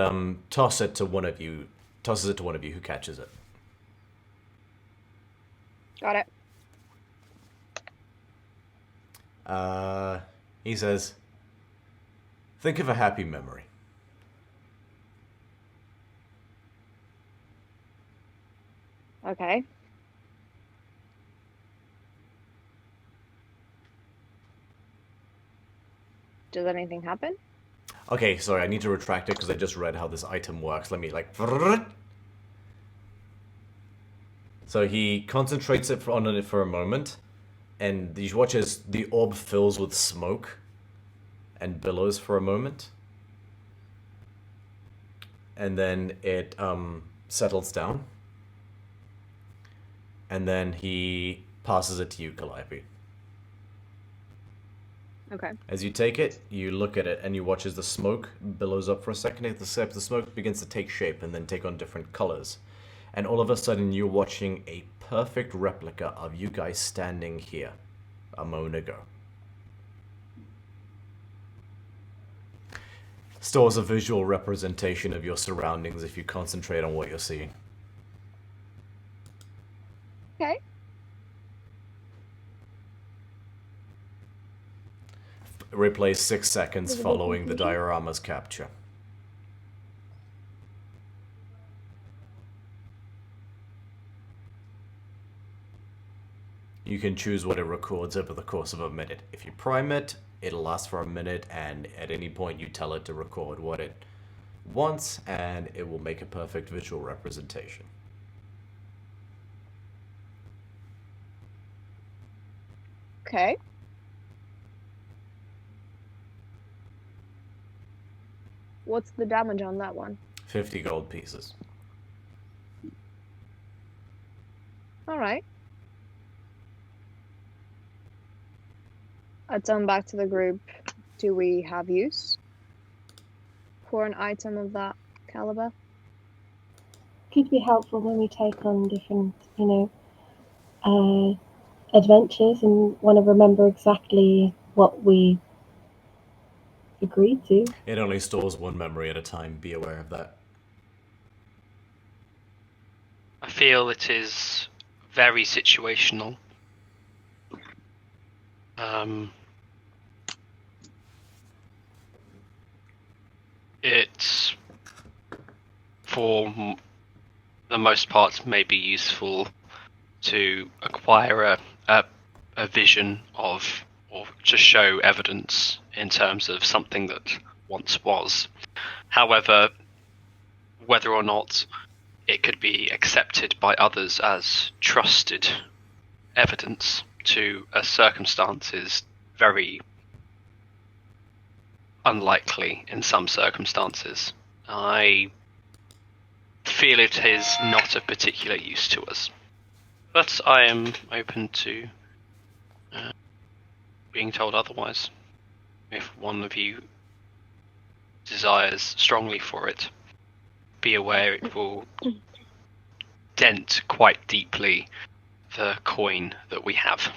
tosses it to one of you who catches it. Got it. He says, think of a happy memory. Okay. Does anything happen? Okay, sorry, I need to retract it because I just read how this item works. Let me, like... So he concentrates on it for a moment, and you watch as the orb fills with smoke and billows for a moment. And then it settles down. And then he passes it to you, Calliope. Okay. As you take it, you look at it, and you watch as the smoke billows up for a second. The smoke begins to take shape and then take on different colors. And all of a sudden, you're watching a perfect replica of you guys standing here a moment ago. Stores a visual representation of your surroundings if you concentrate on what you're seeing. Okay. Replay 6 seconds following the diorama's capture. You can choose what it records over the course of a minute. If you prime it, it'll last for a minute, and at any point you tell it to record what it wants, and it will make a perfect visual representation. Okay. What's the damage on that one? 50 gold pieces. All right. I turn back to the group. Do we have use for an item of that caliber? Could be helpful when we take on different, adventures and want to remember exactly what we agreed to. It only stores one memory at a time. Be aware of that. I feel it is very situational. It, for the most part, may be useful to acquire a vision of, or to show evidence in terms of something that once was. However, whether or not it could be accepted by others as trusted evidence to a circumstance is very unlikely in some circumstances. I feel it is not of particular use to us. But I am open to being told otherwise. If one of you desires strongly for it, be aware it will dent quite deeply the coin that we have.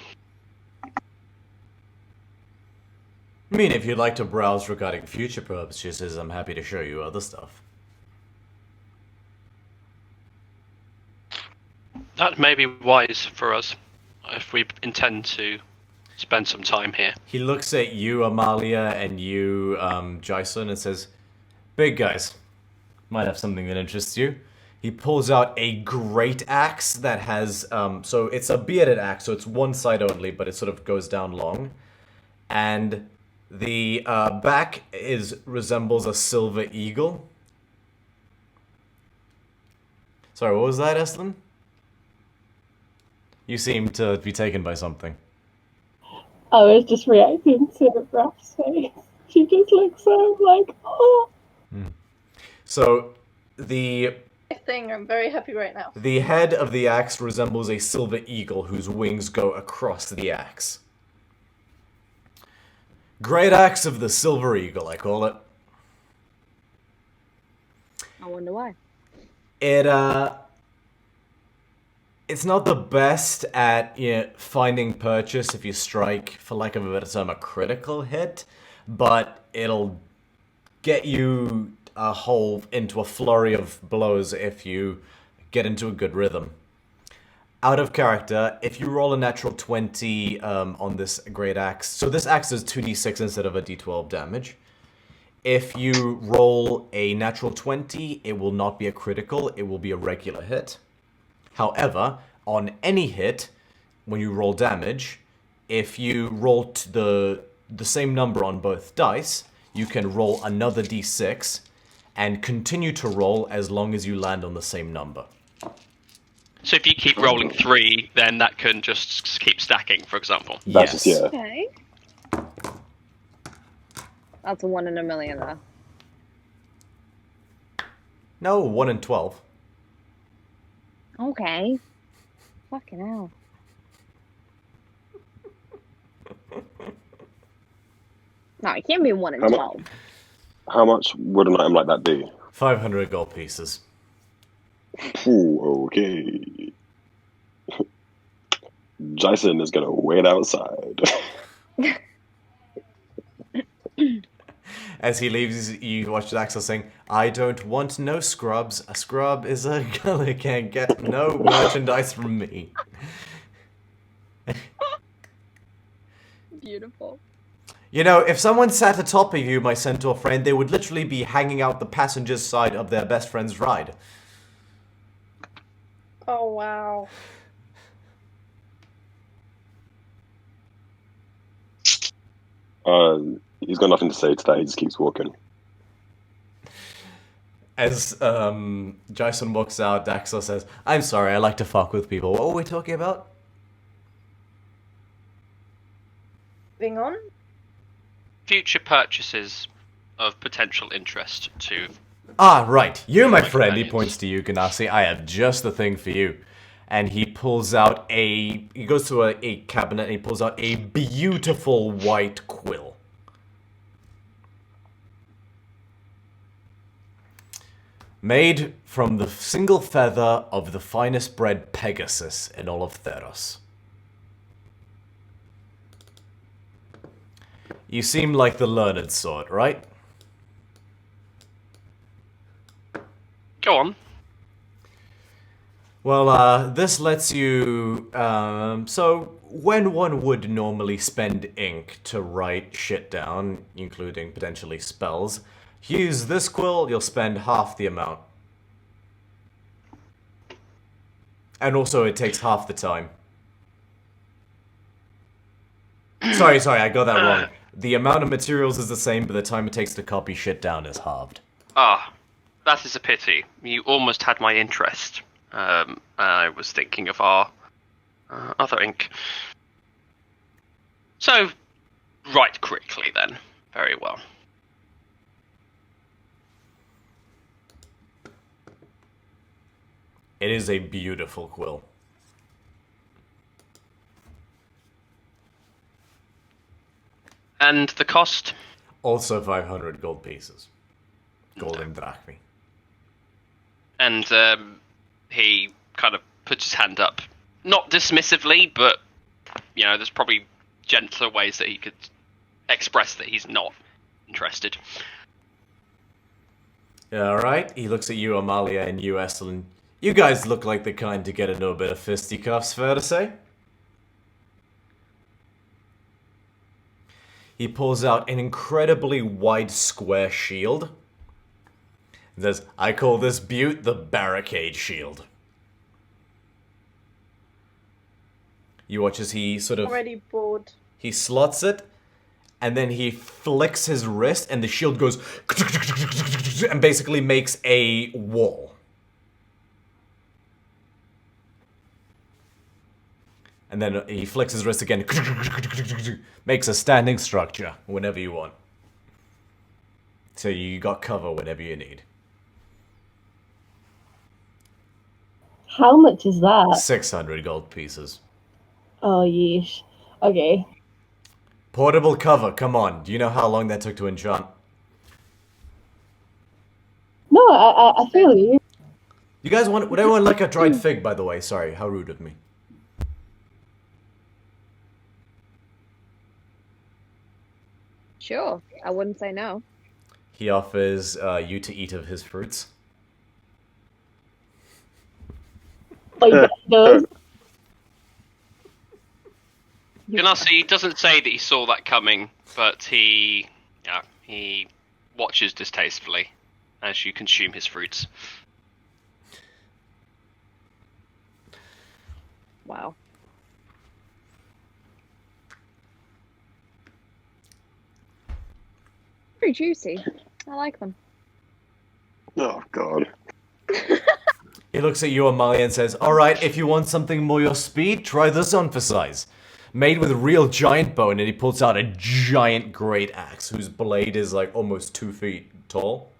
I mean, if you'd like to browse regarding future purchases, I'm happy to show you other stuff. That may be wise for us if we intend to spend some time here. He looks at you, Amalia, and you, Jason, and says, "Big guys, might have something that interests you." He pulls out a great axe that has, so it's a bearded axe, so it's one side only, but it sort of goes down long. And the back resembles a silver eagle. Sorry, what was that, Estlin? You seem to be taken by something. I was just reacting to Raph's face. She just looks so like, oh. So, the Thing, I'm very happy right now. The head of the axe resembles a silver eagle whose wings go across the axe. Great axe of the silver eagle, I call it. I wonder why. It's not the best at finding purchase if you strike, for lack of a better term, a critical hit, but it'll get you a hole into a flurry of blows if you get into a good rhythm. Out of character, if you roll a natural 20 on this great axe, so this axe does 2d6 instead of a d12 damage. If you roll a natural 20, it will not be a critical, it will be a regular hit. However, on any hit, when you roll damage, if you roll the same number on both dice, you can roll another d6 and continue to roll as long as you land on the same number. So if you keep rolling 3, then that can just keep stacking, for example. Yes. Yeah. Okay. That's a 1 in a million, though. No, 1 in 12. Okay. Fucking hell. No, it can't be 1 in 12. How much would an item like that be? 500 gold pieces. Ooh, okay. Jason is gonna wait outside. As he leaves, you watch Axel saying, "I don't want no scrubs. A scrub is a girl who can't get no merchandise from me." Beautiful. You know, if someone sat atop of you, my centaur friend, they would literally be hanging out the passenger's side of their best friend's ride. Oh, wow. He's got nothing to say today. He just keeps walking. As Jason walks out, Daxel says, "I'm sorry, I like to fuck with people. What were we talking about?" moving on. Future purchases of potential interest to... Ah, right. You, my my friend, he companions. points to you, Ganassi. I have just the thing for you. And he pulls out he goes to a cabinet and he pulls out a beautiful white quill. Made from the single feather of the finest bred Pegasus in all of Theros. You seem like the learned sort, right? Go on. Well, this lets you, so when one would normally spend ink to write shit down, including potentially spells, use this quill, you'll spend half the amount. And also it takes half the time. Sorry, I got that wrong. The amount of materials is the same, but the time it takes to copy shit down is halved. Ah, that is a pity. You almost had my interest. I was thinking of our other ink. So, write quickly then. Very well. It is a beautiful quill. And the cost? Also 500 gold pieces. Golden drachmi. And he kind of puts his hand up. Not dismissively, but, you know, there's probably gentler ways that he could express that he's not interested. Alright, he looks at you, Amalia, and you, Estelin. You guys look like the kind to get into a bit of fisticuffs, fair to say? He pulls out an incredibly wide square shield. He says, I call this beaut the barricade shield. You watch as he sort of... Already bored. He slots it, and then he flicks his wrist, and the shield goes... and basically makes a wall. And then he flicks his wrist again, makes a standing structure whenever you want. So you got cover whenever you need. How much is that? 600 gold pieces. Oh, yeesh. Okay. Portable cover, come on. Do you know how long that took to enchant? No, I feel you. You guys want... Would anyone like a dried fig, by the way? Sorry, how rude of me. Sure, I wouldn't say no. He offers you to eat of his fruits. Like, does. Ganassi doesn't say that he saw that coming, but he watches distastefully as you consume his fruits. Wow. Very juicy. I like them. Oh, God. He looks at you, Amalia, and says, Alright, if you want something more your speed, try this on for size. Made with real giant bone, and he pulls out a giant great axe, whose blade is like almost 2 feet tall.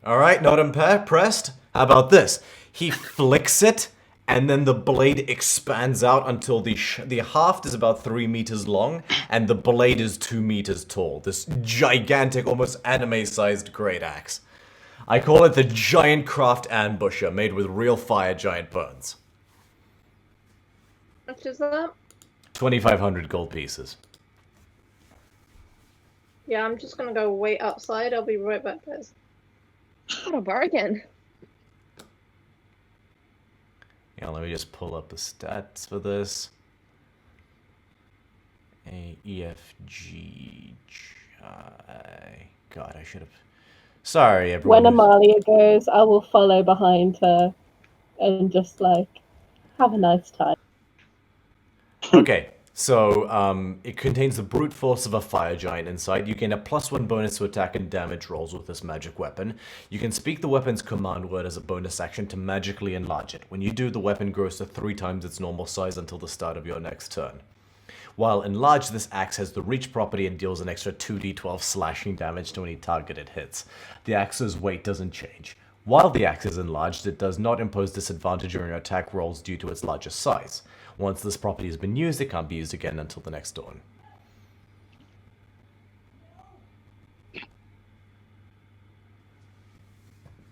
Alright, not impressed? How about this? He flicks it, and then the blade expands out until the haft is about 3 meters long, and the blade is 2 meters tall. This gigantic, almost anime-sized great axe. I call it the Giant Craft Ambusher, made with real fire giant bones. How much is that? 2,500 gold pieces. Yeah, I'm just gonna go wait outside. I'll be right back, guys. What a bargain. Yeah, let me just pull up the stats for this. A, E, F, G, I. God, I should have... Sorry, everyone. When Amalia goes, I will follow behind her and just, like, have a nice time. Okay, So, it contains the brute force of a fire giant inside. You gain a +1 bonus to attack and damage rolls with this magic weapon. You can speak the weapon's command word as a bonus action to magically enlarge it. When you do, the weapon grows to 3 times its normal size until the start of your next turn. While enlarged, this axe has the reach property and deals an extra 2d12 slashing damage to any target it hits. The axe's weight doesn't change. While the axe is enlarged, it does not impose disadvantage on your attack rolls due to its larger size. Once this property has been used, it can't be used again until the next dawn.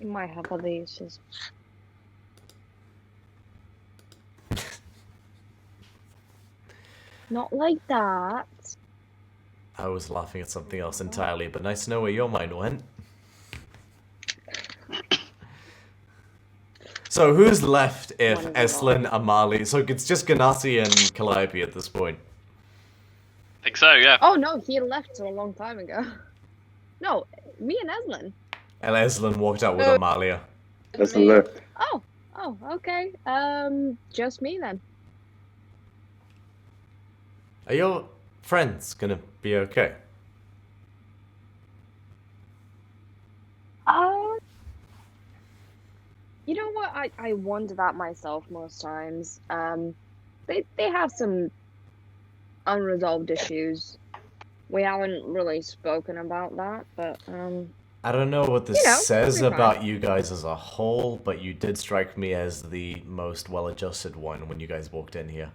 You might have other uses. Not like that. I was laughing at something else entirely, but nice to know where your mind went. So who's left if Eslin, Amali... So it's just Ganassi and Calliope at this point. I think so, yeah. Oh no, he left a long time ago. No, me and Eslin. And Eslin walked out with Amalia. That's left. Oh, okay. Just me then. Are your friends gonna be okay? You know what? I wonder that myself most times. They have some unresolved issues. We haven't really spoken about that, but I don't know what this says it'll be about fine. you guys as a whole, but you did strike me as the most well-adjusted one when you guys walked in here.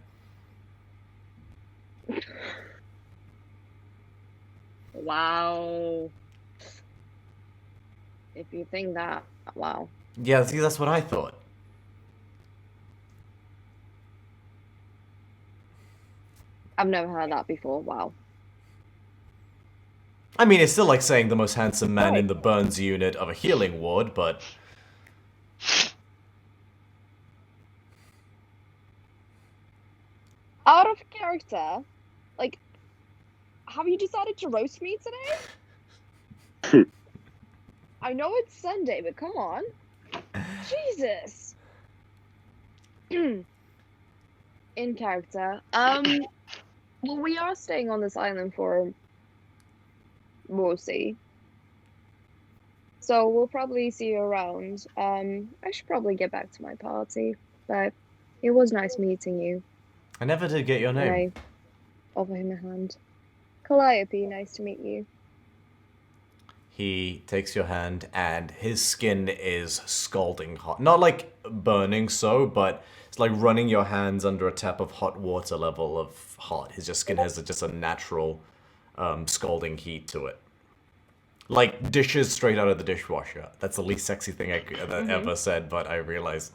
Wow. If you think that, wow. Yeah, see, that's what I thought. I've never heard that before. Wow. I mean, it's still like saying the most handsome man Right. in the Burns unit of a healing ward, but... Out of character, like, have you decided to roast me today? I know it's Sunday, but come on. Jesus. In character. Well, we are staying on this island for mostly. So we'll probably see you around. I should probably get back to my party, but it was nice meeting you. I never did get your name. I offer him a hand. Calliope, nice to meet you. He takes your hand, and his skin is scalding hot. Not like burning so, but it's like running your hands under a tap of hot water level of hot. His skin has just a natural scalding heat to it. Like dishes straight out of the dishwasher. That's the least sexy thing I could ever said, but I realize.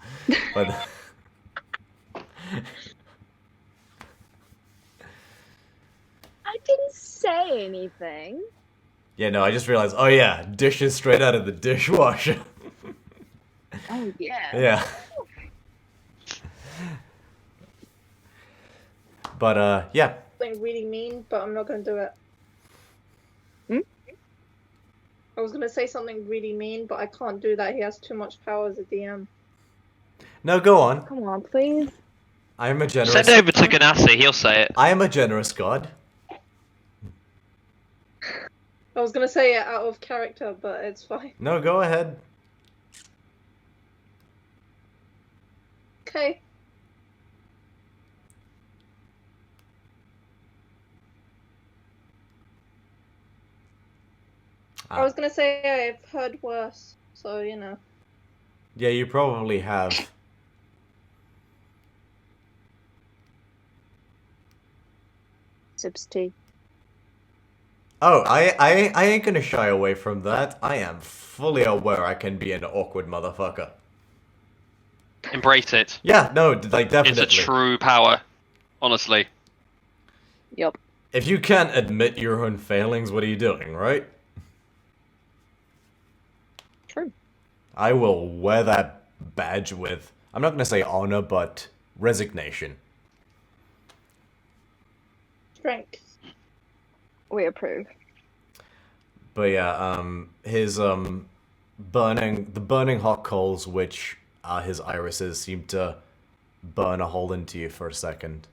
But I didn't say anything. yeah, no, I just realized. Oh yeah, dishes straight out of the dishwasher. Oh, yeah. Yeah. But yeah. Something really mean, but I'm not going to do it. I was going to say something really mean, but I can't do that. He has too much power as a DM. No, go on. Come on, please. I am a generous. Send it over to Ganassi, he'll say it. I am a generous god. I was going to say it out of character, but it's fine. No, go ahead. Okay. I was going to say I've heard worse, so, you know. Yeah, you probably have. Sips tea. Oh, I ain't gonna shy away from that. I am fully aware I can be an awkward motherfucker. Embrace it. Yeah, no, like definitely. It's a true power, honestly. Yup. If you can't admit your own failings, what are you doing, right? True. I will wear that badge with, I'm not gonna say honor, but resignation. Strength. We approve. But yeah, his the burning hot coals, which are his irises, seem to burn a hole into you for a second.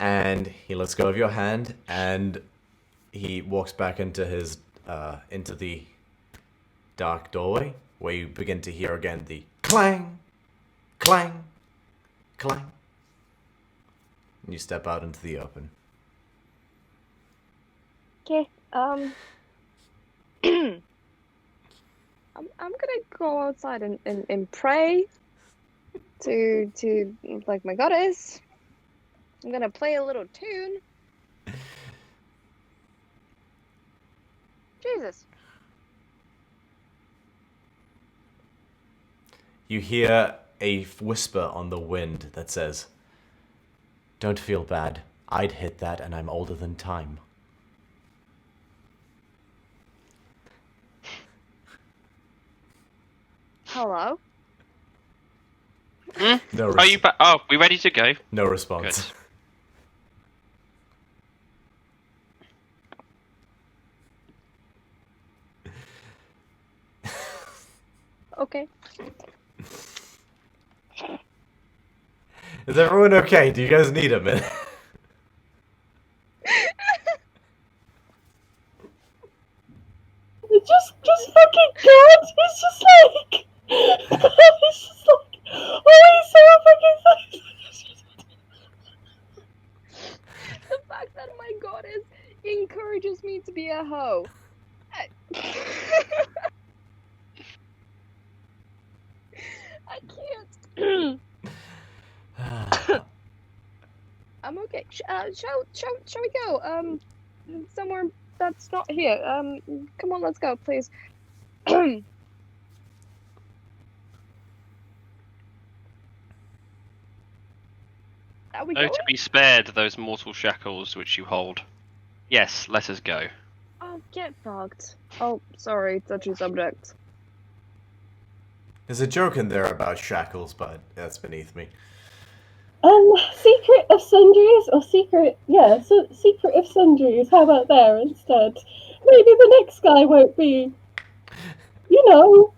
And he lets go of your hand, and he walks back into his into the dark doorway, where you begin to hear again the clang, clang, clang. And you step out into the open. Okay. I'm gonna go outside and pray to like my goddess. I'm gonna play a little tune. Jesus. You hear a whisper on the wind that says, "Don't feel bad. I'd hit that, and I'm older than time." Hello? No Are you back? Oh, we ready to go? No response. Good. Okay. Is everyone okay? Do you guys need a minute? Just fucking God. It's just like, it's just like, oh, he's so fucking. The fact that my goddess encourages me to be a hoe. I can't. I'm okay. Shall we go? Somewhere that's not here. Come on, let's go, please. Are we Oh, going? to be spared those mortal shackles which you hold. Yes, let us go. Oh, get fucked. Oh, sorry, touchy subject. There's a joke in there about shackles, but that's beneath me. Secret of Sundries, or secret, yeah, so Secret of Sundries, how about there instead? Maybe the next guy won't be, you know.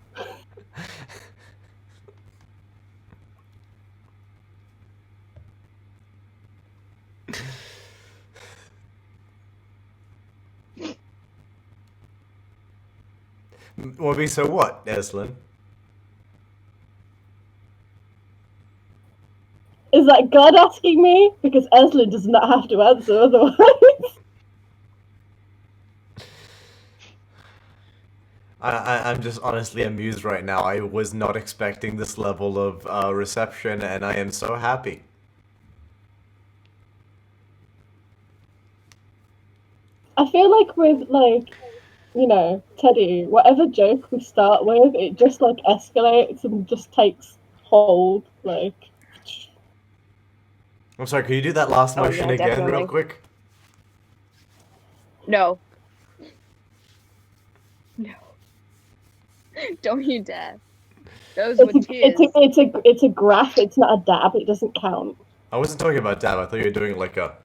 Will be so what, Eslin? Is that God asking me? Because Eslin does not have to answer otherwise. I'm just honestly amused right now. I was not expecting this level of reception, and I am so happy. I feel like with, like, you know, Teddy, whatever joke we start with, it just, like, escalates and just takes hold, like... I'm sorry, can you do that last Oh, motion yeah, again definitely. real quick? No. No. Don't you dare. Those were tears. It's a graph, it's not a dab, it doesn't count. I wasn't talking about dab, I thought you were doing like a...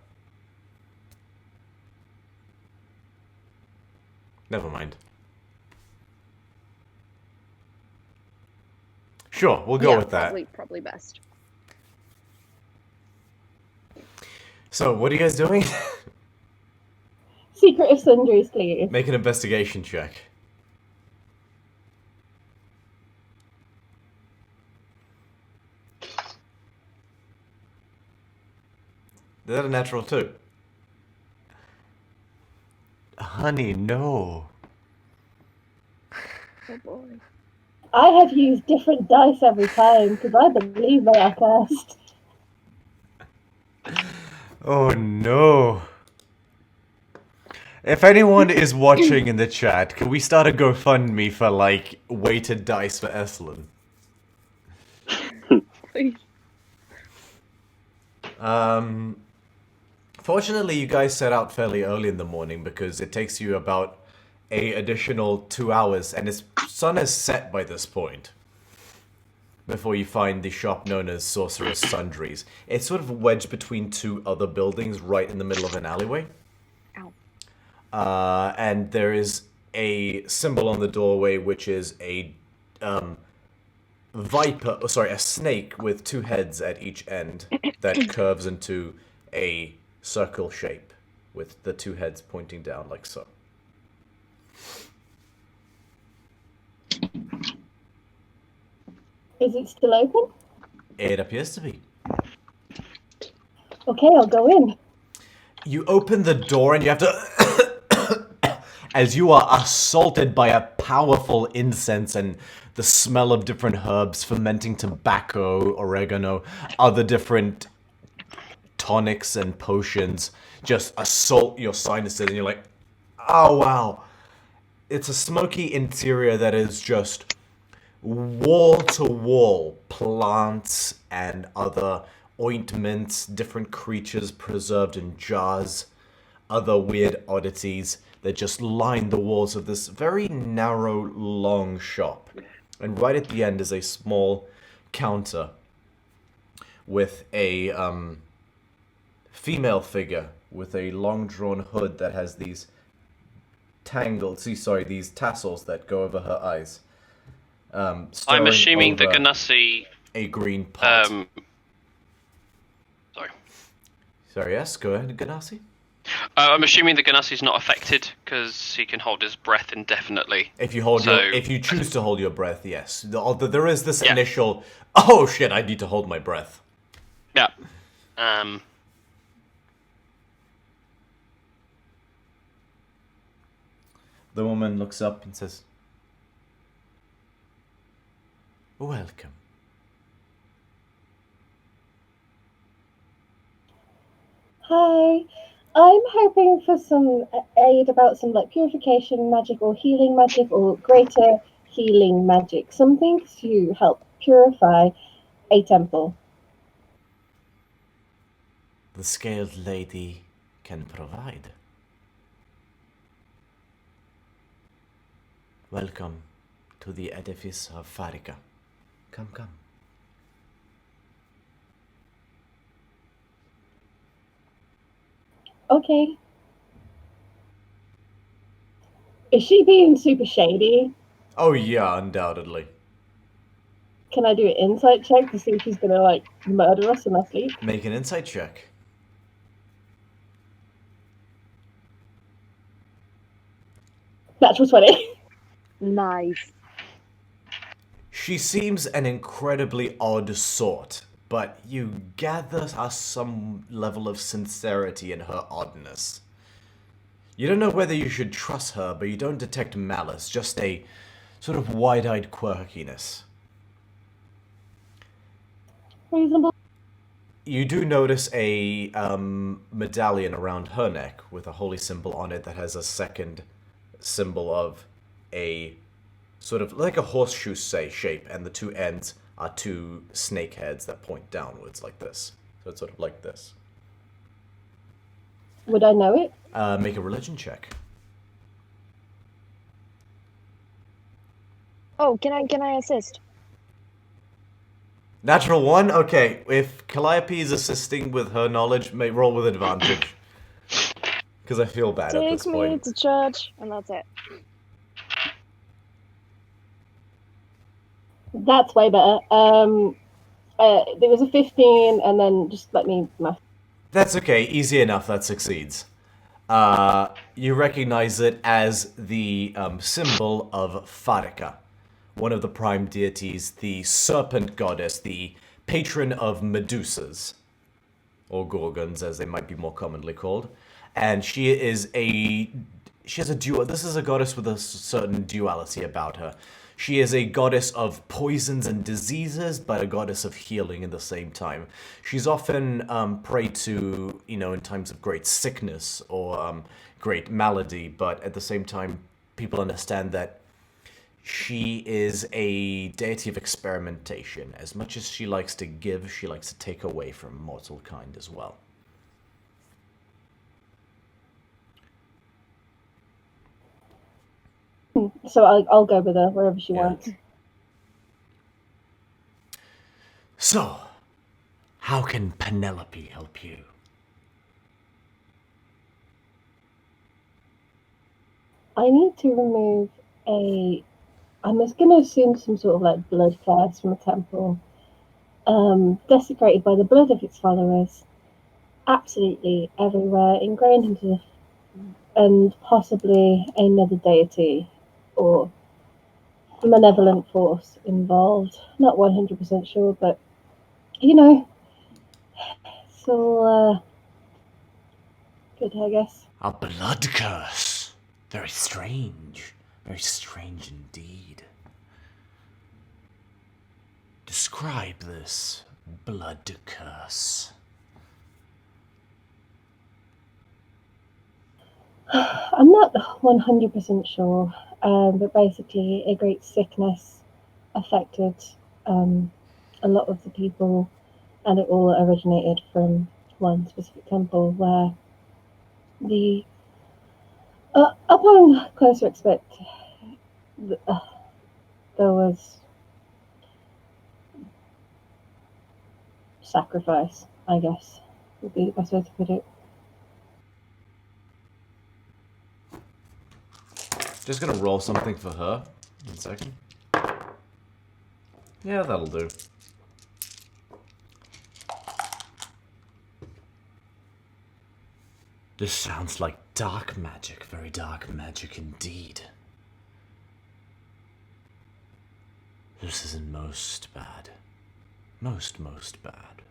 Never mind. Sure, we'll go with that. Probably best. So, what are you guys doing? Secret of Sundries, please. Make an investigation check. Is that a natural 2? Honey, no. Oh boy. I have used different dice every time, because I believe they are cursed. Oh no. If anyone is watching in the chat, can we start a GoFundMe for, like, weighted dice for Eslin? Please. Fortunately, you guys set out fairly early in the morning because it takes you about an additional 2 hours, and the sun has set by this point before you find the shop known as Sorcerer's Sundries. It's sort of wedged between two other buildings right in the middle of an alleyway. Ow. And there is a symbol on the doorway which is a a snake with two heads at each end that curves into a circle shape with the two heads pointing down like so. Is it still open? It appears to be. Okay, I'll go in. You open the door and you have to... as you are assaulted by a powerful incense and the smell of different herbs, fermenting tobacco, oregano, other different tonics and potions just assault your sinuses, and you're like, oh wow. It's a smoky interior that is just wall-to-wall plants and other ointments, different creatures preserved in jars, other weird oddities that just line the walls of this very narrow, long shop. And right at the end is a small counter with a female figure with a long-drawn hood that has these these tassels that go over her eyes. I'm assuming the Ganassi... a green pot. Sorry. Sorry, yes, go ahead, Ganassi. I'm assuming the Ganassi's not affected because he can hold his breath indefinitely. If you if you choose to hold your breath, yes. There is this initial, oh shit, I need to hold my breath. Yeah. The woman looks up and says, welcome. Hi. I'm hoping for some aid about some like purification magic or healing magic or greater healing magic. Something to help purify a temple. The scaled lady can provide. Welcome to the edifice of Farika. Come, come. Okay. Is she being super shady? Oh yeah, undoubtedly. Can I do an insight check to see if she's gonna like murder us in our sleep? Make an insight check. Natural 20. Nice. She seems an incredibly odd sort, but you gather some level of sincerity in her oddness. You don't know whether you should trust her, but you don't detect malice, just a sort of wide-eyed quirkiness. Reasonable. You do notice a medallion around her neck with a holy symbol on it that has a second symbol of a sort of like a horseshoe shape, and the two ends are two snake heads that point downwards like this. So it's sort of like this. Would I know it? Make a religion check. Oh, can I assist? Natural 1? Okay, if Calliope is assisting with her knowledge, may roll with advantage. Because I feel bad at this Take point. me to church, and that's it. That's way better. There was a 15, and then just let me math. That's okay, easy enough, that succeeds. You recognize it as the symbol of Farika, one of the prime deities, the serpent goddess, the patron of Medusas, or Gorgons as they might be more commonly called. And she has a this is a goddess with a certain duality about her. She is a goddess of poisons and diseases, but a goddess of healing at the same time. She's often prayed to, in times of great sickness or great malady, but at the same time, people understand that she is a deity of experimentation. As much as she likes to give, she likes to take away from mortal kind as well. So I'll go with her wherever she wants. So, how can Penelope help you? I need to remove I'm just going to assume some sort of like blood curse from a temple, desecrated by the blood of its followers. absolutely everywhere, ingrained into the, and possibly another deity or malevolent force involved. Not 100% sure, but you know, it's all good, I guess. A blood curse. Very strange. Very strange indeed. Describe this blood curse. I'm not 100% sure, but basically a great sickness affected a lot of the people, and it all originated from one specific temple where the upon closer expect there was sacrifice, I guess would be the best way to put it. Just gonna roll something for her. 1 second. Yeah, that'll do. This sounds like dark magic, very dark magic indeed. This is most bad. Most bad.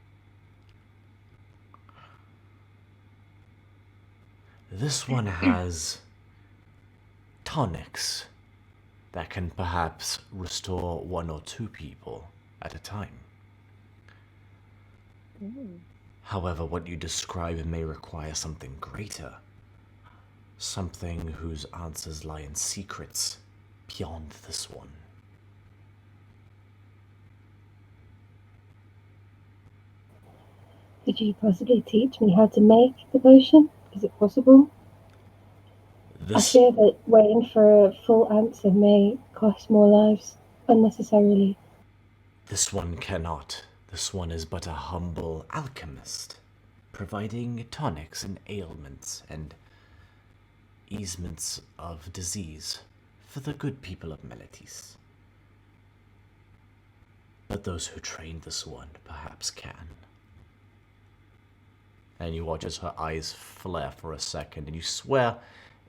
This one has tonics that can perhaps restore 1 or 2 people at a time. However, what you describe may require something greater. Something whose answers lie in secrets beyond this one. Could you possibly teach me how to make the potion? Is it possible? I fear that waiting for a full answer may cost more lives unnecessarily. This one cannot. This one is but a humble alchemist, providing tonics and ailments and easements of disease for the good people of Meletis. But those who trained this one perhaps can. And you watch as her eyes flare for a second, and you swear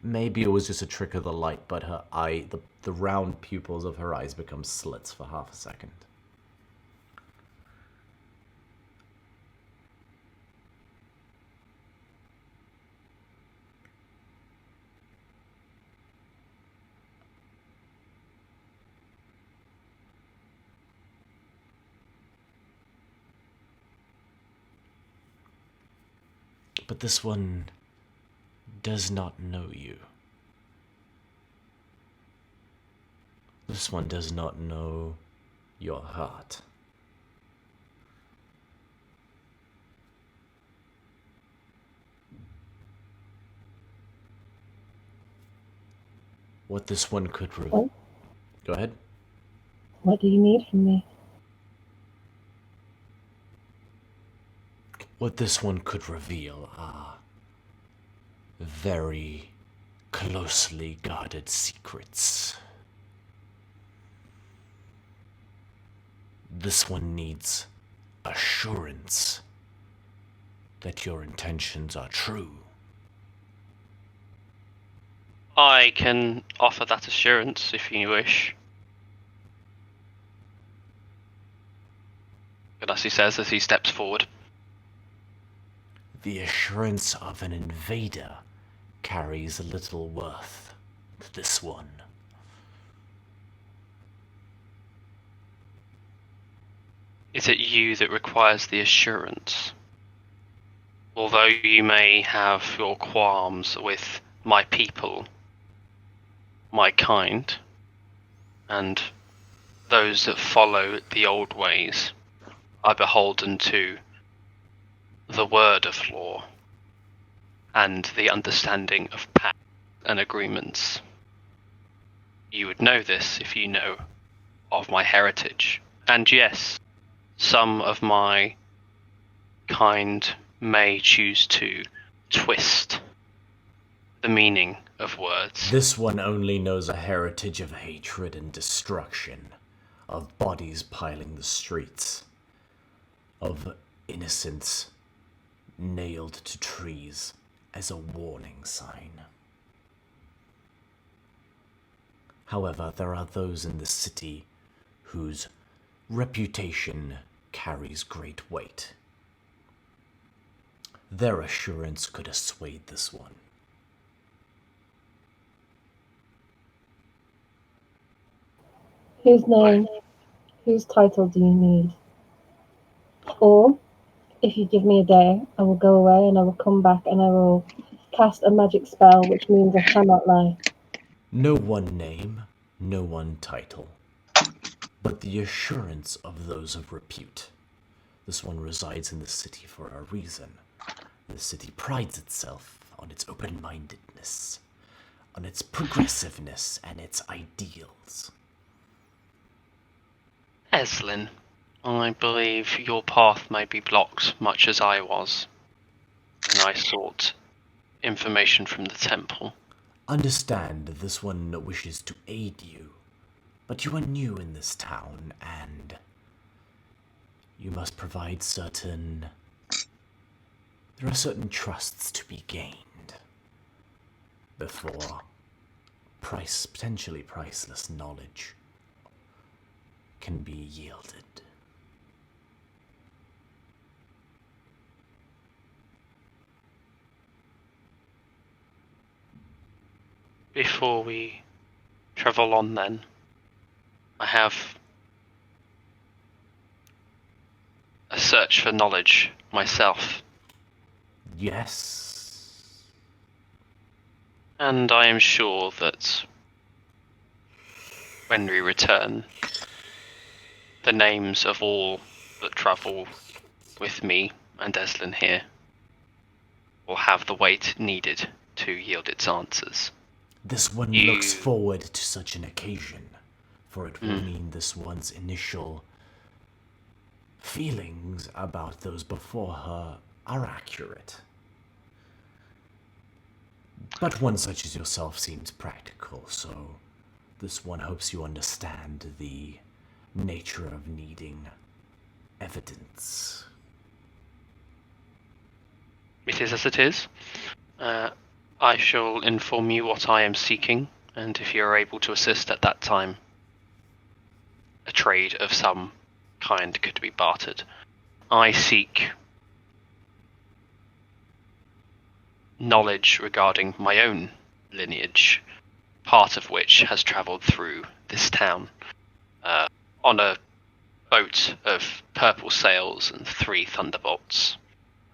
maybe it was just a trick of the light, but her eye, the round pupils of her eyes become slits for half a second. But this one does not know you. This one does not know your heart. What this one could reveal. Go ahead. What do you need from me? What this one could reveal are very closely guarded secrets. This one needs assurance that your intentions are true. I can offer that assurance if you wish. Odysseys says as he steps forward. The assurance of an invader carries little worth to this one. Is it you that requires the assurance? Although you may have your qualms with my people, my kind, and those that follow the old ways are beholden to the word of law and the understanding of pacts and agreements. You would know this if you know of my heritage. And yes, some of my kind may choose to twist the meaning of words. This one only knows a heritage of hatred and destruction, of bodies piling the streets, of innocents nailed to trees as a warning sign. However, there are those in the city whose reputation carries great weight. Their assurance could assuade this one. Whose name, whose title do you need? Or, if you give me a day, I will go away and I will come back and I will cast a magic spell, which means I cannot lie. No one name, no one title, but the assurance of those of repute. This one resides in the city for a reason. The city prides itself on its open-mindedness, on its progressiveness and its ideals. Eslin, I believe your path may be blocked, much as I was, when I sought information from the temple. Understand this one wishes to aid you, but you are new in this town, and you must provide there are certain trusts to be gained before potentially priceless knowledge can be yielded. Before we travel on then, I have a search for knowledge myself. Yes. And I am sure that when we return, the names of all that travel with me and Eslin here will have the weight needed to yield its answers. This one looks forward to such an occasion, for it will mean this one's initial feelings about those before her are accurate. But one such as yourself seems practical, so this one hopes you understand the nature of needing evidence. It is as it is. I shall inform you what I am seeking, and if you are able to assist at that time, a trade of some kind could be bartered. I seek knowledge regarding my own lineage, part of which has travelled through this town on a boat of purple sails and 3 thunderbolts,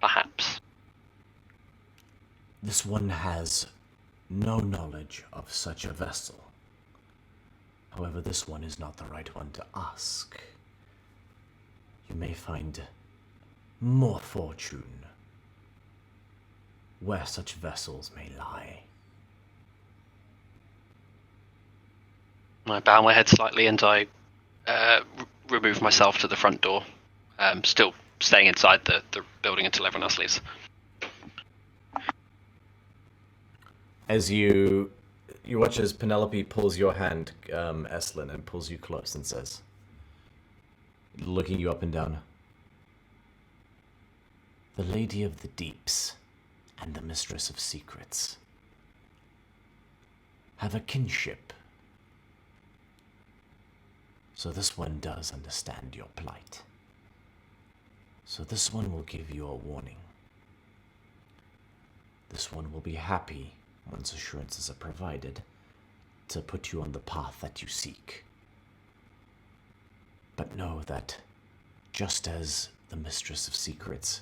perhaps. This one has no knowledge of such a vessel. However, this one is not the right one to ask. You may find more fortune where such vessels may lie. I bow my head slightly and I remove myself to the front door, still staying inside the building until everyone else leaves. As you watch as Penelope pulls your hand, Eslin, and pulls you close and says, looking you up and down, "The Lady of the Deeps and the Mistress of Secrets have a kinship. So this one does understand your plight. So this one will give you a warning. This one will be happy, once assurances are provided, to put you on the path that you seek. But know that, just as the Mistress of Secrets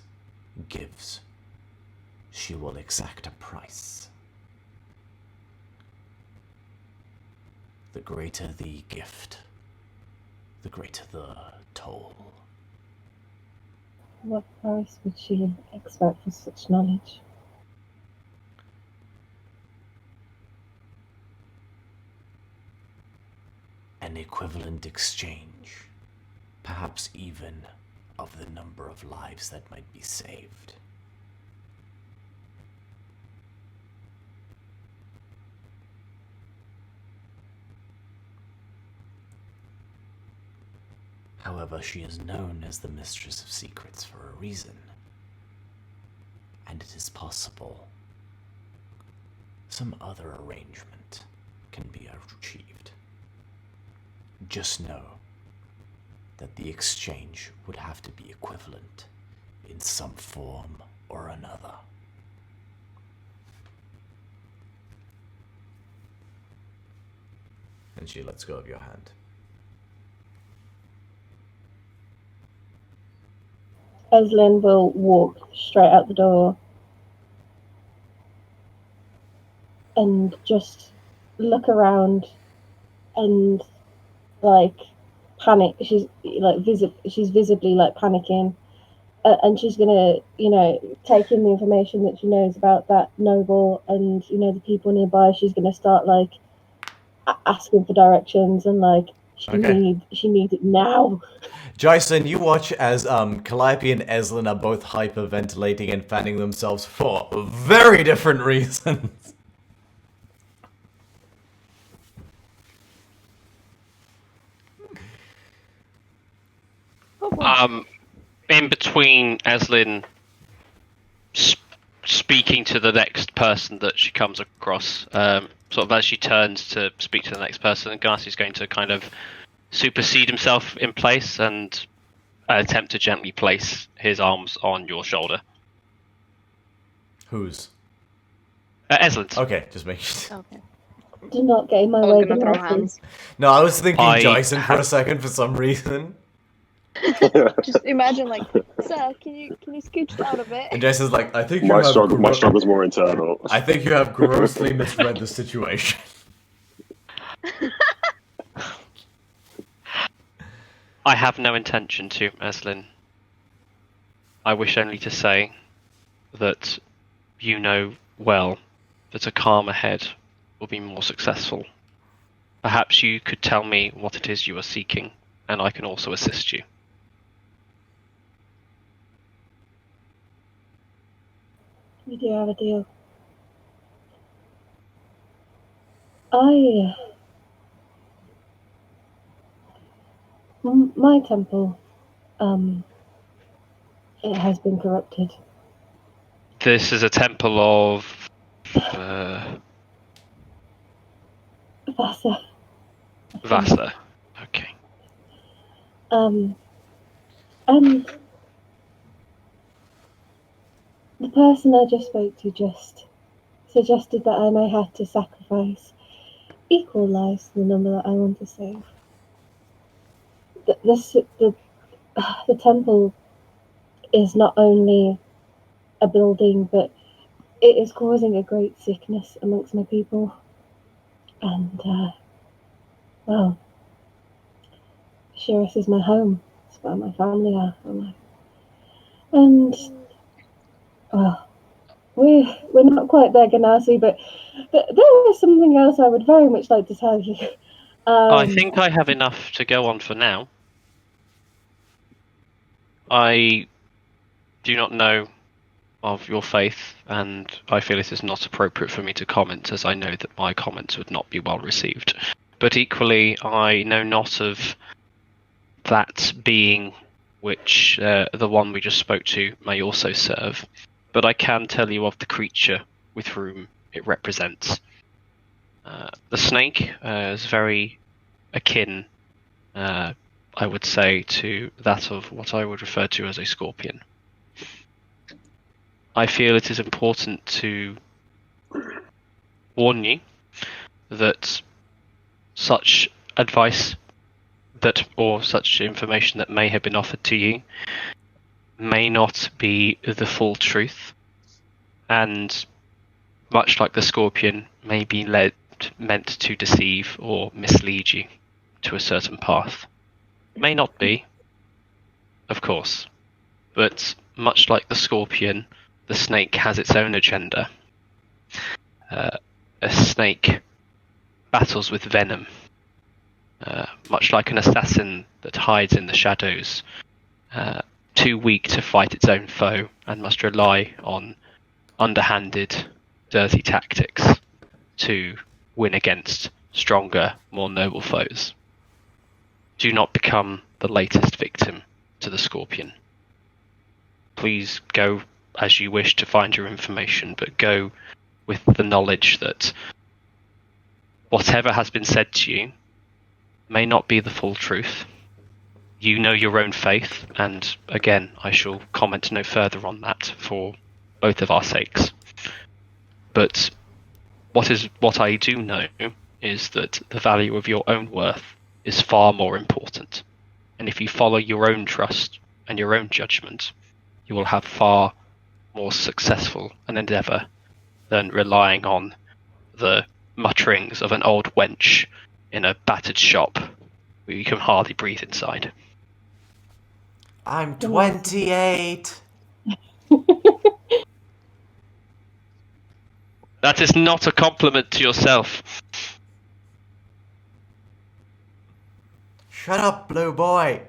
gives, she will exact a price. The greater the gift, the greater the toll." What price would she expect for such knowledge? An equivalent exchange, perhaps even of the number of lives that might be saved. However, she is known as the Mistress of Secrets for a reason. and it is possible some other arrangement can be achieved. Just know that the exchange would have to be equivalent in some form or another. And she lets go of your hand. Eslin will walk straight out the door and just look around and like panic. She's visibly like panicking, and she's gonna take in the information that she knows about that noble and the people nearby. She's gonna start like asking for directions and like she needs it now. Jason, you watch as Calliope and Eslin are both hyperventilating and fanning themselves for very different reasons. In between Eslin speaking to the next person that she comes across, sort of as she turns to speak to the next person, Garci's going to kind of supersede himself in place and attempt to gently place his arms on your shoulder. Whose? Eslin's. Okay, just make sure. Okay. Do not get in my I way. was gonna throw hands. No, I was thinking Jason for a second for some reason. Just imagine, like, sir, can you scooch down a bit? And Jason's like, I think my struggle's more internal. I think you have grossly misread the situation. I have no intention to, Eslin. I wish only to say that you know well that a calm ahead will be more successful. Perhaps you could tell me what it is you are seeking, and I can also assist you. We do have a deal. My temple, it has been corrupted. This is a temple of... Vasa. Vasa. Okay. And the person I just spoke to just suggested that I may have to sacrifice equalize the number that I want to save. The temple is not only a building, but it is causing a great sickness amongst my people. And, well, Shiris is my home. It's where my family are. And, well, we're not quite there, Ganassi, but there is something else I would very much like to tell you. I think I have enough to go on for now. I do not know of your faith, and I feel it is not appropriate for me to comment, as I know that my comments would not be well received. But equally, I know not of that being which the one we just spoke to may also serve, but I can tell you of the creature with whom it represents. The snake is very akin, I would say, to that of what I would refer to as a scorpion. I feel it is important to warn you that such advice or such information that may have been offered to you may not be the full truth, and much like the scorpion, may be meant to deceive or mislead you to a certain path. May not be, of course, but much like the scorpion, the snake has its own agenda. A snake battles with venom, much like an assassin that hides in the shadows, too weak to fight its own foe and must rely on underhanded, dirty tactics to win against stronger, more noble foes. Do not become the latest victim to the scorpion. Please go as you wish to find your information, but go with the knowledge that whatever has been said to you may not be the full truth. You know your own faith, and again, I shall comment no further on that for both of our sakes. But what I do know is that the value of your own worth is far more important. And if you follow your own trust and your own judgment, you will have far more successful an endeavour than relying on the mutterings of an old wench in a battered shop where you can hardly breathe inside. I'm 28. That is not a compliment to yourself. Shut up, blue boy.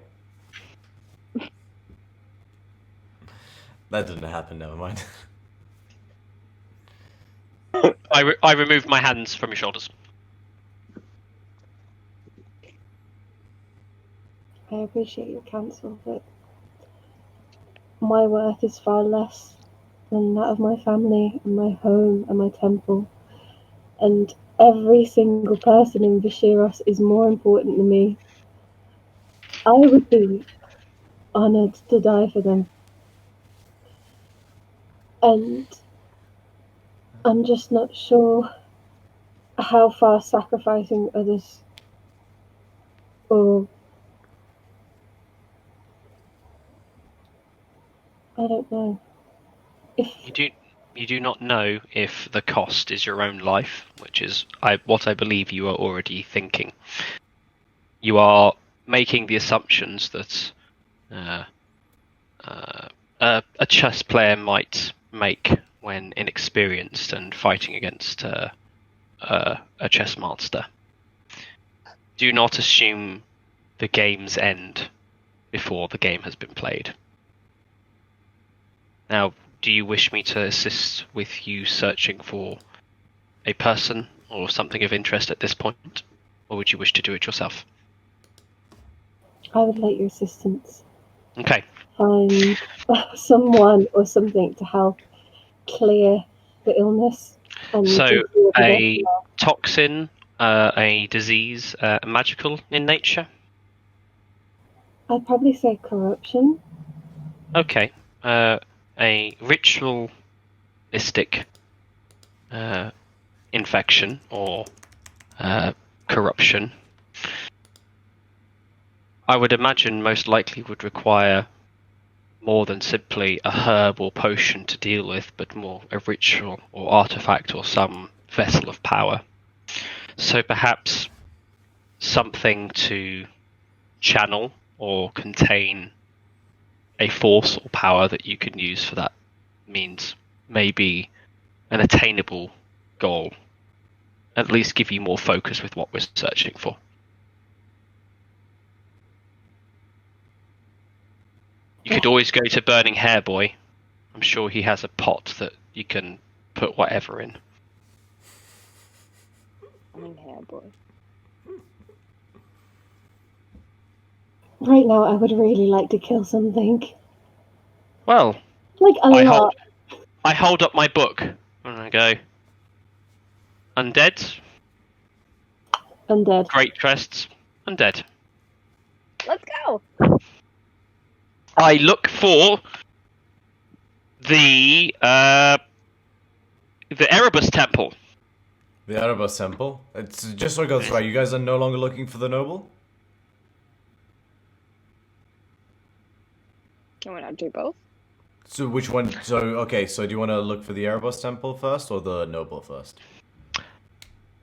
That didn't happen, never mind. I removed my hands from your shoulders. I appreciate your counsel, but my worth is far less than that of my family and my home and my temple. And every single person in Visheros is more important than me. I would be honoured to die for them. And I'm just not sure how far sacrificing others or I don't know. You do not know if the cost is your own life, which is what I believe you are already thinking. You are making the assumptions that a chess player might make when inexperienced and fighting against a chess master. Do not assume the game's end before the game has been played. Now, do you wish me to assist with you searching for a person or something of interest at this point? Or would you wish to do it yourself? I would like your assistance. Okay. Find someone or something to help clear the illness. And So, to cure the a death. toxin, a disease, magical in nature? I'd probably say corruption. Okay. A ritualistic infection or corruption, I would imagine most likely would require more than simply a herb or potion to deal with, but more a ritual or artifact or some vessel of power. So perhaps something to channel or contain a force or power that you can use for that means maybe an attainable goal. At least give you more focus with what we're searching for. You could always go to Burning Hair Boy. I'm sure he has a pot that you can put whatever in. Burning Hair Boy. Right now, I would really like to kill something. Well, Like a lot. I hold up my book and I go, undead, Undead. great crests, undead. Let's go! I look for the Erebus Temple. The Erebus Temple? It's just so it goes right. You guys are no longer looking for the noble? Can we not do both? So which one? So, okay, so do you want to look for the Erebus Temple first or the noble first?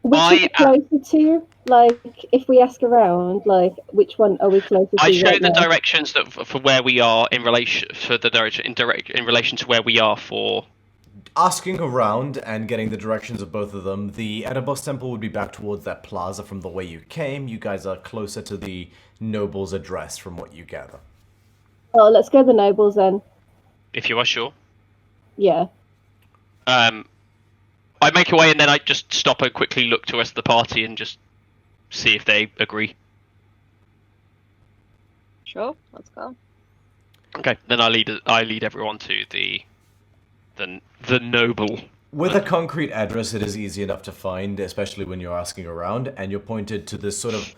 Which is it closer to? Like, if we ask around, like, which one are we closer to? I show right the now? directions that for where we are in relation for the direction in relation to where we are for. Asking around and getting the directions of both of them, the Erebus Temple would be back towards that plaza from the way you came. You guys are closer to the noble's address from what you gather. Oh, let's go to the nobles then. If you are sure. Yeah. I make a way and then I just stop and quickly look to the rest of the party and just see if they agree. Sure, let's go. Okay, then I lead everyone to the than the noble. With a concrete address, it is easy enough to find, especially when you're asking around, and you're pointed to this sort of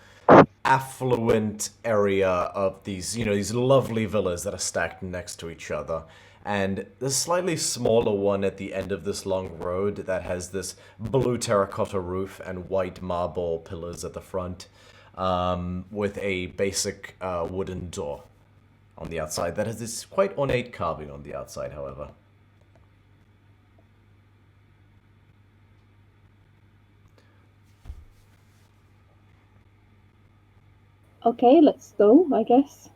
affluent area of these, these lovely villas that are stacked next to each other. And the slightly smaller one at the end of this long road that has this blue terracotta roof and white marble pillars at the front, with a basic wooden door on the outside that has this quite ornate carving on the outside, however. Okay, let's go, I guess.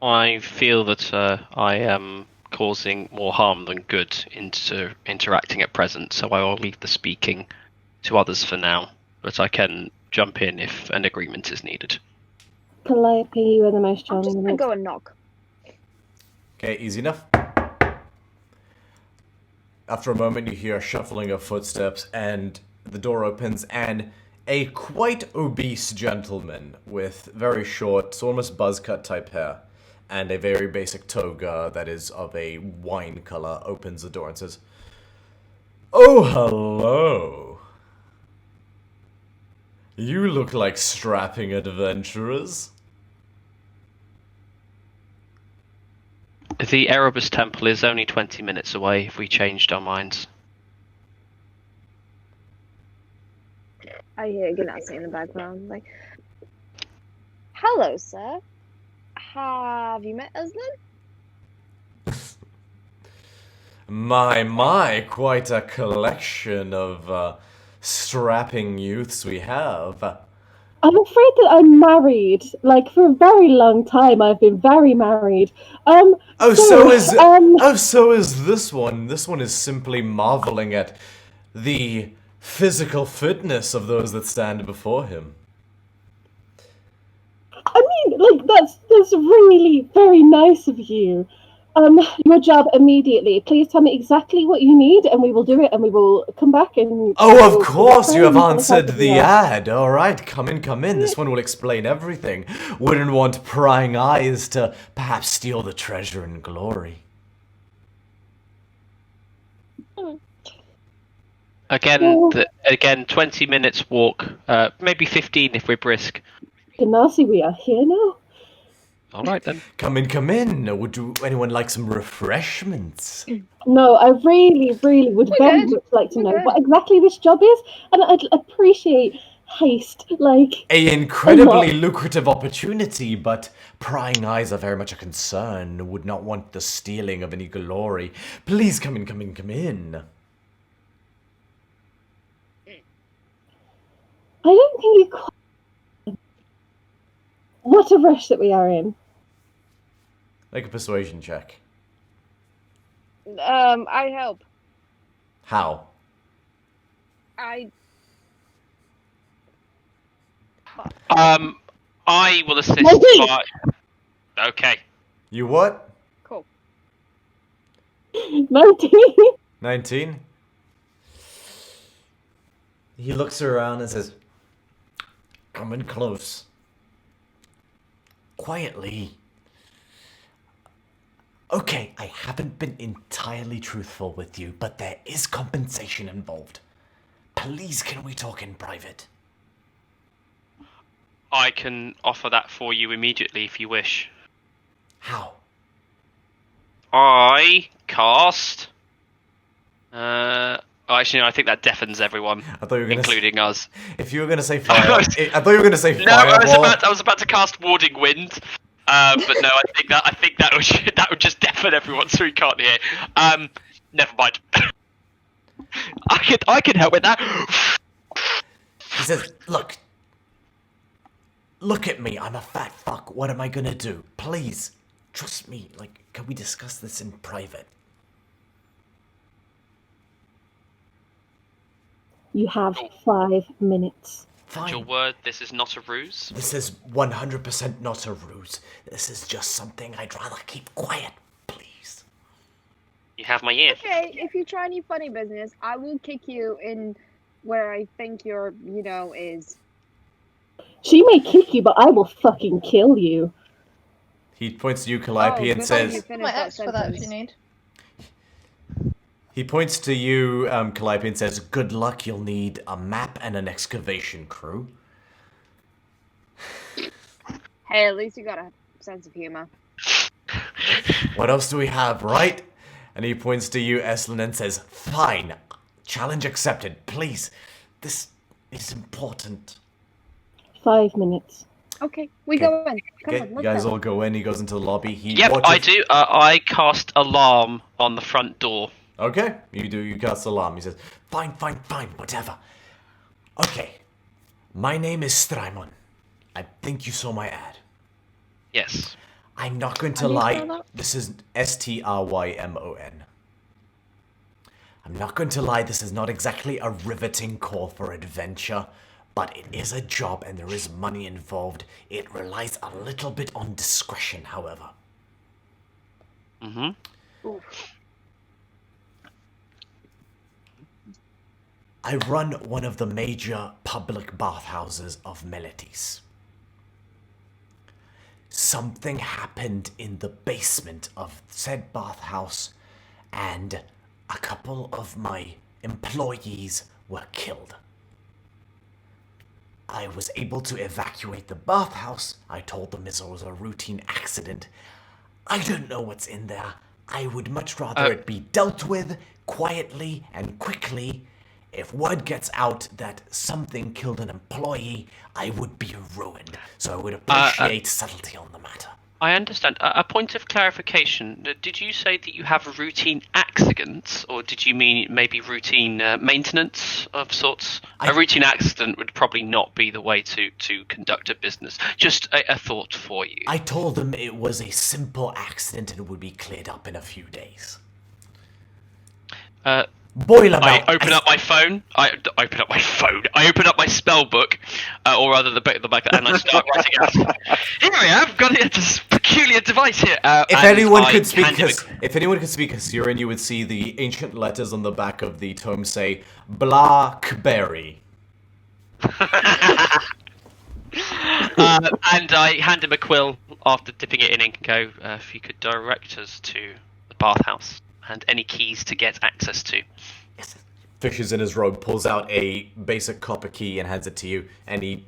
I feel that I am causing more harm than good into interacting at present, so I will leave the speaking to others for now, but I can jump in if an agreement is needed. Calliope, you are the most I'm charming. just gonna go and knock. Okay, easy enough. After a moment, you hear a shuffling of footsteps, and the door opens, and a quite obese gentleman with very short, almost buzz-cut type hair, and a very basic toga that is of a wine color opens the door and says, "Oh, hello. You look like strapping adventurers." The Erebus Temple is only 20 minutes away if we changed our minds. I hear Ganassi in the background, like, "Hello, sir. Have you met Aslan?" My, quite a collection of strapping youths we have. I'm afraid that I'm married. Like, for a very long time, I've been very married. So is this one. This one is simply marveling at the physical fitness of those that stand before him. I mean, like, that's really very nice of you. Your job immediately. Please tell me exactly what you need, and we will do it, and we will come back and... Oh, of course, you have answered the ad. All right, come in. This one will explain everything. Wouldn't want prying eyes to perhaps steal the treasure and glory. Again, 20 minutes walk, maybe 15 if we're brisk. Ganassi, we are here now. All right, then. Come in. Would anyone like some refreshments? No, I really would very much like to know what exactly this job is, and I'd appreciate haste, like... A incredibly lucrative opportunity, but prying eyes are very much a concern. Would not want the stealing of any glory. Please come in. I don't think you quite... What a rush that we are in. Make a persuasion check. I help. How? I will assist by... Okay. You what? Cool. 19. 19? He looks around and says, "Come in close. Quietly. Okay, I haven't been entirely truthful with you, but there is compensation involved. Please, can we talk in private?" I can offer that for you immediately if you wish. How? I cast... Actually, no, I think that deafens everyone, I thought you were gonna including us. If you were going to say fire... I thought you were going to say No, fireball. I was about to cast Warding Wind. But no, I think that would just deafen everyone so we can't hear. Never mind. I can help with that. He says, Look at me, I'm a fat fuck. What am I gonna do? Please, trust me. Like, can we discuss this in private? You have 5 minutes. Fine. Your word, this is not a ruse? This is 100% not a ruse. This is just something I'd rather keep quiet, please. You have my ear. Okay, if you try any funny business, I will kick you in where I think your, is. She may kick you, but I will fucking kill you. He points to you, Calliope, and says... My X for that if you need. He points to you, Calliope, and says, "Good luck. You'll need a map and an excavation crew." Hey, at least you got a sense of humor. What else do we have, right? And he points to you, Eslan, and says, "Fine. Challenge accepted. Please. This is important." 5 minutes. Okay, we go in. Come Okay, on, you let's guys go. all go in. He goes into the lobby. Yep, I do. I cast alarm on the front door. Okay, you do. You cast alarm. He says, "Fine, whatever." Okay, my name is Strymon. I think you saw my ad. Yes. I'm not going to How do you lie. spell that? This is Strymon. I'm not going to lie. This is not exactly a riveting call for adventure, but it is a job and there is money involved. It relies a little bit on discretion, however. Mm-hmm. I run one of the major public bathhouses of Meletis. Something happened in the basement of said bathhouse, and a couple of my employees were killed. I was able to evacuate the bathhouse. I told them it was a routine accident. I don't know what's in there. I would much rather it be dealt with quietly and quickly. If word gets out that something killed an employee, I would be ruined. So I would appreciate subtlety on the matter. I understand. A point of clarification. Did you say that you have routine accidents, or did you mean maybe routine maintenance of sorts? A routine accident would probably not be the way to conduct a business. Just a thought for you. I told them it was a simple accident and would be cleared up in a few days. Boiler I mouth. open up my phone. I open up my spell book, or rather the back, and I start writing out. Here I have got this peculiar device here. If anyone could speak Assyrian, you would see the ancient letters on the back of the tome say Blackberry. And I hand him a quill after dipping it in ink and go, if you could direct us to the bathhouse and any keys to get access to. Yes. Fishes in his robe, pulls out a basic copper key and hands it to you, and he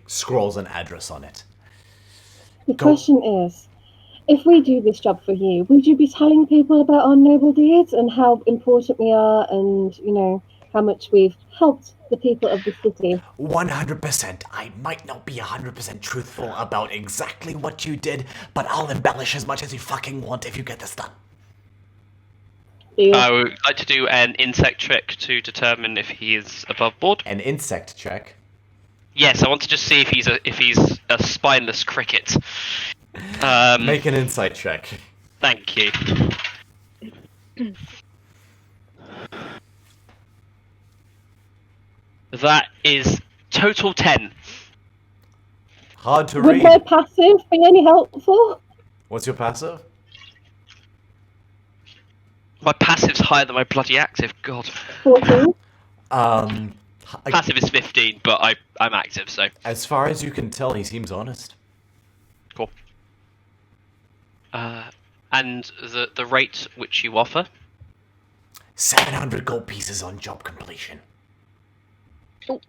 scrawls an address on it. The question is, if we do this job for you, would you be telling people about our noble deeds and how important we are and, you know, how much we've helped the people of the city? 100%. I might not be 100% truthful about exactly what you did, but I'll embellish as much as you fucking want if you get this done. I would like to do an insect check to determine if he is above board. An insect check? Yes, I want to just see if he's a spineless cricket. Make an insight check. Thank you. That is total 10. Hard to Would read. my passive be any helpful? What's your passive? My passive's higher than my bloody active. God. 14. Passive is 15, but I'm active, so. As far as you can tell, he seems honest. Cool. And the rate which you offer? 700 gold pieces on job completion. Oh.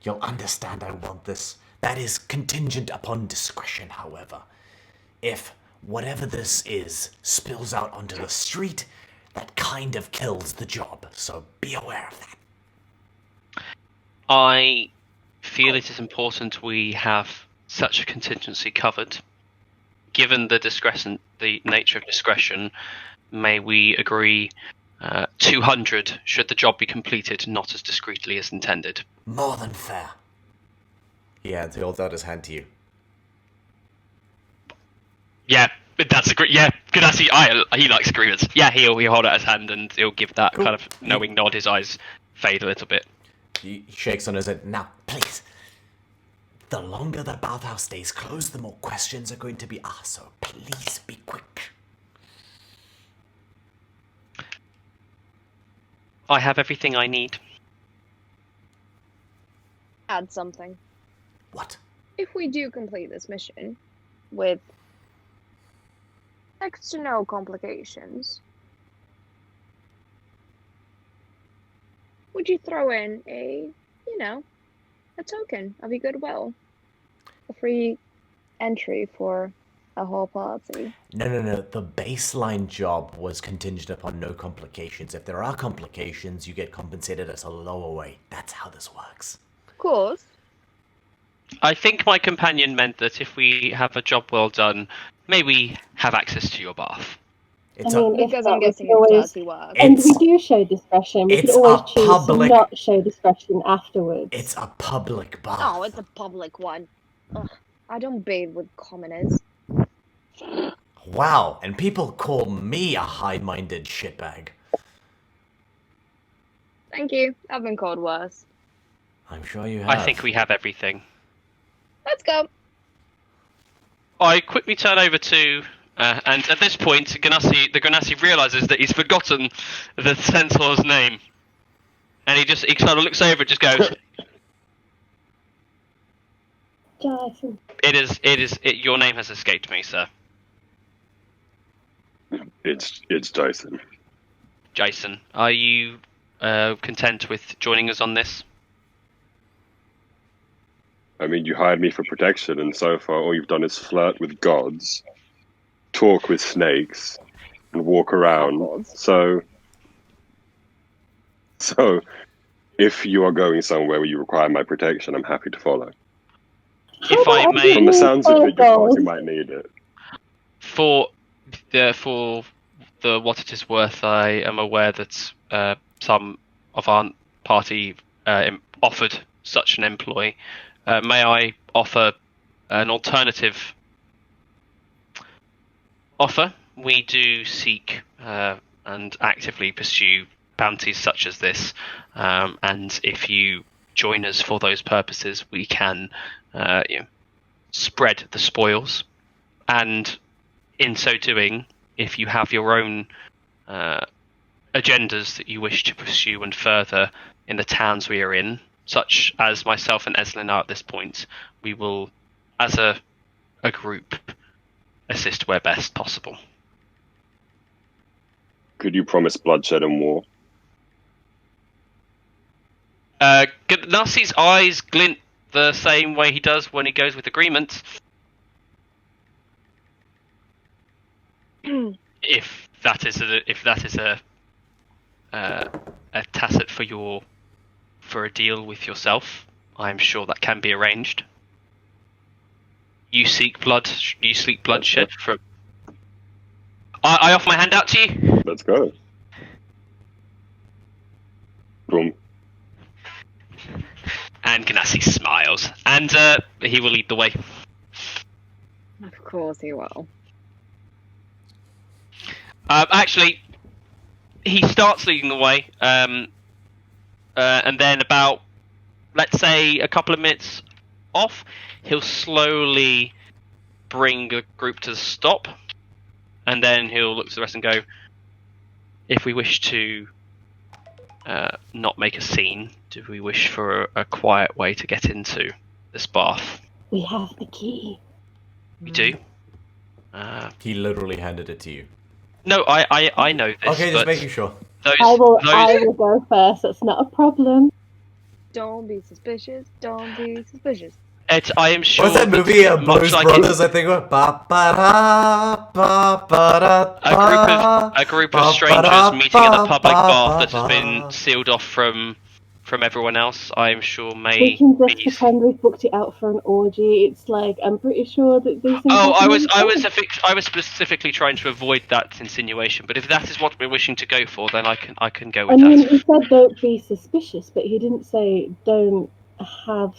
You'll understand I want this. That is contingent upon discretion, however. If whatever this is spills out onto the street, that kind of kills the job, so be aware of that. I feel it is important we have such a contingency covered. Given the nature of discretion, may we agree 200 should the job be completed not as discreetly as intended. More than fair. Yeah, he holds out his hand to you. Yeah, that's a great. Yeah, good. He likes agreements. Yeah, he'll hold out his hand and he'll give that Cool. kind of knowing nod. His eyes fade a little bit. He shakes on his head. Now, please. The longer the bathhouse stays closed, the more questions are going to be asked, so please be quick. I have everything I need. Add something. What? If we do complete this mission with next to no complications, would you throw in a token of your goodwill? A free entry for a whole party. No. The baseline job was contingent upon no complications. If there are complications, you get compensated at a lower rate. That's how this works. Of course. I think my companion meant that if we have a job well done, may we have access to your bath. It's Because I'm guessing we could always, it's dirty work. and we It's- do show discretion. We could it's always a choose public- to not show discretion afterwards. It's a public bath. Oh, it's a public one. Ugh, I don't bathe with commoners. Wow, and people call me a high-minded shitbag. Thank you. I've been called worse. I'm sure you have. I think we have everything. Let's go. I quickly turn over to, and at this point, the Ganassi realizes that he's forgotten the centaur's name, and he kind of looks over and just goes, Jason. Your name has escaped me, sir. It's Jason. Jason, are you content with joining us on this? I mean, you hired me for protection, and so far all you've done is flirt with gods, talk with snakes, and walk around. So, if you are going somewhere where you require my protection, I'm happy to follow. If I may, From the sounds of it, you might need it. for the what it is worth, I am aware that some of our party offered such an employ. May I offer an alternative offer? We do seek and actively pursue bounties such as this, and if you join us for those purposes, we can spread the spoils, and in so doing, if you have your own agendas that you wish to pursue and further in the towns we are in, such as myself and Eslin are at this point, we will, as a group, assist where best possible. Could you promise bloodshed and war? Nassi's eyes glint the same way he does when he goes with agreement. If that is a tacit for a deal with yourself, I'm sure that can be arranged. You seek bloodshed from. I offer my hand out to you. Let's go. Boom. And Ganassi smiles, and he will lead the way. Of course he will. Actually, he starts leading the way, and then about, let's say, a couple of minutes off, he'll slowly bring a group to a stop, and then he'll look to the rest and go, if we wish to not make a scene, do we wish for a quiet way to get into this bath? We have the key. We do. He literally handed it to you. No, I know this. Okay, just but making sure. I will go first. That's not a problem. Don't be suspicious. Don't be suspicious. I am sure. What's that movie? much Blues like Brothers, I think. A group of strangers meeting in a public bath that has been sealed off from everyone else. I am sure may. We can just be... pretend we've booked it out for an orgy. It's like, I'm pretty sure that these things. Oh, I was specifically trying to avoid that insinuation. But if that is what we're wishing to go for, then I can go with I mean, that. he said don't be suspicious, but he didn't say don't have,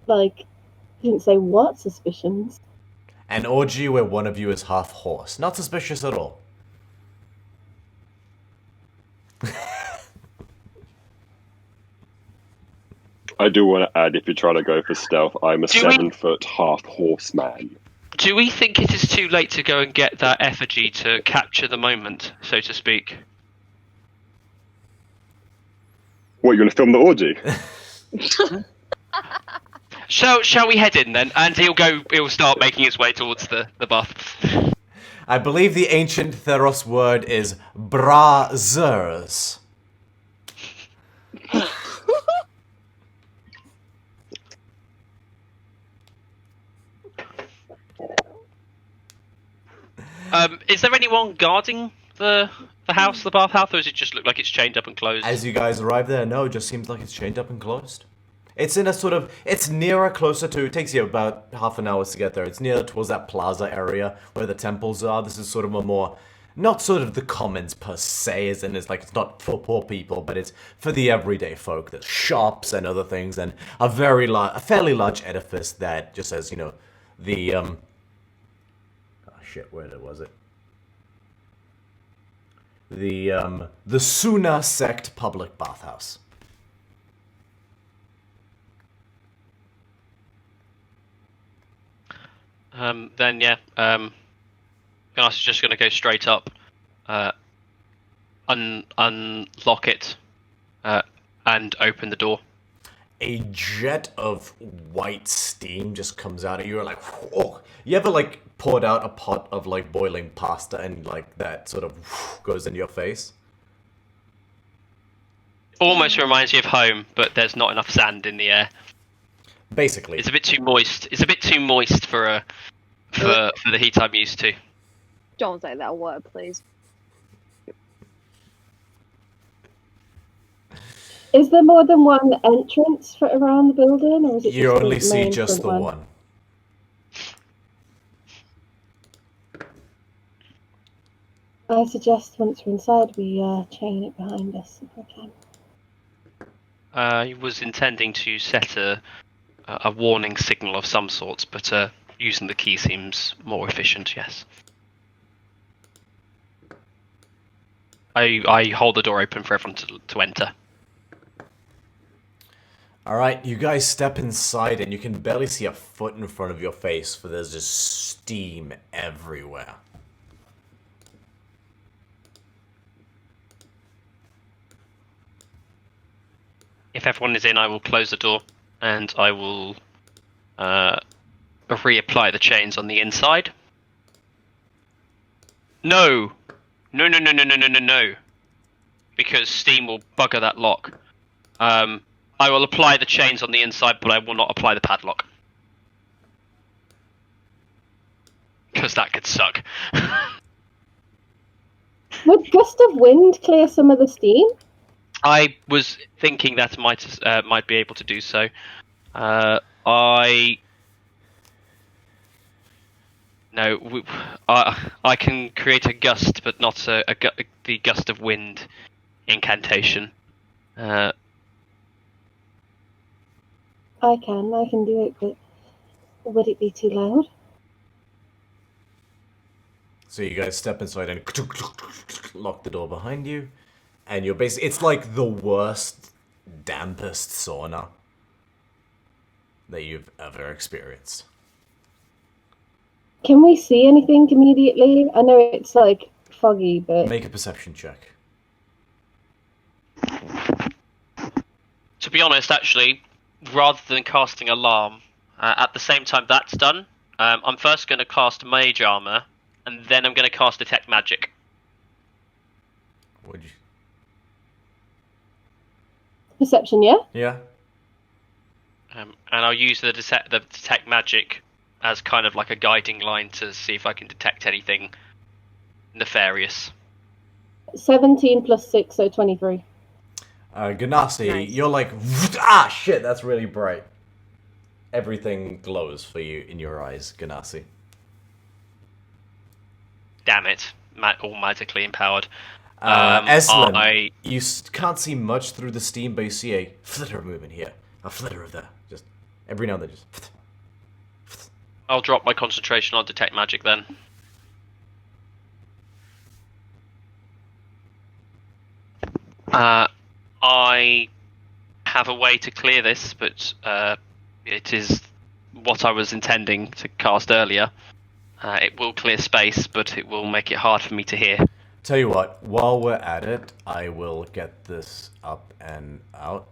like, he didn't say what suspicions. An orgy where one of you is half horse. Not suspicious at all. I do want to add, if you're trying to go for stealth, I'm a 7-foot half horseman. Do we think it is too late to go and get that effigy to capture the moment, so to speak? What, you're going to film the orgy? Shall we head in then? And he'll start making his way towards the bath. I believe the ancient Theros word is brazzers. Is there anyone guarding the house, the bathhouse, or does it just look like it's chained up and closed? As you guys arrive there, no, it just seems like it's chained up and closed. It's in a sort of, it's nearer, closer to, it takes you about half an hour to get there. It's near towards that plaza area where the temples are. This is sort of a more, not sort of the commons per se, as in it's like, it's not for poor people, but it's for the everyday folk. There's shops and other things, and a fairly large edifice that just says, you know, the, oh shit, where was it? The Suna Sect Public Bathhouse. Then yeah, Gunar's just going to go straight up, unlock it, and open the door. A jet of white steam just comes out of you. You're like, whoa. You ever like poured out a pot of like boiling pasta and like that sort of goes in your face? Almost reminds you of home, but there's not enough sand in the air. Basically, it's a bit too moist. It's a bit too moist for the heat I'm used to. Don't say that word, please. Is there more than one entrance for around the building, or is it? You just only the see main just front the one? one. I suggest once we're inside, we chain it behind us if we can. I was intending to set a warning signal of some sorts, but using the key seems more efficient. Yes. I hold the door open for everyone to enter. Alright, you guys step inside and you can barely see a foot in front of your face, for there's just steam everywhere. If everyone is in, I will close the door, and I will reapply the chains on the inside. No! No. Because steam will bugger that lock. I will apply the chains on the inside, but I will not apply the padlock. Because that could suck. Would gust of wind clear some of the steam? I was thinking that might be able to do so. I can create a gust, but not the gust of wind incantation. I can do it, but would it be too loud? So you guys step inside and lock the door behind you, and you're basically, it's like the worst, dampest sauna that you've ever experienced. Can we see anything immediately? I know it's like foggy, but Make a perception check. To be honest, actually, rather than casting alarm, at the same time that's done, I'm first going to cast mage armor, and then I'm going to cast detect magic. Would you? perception, yeah? Yeah. And I'll use the detect magic as kind of like a guiding line to see if I can detect anything nefarious. 17 plus 6, so 23. Ganassi, Nice. you're like, ah, shit, that's really bright. Everything glows for you in your eyes, Ganassi. Damn it. All magically empowered. Eslan, you can't see much through the steam, but you see a flitter of movement here. A flitter of that. Just every now and then, just... I'll drop my concentration on detect magic then. I have a way to clear this, but it is what I was intending to cast earlier. It will clear space, but it will make it hard for me to hear. Tell you what, while we're at it, I will get this up and out.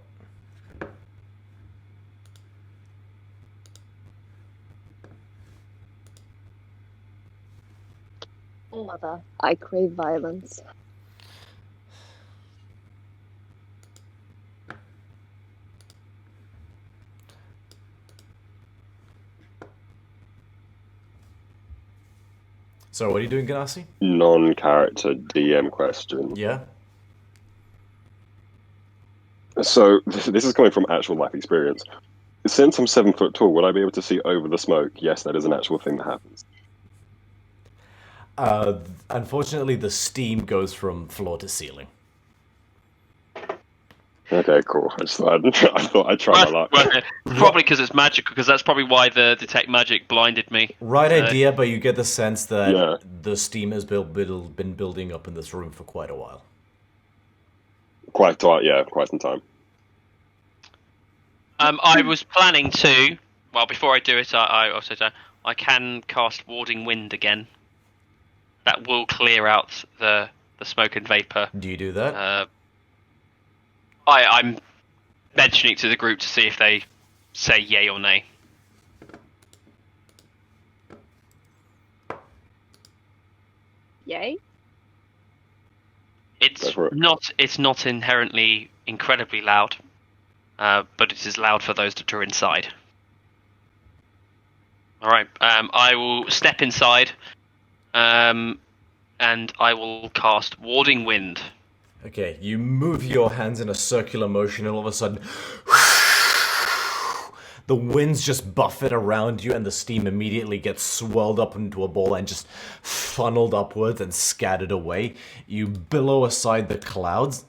Mother, I crave violence. So, what are you doing, Ganassi? Non-character DM question. Yeah? So, this is coming from actual life experience. Since I'm 7 foot tall, will I be able to see over the smoke? Yes, that is an actual thing that happens. Unfortunately, the steam goes from floor to ceiling. Okay, cool. I thought I'd try my luck. Probably because it's magical, because that's probably why the detect magic blinded me. Right idea, but you get the sense that Yeah. the steam has been building up in this room for quite a while. Quite some time. I was planning to. Well, before I do it, I also I can cast Warding Wind again. That will clear out the smoke and vapor. Do you do that? I'm mentioning it to the group to see if they say yay or nay. Yay? It's not inherently incredibly loud, but it is loud for those that are inside. All right. I will step inside, and I will cast Warding Wind. Okay, you move your hands in a circular motion, and all of a sudden, the winds just buffet around you, and the steam immediately gets swirled up into a ball and just funneled upwards and scattered away. You billow aside the clouds.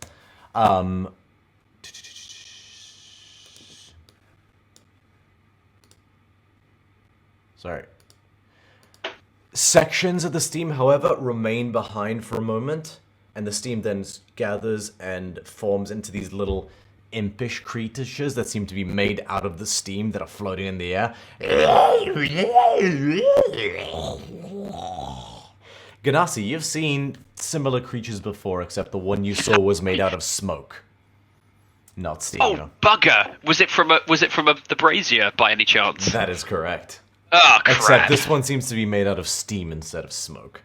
Sorry. Sections of the steam, however, remain behind for a moment. And the steam then gathers and forms into these little impish creatures that seem to be made out of the steam that are floating in the air. Ganassi, you've seen similar creatures before, except the one you saw was made out of smoke, not steam. Oh, bugger! Was it from the brazier by any chance? That is correct. Oh, crap! Except this one seems to be made out of steam instead of smoke.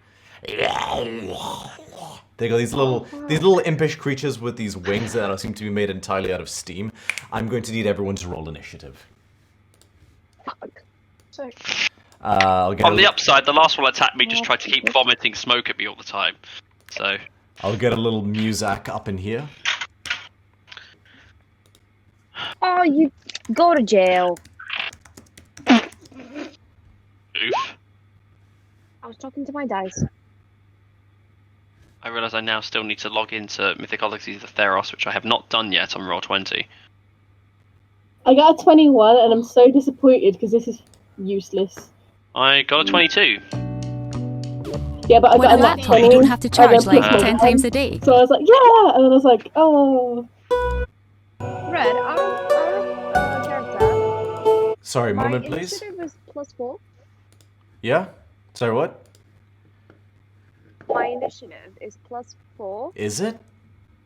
They got these little impish creatures with these wings that seem to be made entirely out of steam. I'm going to need everyone to roll initiative. On the upside, the last one attacked me just tried to keep vomiting smoke at me all the time. So I'll get a little muzak up in here. Oh, you go to jail. Oof. I was talking to my dice. I realise I now still need to log into Mythic Odysseys the Theros, which I have not done yet on Roll20. I got a 21 and I'm so disappointed because this is useless. I got a 22. Yeah, but I got a nat 20. You don't have to charge like 10 times a day. So I was like, yeah! And then I was like, oh. Red, our character. Sorry, moment please. My initiative is +4. Yeah? Sorry, what? My initiative is +4. Is it?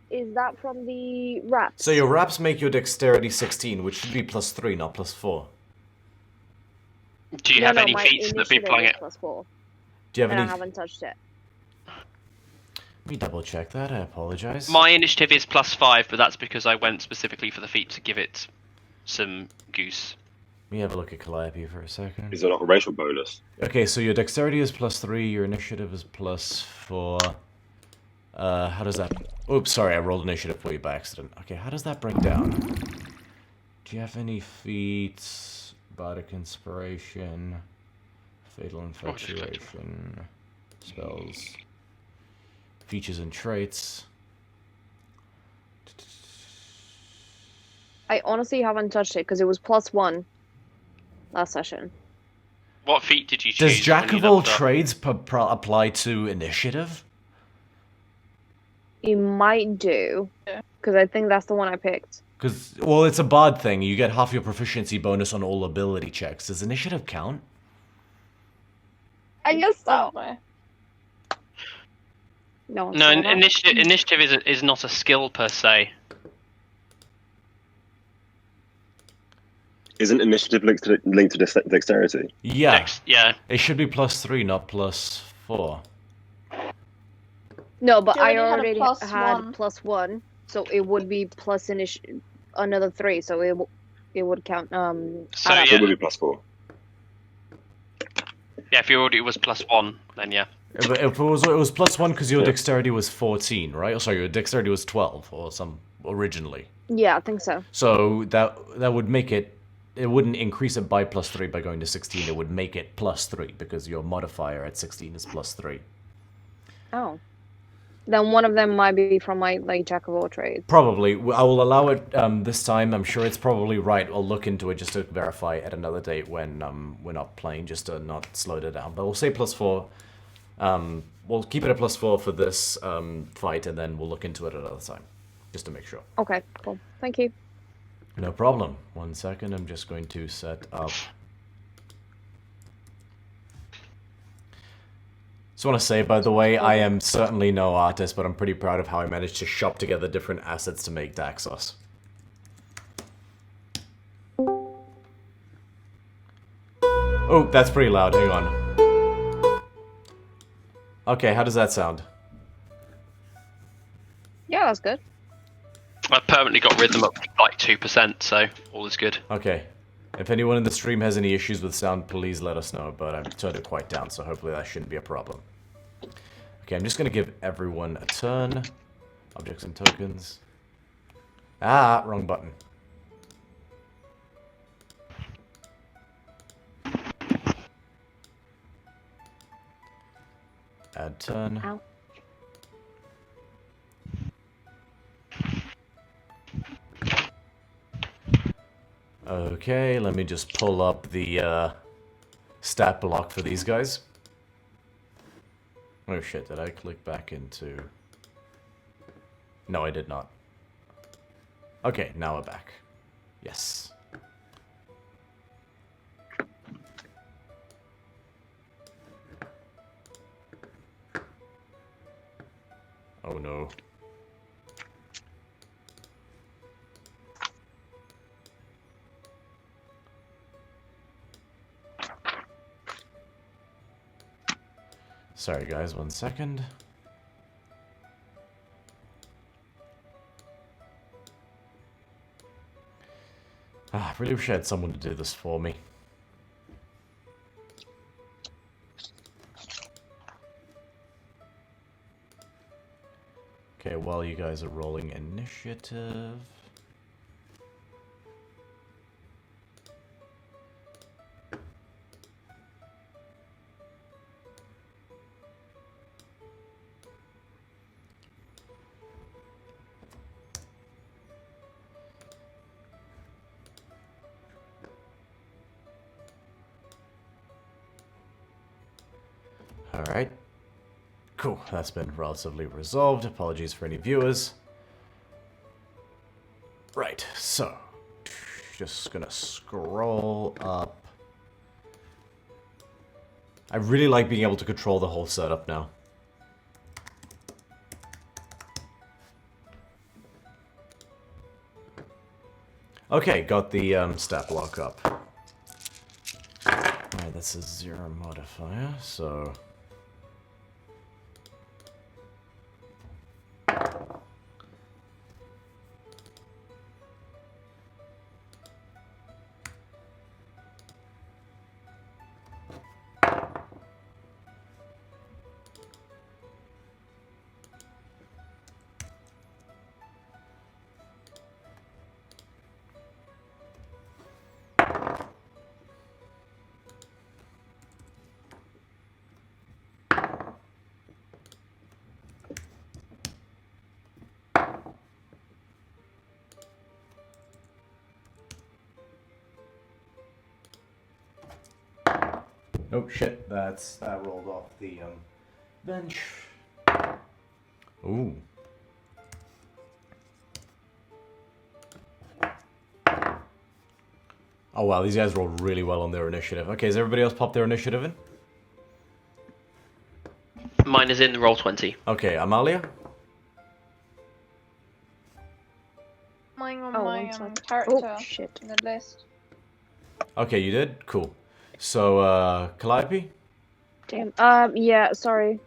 Is that from the wraps? So your wraps make your dexterity 16, which should be +3, not +4. Do you have any feats that people get? Do you have any? I haven't touched it. Let me double check that. I apologize. My initiative is +5, but that's because I went specifically for the feat to give it some goose. Let me have a look at Calliope for a second. Is it not a racial bonus? Okay, so your dexterity is +3, your initiative is +4. How does that... Oops, sorry, I rolled initiative for you by accident. Okay, how does that break down? Do you have any feats? Bardic Inspiration, Fatal Infatuation, spells, features and traits. I honestly haven't touched it because it was +1 last session. What feat did you choose? Does Jack of all trades apply to initiative? You might do, because I think that's the one I picked. Because, well, it's a bard thing. You get half your proficiency bonus on all ability checks. Does initiative count? I guess so. No, initiative is not a skill per se. Isn't initiative linked to dexterity? Yeah. Yeah. It should be +3, not +4. No, but I already already had +1, so it would be plus another 3, so it would count. So It would be +4. Yeah, if you already was +1, then yeah. If it was +1 because your dexterity was 14, right? Oh, sorry, your dexterity was 12 or some originally. Yeah, I think so. So that would make it. It wouldn't increase it by +3 by going to 16. It would make it +3 because your modifier at 16 is +3. Oh. Then one of them might be from my like jack of all trades. Probably. I will allow it this time. I'm sure it's probably right. I'll look into it just to verify at another date when we're not playing, just to not slow it down. But we'll say +4. We'll keep it at +4 for this fight, and then we'll look into it another time, just to make sure. Okay, cool. Thank you. No problem. 1 second. I'm just going to set up. Just want to say, by the way, I am certainly no artist, but I'm pretty proud of how I managed to shop together different assets to make Daxos. Oh, that's pretty loud. Hang on. Okay, how does that sound? Yeah, that's good. I've permanently got rhythm up to like 2%, so all is good. Okay. If anyone in the stream has any issues with sound, please let us know, but I've turned it quite down, so hopefully that shouldn't be a problem. Okay, I'm just going to give everyone a turn. Objects and tokens. Ah, wrong button. Add turn. Ow. Okay, let me just pull up the stat block for these guys. Oh shit, did I click back into... No, I did not. Okay, now we're back. Yes. Oh no. Sorry guys, 1 second. I really wish I had someone to do this for me. Okay, while you guys are rolling initiative... Alright. Cool, that's been relatively resolved. Apologies for any viewers. Right, so... just gonna scroll up. I really like being able to control the whole setup now. Okay, got the stat block up. Alright, that's a 0 modifier, so... Oh shit, that rolled off the bench. Ooh. Oh wow, these guys rolled really well on their initiative. Okay, has everybody else popped their initiative in? Mine is in the roll 20. Okay, Amalia? Mine on Oh, my one sec. character Oh, shit. in the list. Okay, you did? Cool. So, Calliope? Damn. Yeah, sorry.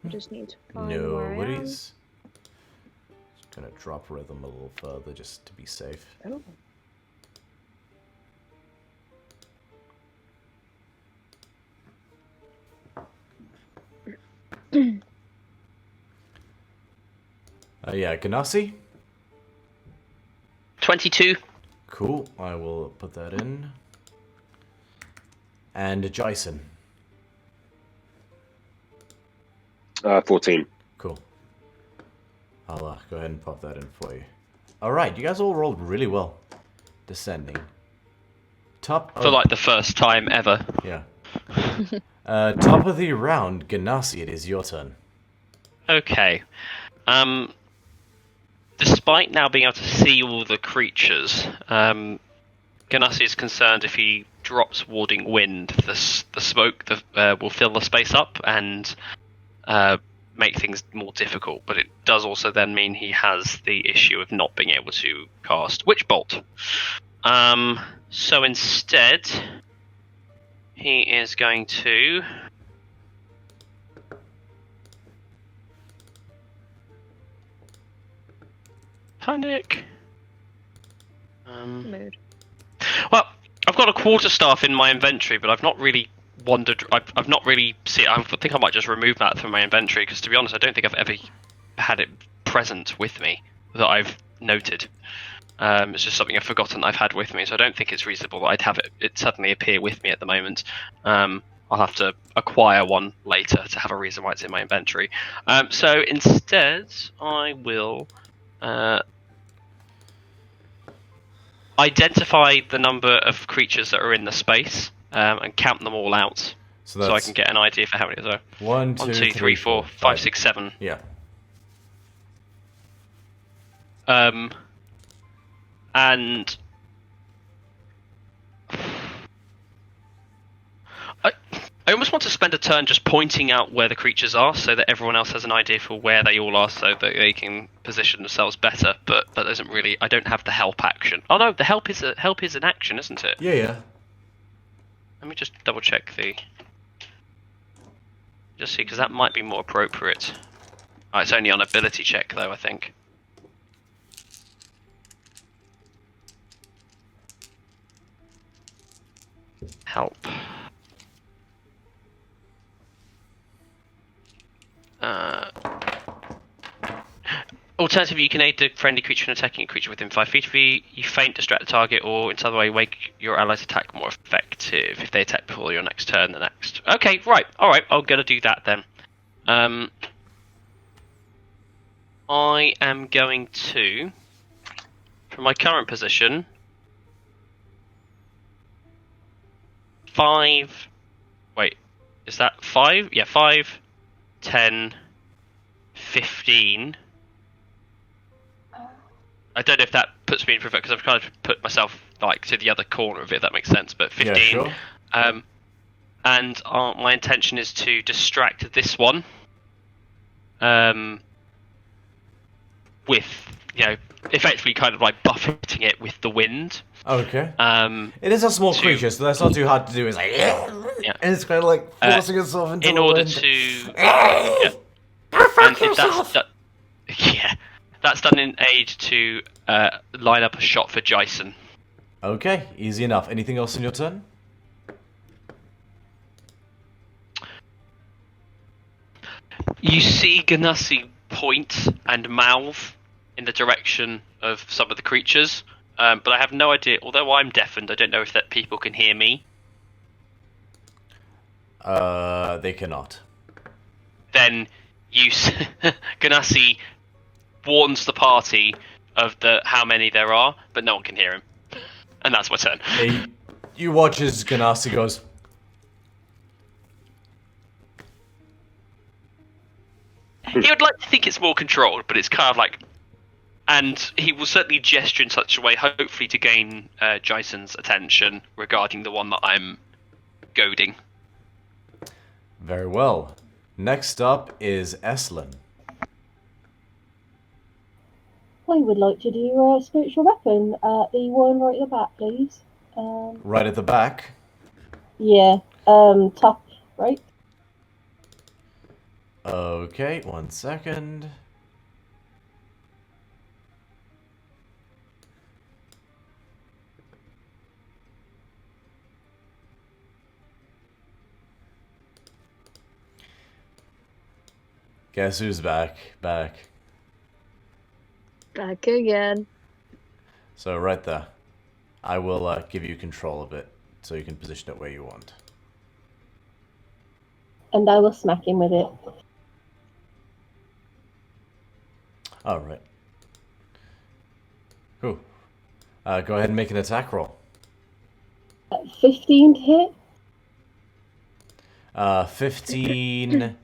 I just need to find No where I am. worries. Just gonna drop rhythm a little further just to be safe. Oh. Yeah, Ganassi? 22. Cool, I will put that in. And Jason? 14. Cool. I'll go ahead and pop that in for you. Alright, you guys all rolled really well. Descending. Top For like the first time ever. Yeah. Top of the round, Ganassi, it is your turn. Okay. Despite now being able to see all the creatures, Ganassi is concerned if he drops warding wind, the smoke will fill the space up and make things more difficult. But it does also then mean he has the issue of not being able to cast Witch Bolt. So instead, he is going to... Panic. Mood. Well, I've got a quarterstaff in my inventory, but I've not really wandered. I've not really seen. I think I might just remove that from my inventory because, to be honest, I don't think I've ever had it present with me that I've noted. It's just something I've forgotten I've had with me, so I don't think it's reasonable that I'd have it suddenly appear with me at the moment. I'll have to acquire one later to have a reason why it's in my inventory. So instead, I will. Identify the number of creatures that are in the space and count them all out, so I can get an idea for how many there are. 1, 2, 3, 4, 5, 6, 7. Yeah. And I almost want to spend a turn just pointing out where the creatures are, so that everyone else has an idea for where they all are, so that they can position themselves better. But that doesn't really. I don't have the help action. Oh no, the help is an action, isn't it? Yeah. Let me just double check just see, because that might be more appropriate. Oh, it's only on ability check though, I think. Help. Alternatively, you can aid the friendly creature in attacking a creature within 5 feet of you. You feint, distract the target, or in some way make your allies' attack more effective. If they attack before your next turn, the next. Okay, right. Alright, I'm going to do that then. I am going to, from my current position, 5... Wait, is that 5? Yeah, 5, 10, 15... I don't know if that puts me in because I've kind of put myself like to the other corner of it. If that makes sense, but 15. Yeah, sure. And my intention is to distract this one. With effectively kind of like buffeting it with the wind. Okay. It is a small creature, so that's not too hard to do. It's like and it's kind of like forcing itself into in the order wind. to. Yeah. And if that's done in aid to line up a shot for Jason. Okay, easy enough. Anything else in your turn? You see Ganassi point and mouth in the direction of some of the creatures, but I have no idea. Although I'm deafened, I don't know if that people can hear me. They cannot. Then Ganassi warns the party of how many there are, but no one can hear him. And that's my turn. You watch as Ganassi goes... He would like to think it's more controlled, but it's kind of like... And he will certainly gesture in such a way, hopefully to gain Jason's attention regarding the one that I'm goading. Very well. Next up is Eslin. I would like to do a spiritual weapon. The one right at the back, please. Right at the back? Yeah. Top right. Okay, 1 second. Guess who's back? Back again. So right there. I will give you control of it, so you can position it where you want. And I will smack him with it. Alright. Cool. Go ahead and make an attack roll. 15 to hit? 15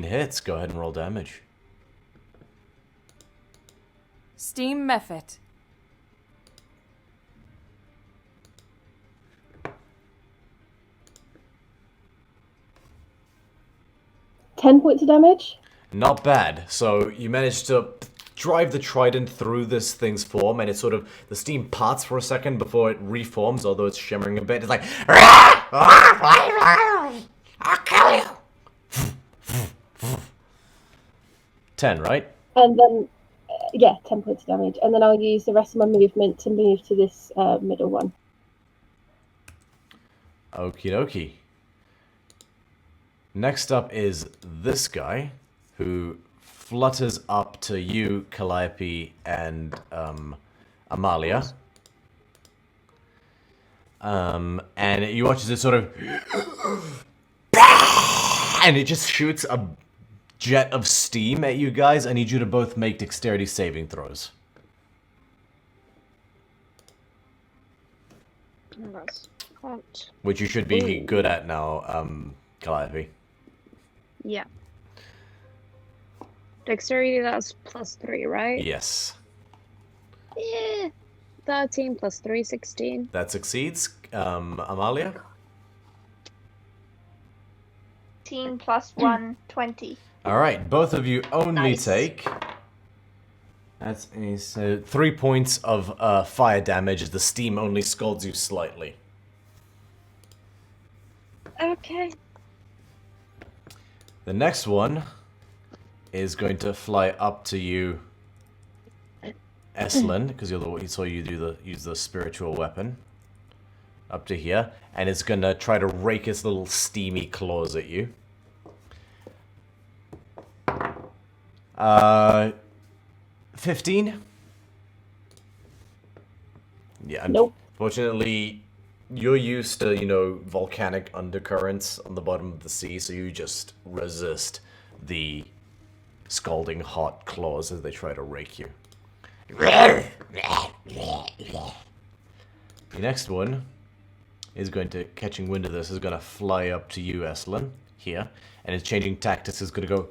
hits. Go ahead and roll damage. Steam method. Ten points of damage? Not bad. So you managed to drive the trident through this thing's form, and it sort of, the steam parts for a second before it reforms, although it's shimmering a bit. It's like, I'll kill you. 10, right? And then, yeah, 10 points of damage. And then I'll use the rest of my movement to move to this middle one. Okie dokie. Next up is this guy, who flutters up to you, Calliope, and Amalia. And you watch as it sort of... and it just shoots a jet of steam at you guys. I need you to both make dexterity saving throws. That's hot. Which you should be good at now, Calliope. Yeah. Dexterity, that's +3, right? Yes. Yeah. 13 plus 3, 16. That succeeds. Amalia? 18 plus 1, 20. Alright, both of you only Nice. take... That's so 3 points of fire damage as the steam only scalds you slightly. Okay. The next one is going to fly up to you, Eslin, because you're the one who saw you use the spiritual weapon. Up to here, and it's gonna try to rake its little steamy claws at you. 15? Yeah. Nope. Fortunately, you're used to, you know, volcanic undercurrents on the bottom of the sea, so you just resist the scalding hot claws as they try to rake you. The next one is going to, catching wind of this, is going to fly up to you, Eslin, here, and it's changing tactics, is going to go...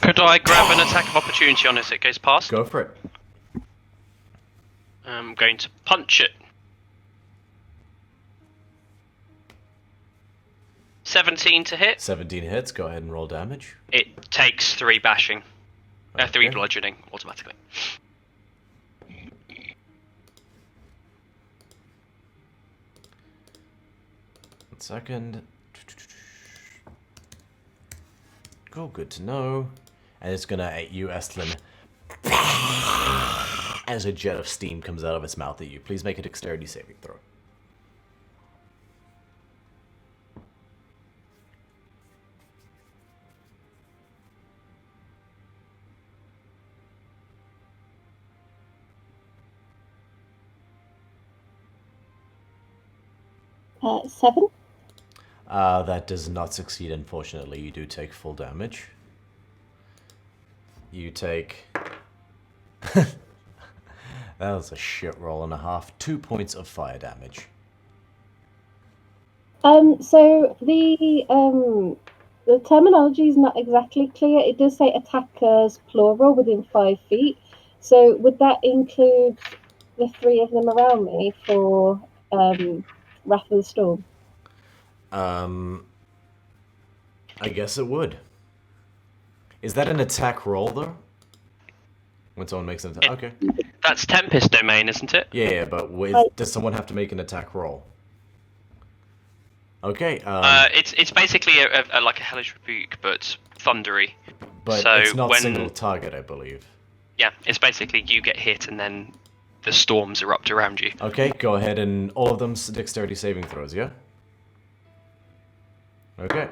Could I grab an attack of opportunity on it as it goes past? Go for it. I'm going to punch it. 17 to hit. 17 hits, go ahead and roll damage. It takes 3 bashing. 3 Okay. bludgeoning, automatically. One second. Cool, good to know. And it's gonna at you, Estlin. As a jet of steam comes out of its mouth at you. Please make a dexterity saving throw. Seven? That does not succeed, unfortunately. You do take full damage. You take... that was a shit roll and a half. 2 points of fire damage. So the terminology is not exactly clear. It does say attackers plural within 5 feet. So would that include the 3 of them around me for Wrath of the Storm? I guess it would. Is that an attack roll, though? When someone makes an attack? Okay. That's Tempest domain, isn't it? Yeah, but does someone have to make an attack roll? Okay. It's basically a like a hellish rebuke, but thundery. But so it's not when, single target, I believe. Yeah, it's basically you get hit and then the storms erupt around you. Okay, go ahead and all of them dexterity saving throws, yeah? Okay.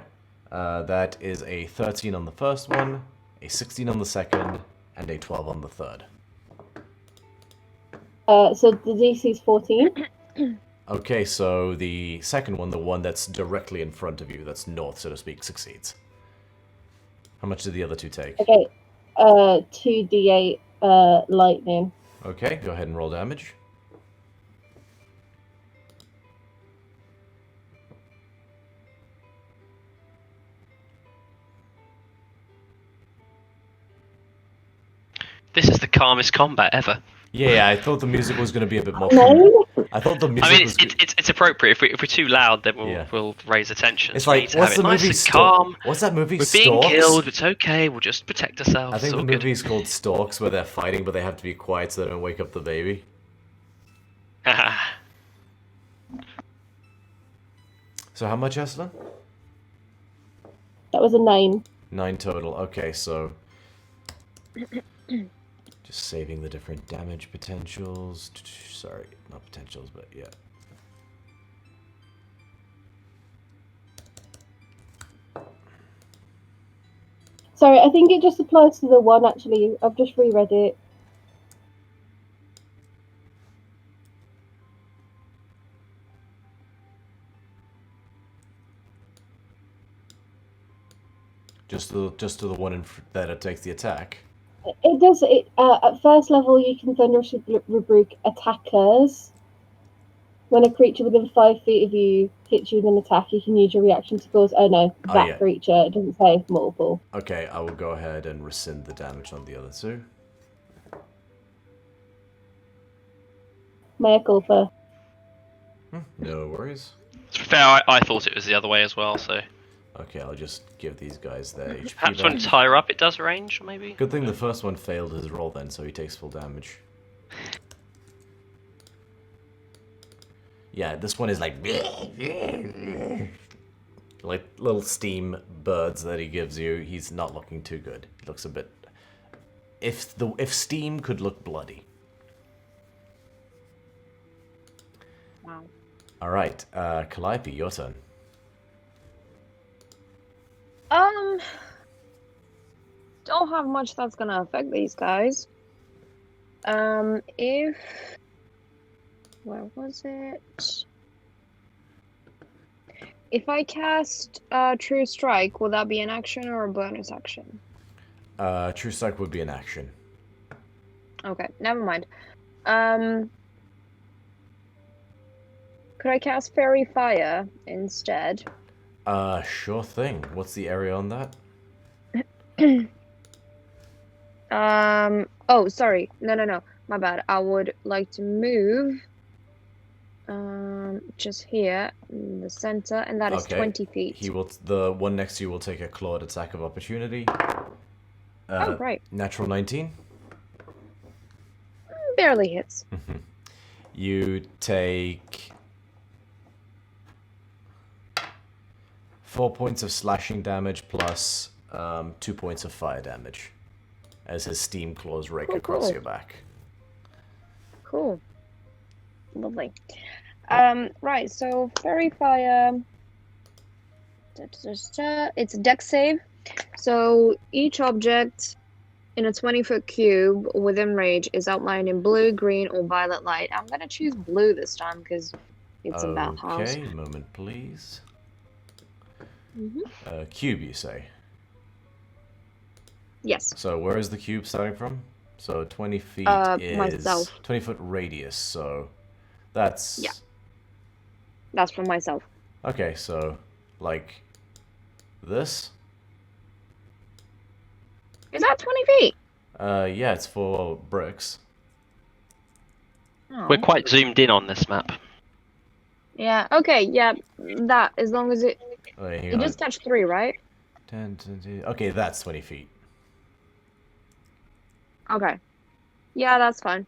That is a 13 on the first one, a 16 on the second, and a 12 on the third. So the DC is 14. Okay, so the second one, the one that's directly in front of you, that's north, so to speak, succeeds. How much did the other two take? Okay. 2d8 lightning. Okay, go ahead and roll damage. This is the calmest combat ever. Yeah, I thought the music was going to be a bit more. No. I thought the music I mean, was. it's appropriate. If we're too loud, then Yeah. we'll raise attention. It's So we like, need to what's have the it nice movie? and calm. What's that movie? We're being Storks? killed. It's okay. We'll just protect ourselves. I think It's the all good. movie's called Storks, where they're fighting, but they have to be quiet so they don't wake up the baby. So how much, Eslan? That was a 9. 9 total. Okay, so just saving the different damage potentials. Sorry, not potentials, but yeah. Sorry, I think it just applies to the one, actually. I've just reread it. Just to the one that it takes the attack. It does. At first level, you can thunderous rebuke attackers. When a creature within 5 feet of you hits you with an attack, you can use your reaction to cause. Oh no, that yeah. creature. It doesn't say multiple. Okay, I will go ahead and rescind the damage on the other two. Mea culpa. No worries. To be fair, I thought it was the other way as well. So Okay, I'll just give these guys their HP perhaps back. when it's higher up, it does range, maybe. Good thing the first one failed his roll then, so he takes full damage. Yeah, this one is like little steam birds that he gives you. He's not looking too good. He looks a bit. If steam could look bloody. Wow. All right, Calliope, your turn. Don't have much that's gonna affect these guys. Where was it? If I cast True Strike, will that be an action or a bonus action? True Strike would be an action. Okay, never mind. Could I cast Fairy Fire instead? Sure thing. What's the area on that? Oh, sorry. No. My bad. I would like to move just here in the center, and that is 20 feet. The one next to you will take a clawed attack of opportunity. Oh, right. Natural 19. Barely hits. You take 4 points of slashing damage plus 2 points of fire damage as his steam claws rake across your back. Cool. Lovely. Right, so Fairy Fire. It's a dex save. So each object in a 20-foot cube within range is outlined in blue, green, or violet light. I'm gonna choose blue this time because it's a bathhouse. Okay, moment please. Mm-hmm. Cube, you say? Yes. So where is the cube starting from? So 20 feet is myself. 20-foot radius, so that's... Yeah. That's from myself. Okay, so, like, this? Is that 20 feet? Yeah, it's for bricks. Oh. We're quite zoomed in on this map. Yeah, okay, yeah, that, as long as it... Wait, You just touched 3, right? 10, 20... Okay, that's 20 feet. Okay. Yeah, that's fine.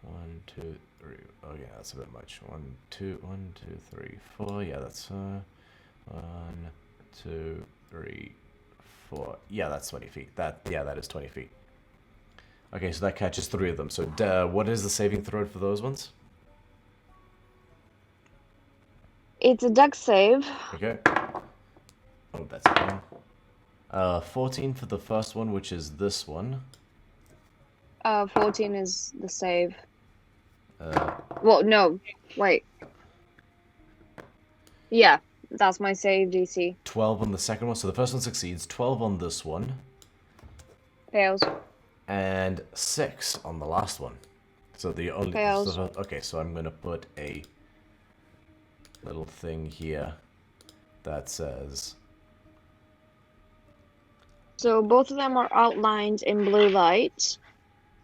1, 2, 3... Okay, that's a bit much. 1, 2, 3, 4... Yeah, that's... 1, 2, 3, 4... Yeah, that's 20 feet. That is 20 feet. Okay, so that catches 3 of them. So, what is the saving throw for those ones? It's a dex save. Okay. Oh, that's fine. 14 for the first one, which is this one. 14 is the save. Uh, Well, no, wait. Yeah, that's my save DC. 12 on the second one, so the first one succeeds. 12 on this one. Fails. And 6 on the last one. So the only... Fails. So, okay, so I'm going to put a little thing here that says... So both of them are outlined in blue light.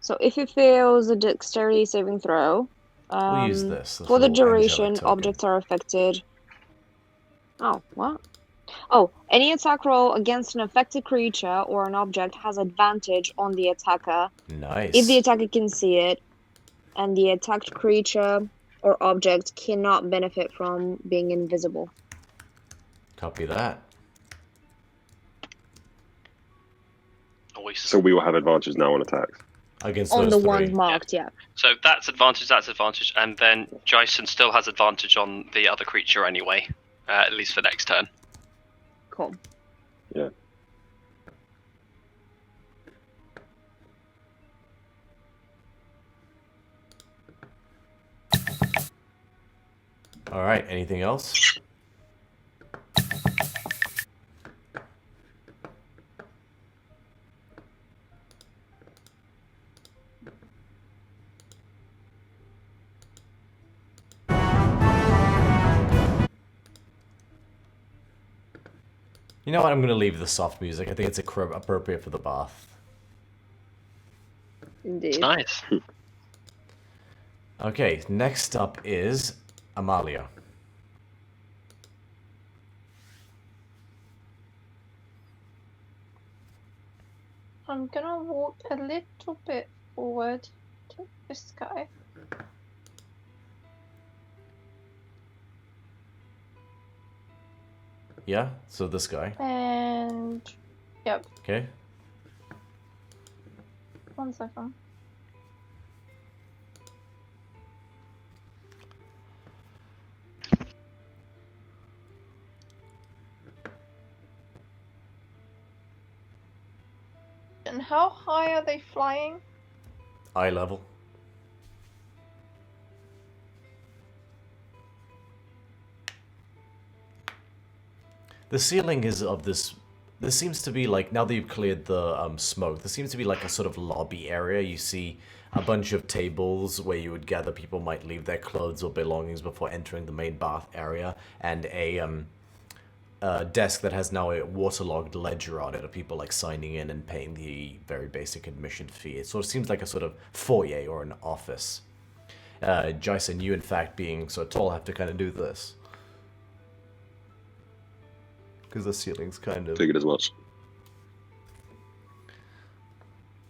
So if it fails a dexterity saving throw, We'll use this for the little duration, angelic token. objects are affected. Oh, what? Oh, any attack roll against an affected creature or an object has advantage on the attacker Nice. if the attacker can see it, and the attacked creature or object cannot benefit from being invisible. Copy that. Nice. So we will have advantage now on attacks. Against On those the three. ones marked, yeah. So that's advantage, and then Jason still has advantage on the other creature anyway, at least for next turn. Cool. Yeah. Alright, anything else? You know what, I'm going to leave the soft music. I think it's appropriate for the bath. Indeed. It's nice. Okay, next up is Amalia. I'm gonna walk a little bit forward to this guy. Yeah, so this guy. And yep, Okay. 1 second. And how high are they flying? Eye level. The ceiling is of this... This seems to be like, now that you've cleared the smoke, this seems to be like a sort of lobby area. You see a bunch of tables where you would gather people might leave their clothes or belongings before entering the main bath area, and a desk that has now a waterlogged ledger on it of people like signing in and paying the very basic admission fee. It sort of seems like a sort of foyer or an office. Jason, you in fact being so tall have to kind of do this. Because the ceiling's kind of... Figured as much.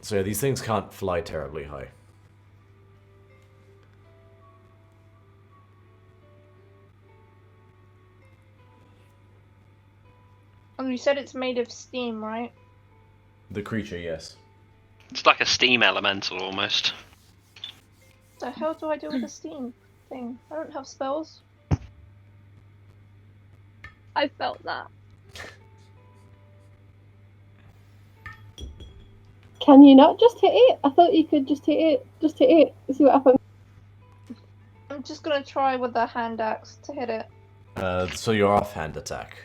So yeah, these things can't fly terribly high. And you said it's made of steam, right? The creature, yes. It's like a steam elemental almost. The hell do I do with the steam thing? I don't have spells. I felt that. Can you not just hit it? I thought you could just hit it. Just hit it. See what happens. I'm just gonna try with the hand axe to hit it. So your offhand attack.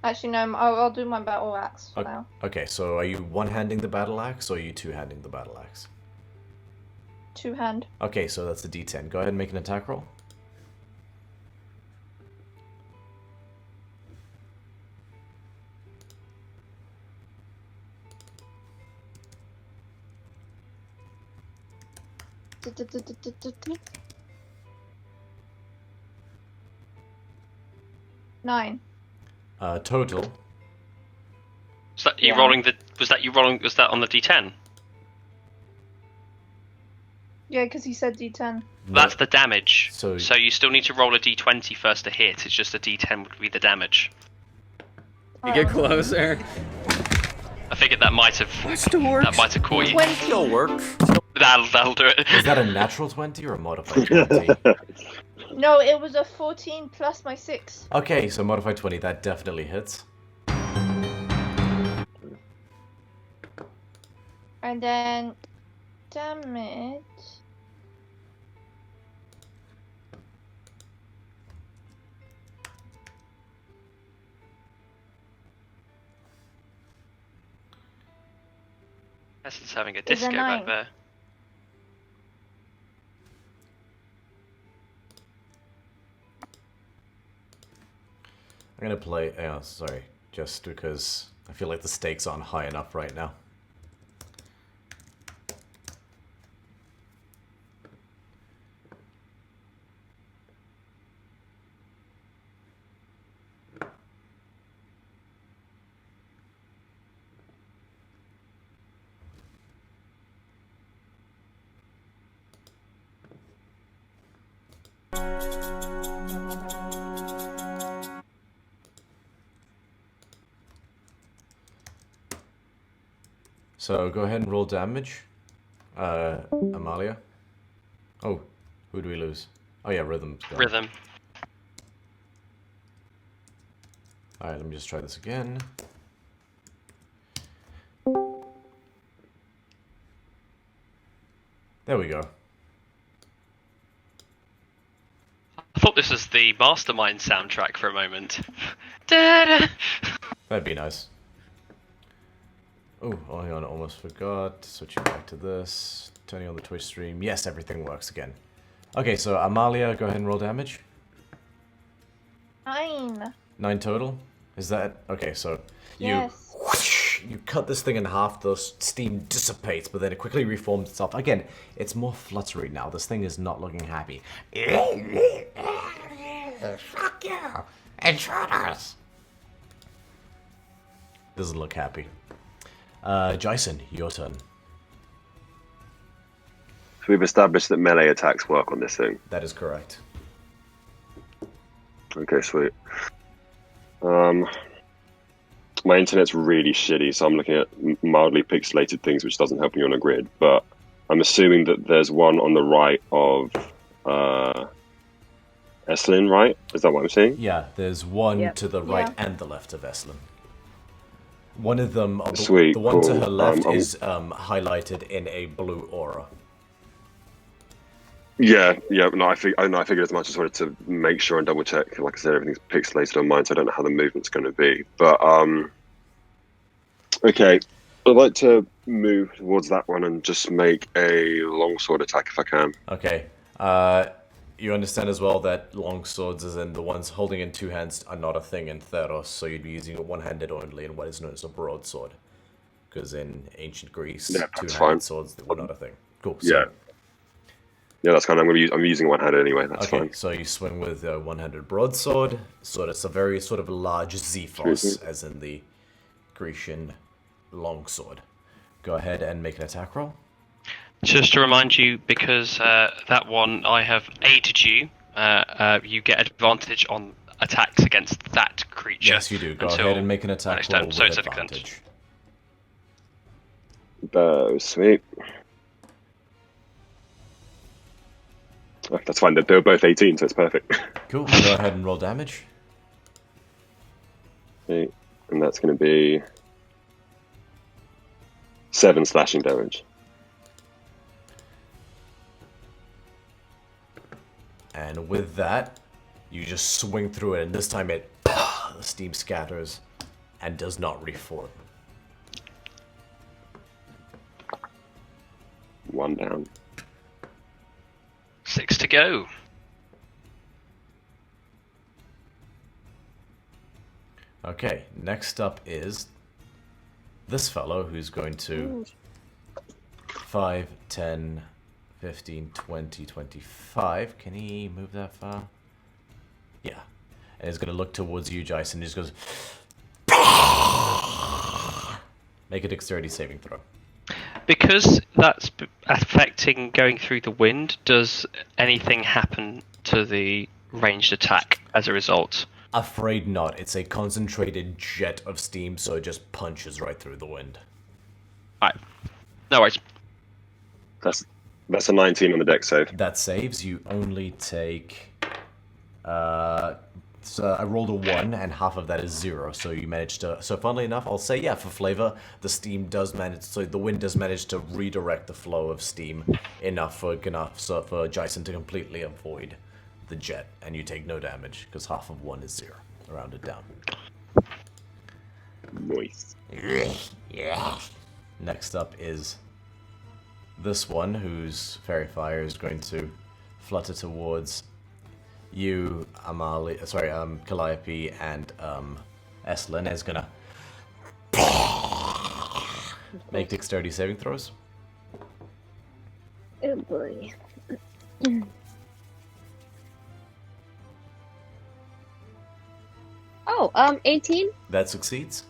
Actually, no, I'll do my battle axe for now. Okay, so are you one-handing the battle axe, or are you two-handing the battle axe? Two hand. Okay, so that's a D10. Go ahead and make an attack roll. Nine. Total. Was that you Yeah. rolling the? Was that you rolling? Was that on the D10? Yeah, because he said D10. That's the damage. So- you still need to roll a D20 first to hit. It's just a D10 would be the damage. You get closer. I figured that might have caught you. 20. Still work. That'll do it. Is that a natural 20 or a modified 20? No, it was a 14 plus my 6. Okay, so modified 20, that definitely hits. And then damage. Essence having a Is a disco 9. back there. I'm gonna play. Oh, sorry, just because I feel like the stakes aren't high enough right now. So go ahead and roll damage. Amalia. Oh, who do we lose? Oh yeah, Rhythm's gone. Rhythm. Alright, let me just try this again. There we go. I thought this was the Mastermind soundtrack for a moment. Da-da. That'd be nice. Oh, hang on, almost forgot. Switching back to this. Turning on the Twitch stream. Yes, everything works again. Okay, so Amalia, go ahead and roll damage. 9. 9 total? Is that... Okay, so you... Yes. Whoosh, you cut this thing in half, the steam dissipates, but then it quickly reforms itself. Again, it's more fluttery now. This thing is not looking happy. Fuck you! Intruders! Doesn't look happy. Jason, your turn. So we've established that melee attacks work on this thing. That is correct. Okay, sweet. My internet's really shitty, so I'm looking at mildly pixelated things, which doesn't help you on a grid. But I'm assuming that there's one on the right of Eslin, right? Is that what I'm saying? Yeah, there's one Yep. to the right Yeah. and the left of Eslin. One of them, Sweet, the one to cool. her left is highlighted in a blue aura. Yeah. No, I figured as much. I just wanted to make sure and double check. Like I said, everything's pixelated on mine, so I don't know how the movement's going to be. But okay, I'd like to move towards that one and just make a longsword attack if I can. Okay. You understand as well that long swords, as in the ones holding in two hands, are not a thing in Theros, so you'd be using it one-handed only in what is known as a broadsword. Because in ancient Greece, Yeah, that's two-handed fine. swords were not a thing. Cool. Yeah. Yeah, that's kind of. I'm using one-handed anyway. That's Okay, fine. so you swing with a one-handed broadsword. So it's a very sort of large Zephos, as in the Grecian longsword. Go ahead and make an attack roll. Just to remind you, because that one I have aided you, you get advantage on attacks against that creature. Yes, you do. Go until ahead and make an attack next roll time, with so it's advantage. Sweet. Oh, that's fine. They were both 18, so it's perfect. Cool. Go ahead and roll damage. Okay, and that's going to be 7 slashing damage. And with that, you just swing through it, and this time the steam scatters and does not reform. 1 down. 6 to go. Okay, next up is this fellow who's going to 5, 10, 15, 20, 25. Can he move that far? Yeah. And he's going to look towards you, Jason, and he just goes... Make a dexterity saving throw. Because that's affecting going through the wind, does anything happen to the ranged attack as a result? Afraid not. It's a concentrated jet of steam, so it just punches right through the wind. Alright. No worries. That's a 19 on the dex save. That saves. You only take I rolled a 1, and half of that is 0. So you managed to. So funnily enough, I'll say yeah. For flavor, the steam does manage. So the wind does manage to redirect the flow of steam enough for Jason to completely avoid the jet, and you take no damage because half of 1 is 0. Rounded down. Nice. Yeah. Next up is this one, whose fairy fire is going to flutter towards you, Calliope, and Eslin. Is gonna make dexterity saving throws. Oh boy. 18? That succeeds.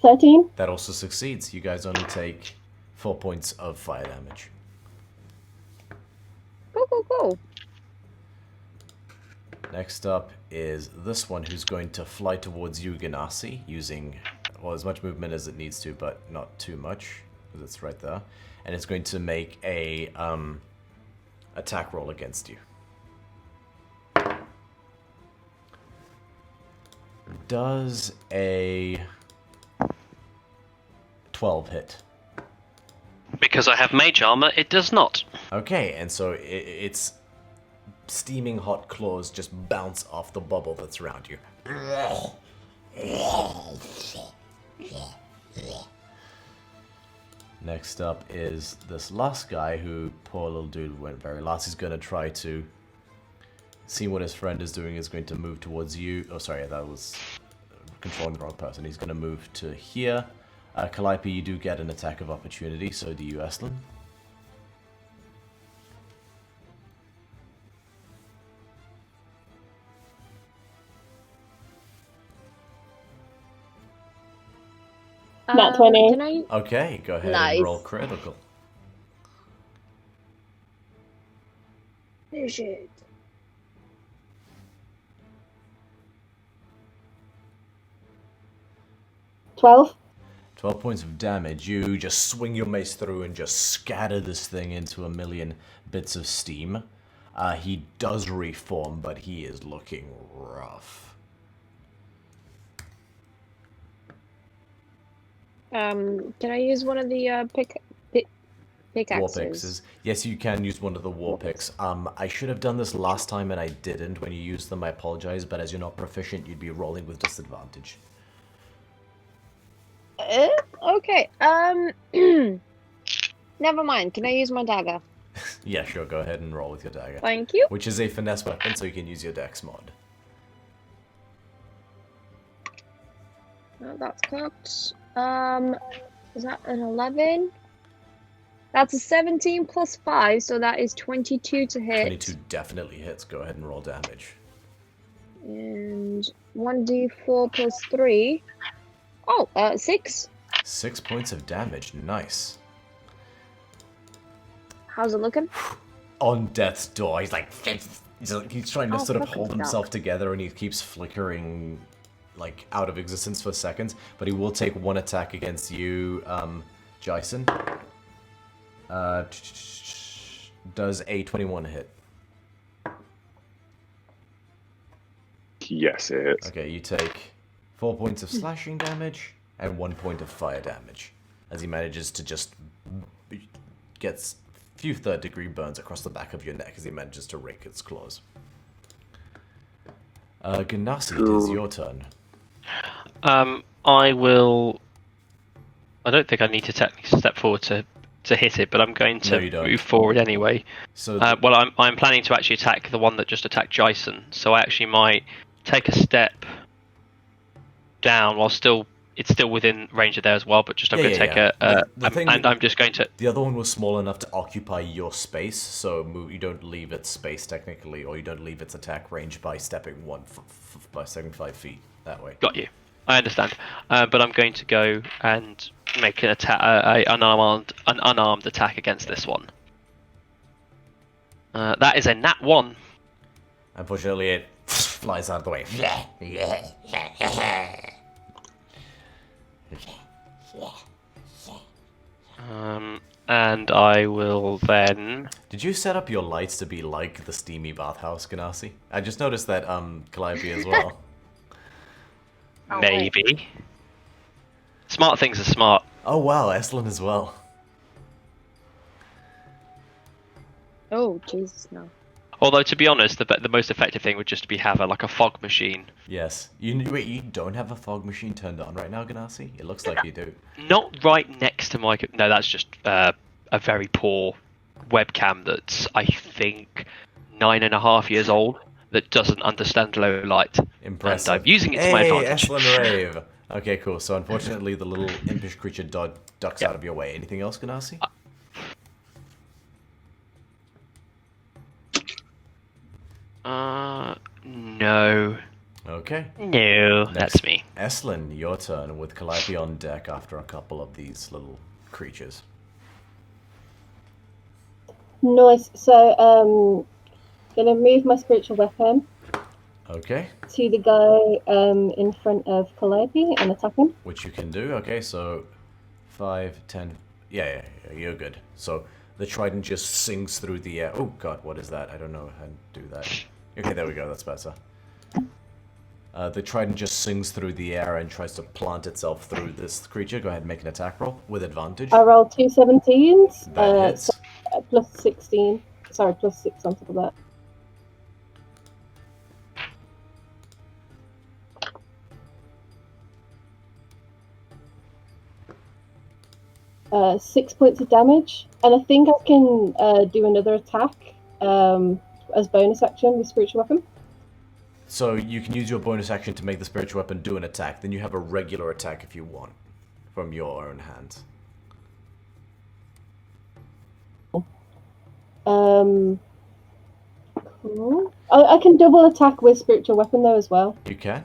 13. That also succeeds. You guys only take 4 points of fire damage. Cool. Next up is this one, who's going to fly towards you, Ganassi, using as much movement as it needs to, but not too much, because it's right there. And it's going to make a attack roll against you. Does a 12 hit? Because I have mage armor, it does not. Okay, and so its steaming hot claws just bounce off the bubble that's around you. Next up is this last guy, who, poor little dude, went very last. He's going to try to see what his friend is doing. Is going to move towards you. Oh, sorry, that was controlling the wrong person. He's going to move to here. Calliope, you do get an attack of opportunity, so do you, Eslin. Nat 20. Can I... Okay, go ahead Nice. and roll critical. Oh, shit. 12. 12 points of damage. You just swing your mace through and just scatter this thing into a million bits of steam. He does reform, but he is looking rough. Can I use one of the pickaxes? War picks. Yes, you can use one of the war picks. I should have done this last time and I didn't. When you used them, I apologize, but as you're not proficient, you'd be rolling with disadvantage. Okay. Never mind. Can I use my dagger? Yeah, sure. Go ahead and roll with your dagger. Thank you. Which is a finesse weapon, so you can use your dex mod. Oh, that's cocked. Is that an 11? That's a 17 plus 5, so that is 22 to hit. 22 definitely hits. Go ahead and roll damage. And 1d4 plus 3. Oh, 6. 6 points of damage. Nice. How's it looking? On death's door, he's trying to sort of fucking hold stop. himself together, and he keeps flickering like out of existence for seconds. But he will take one attack against you, Jason. Does a 21 hit? Yes, it hits. Okay, you take 4 points of slashing damage and 1 point of fire damage as he manages to just gets a few third-degree burns across the back of your neck as he manages to rake its claws. Ganassi, it is your turn. I will. I don't think I need to technically step forward to hit it, but I'm going No, to you don't. move forward anyway. So Well, I'm planning to actually attack the one that just attacked Jason, so I actually might take a step down while it's still within range of there as well, but just I'm going to take I'm just going to. The other one was small enough to occupy your space, so you don't leave its space technically, or you don't leave its attack range by stepping by stepping 5 feet that way. Got you. I understand, but I'm going to go and make an attack, an unarmed attack against this one. That is a nat 1. Unfortunately, it flies out of the way. And I will then... Did you set up your lights to be like the steamy bathhouse, Ganassi? I just noticed that, Calliope as well. Oh, Maybe. Smart things are smart. Oh wow, Eslan as well. Oh, Jesus, no. Although, to be honest, the most effective thing would just be have a fog machine. Yes. Wait, you don't have a fog machine turned on right now, Ganassi? It looks like you do. Not right next to my... No, that's just a very poor webcam that's, I think, 9.5 years old that doesn't understand low light. Impressive. And I'm using it to my advantage. Eslan Rave! Okay, cool. So unfortunately the little impish creature ducks out of your way. Anything else, Ganassi? No. Okay. No, that's me. Eslan, your turn with Calliope on deck after a couple of these little creatures. Nice. So, gonna move my spiritual weapon Okay. to the guy in front of Calliope and attack him. Which you can do. Okay, so 5, 10. Yeah, you're good. So the trident just sings through the air. Oh god, what is that? I don't know how to do that. Okay, there we go. That's better. The trident just sings through the air and tries to plant itself through this creature. Go ahead and make an attack roll with advantage. I rolled 2 17s. That hits. So, plus 16. Sorry, plus 6 on top of that. Uh, 6 points of damage, and I think I can do another attack as bonus action with spiritual weapon. So you can use your bonus action to make the spiritual weapon do an attack. Then you have a regular attack if you want from your own hands. Cool. I can double attack with spiritual weapon though as well. You can?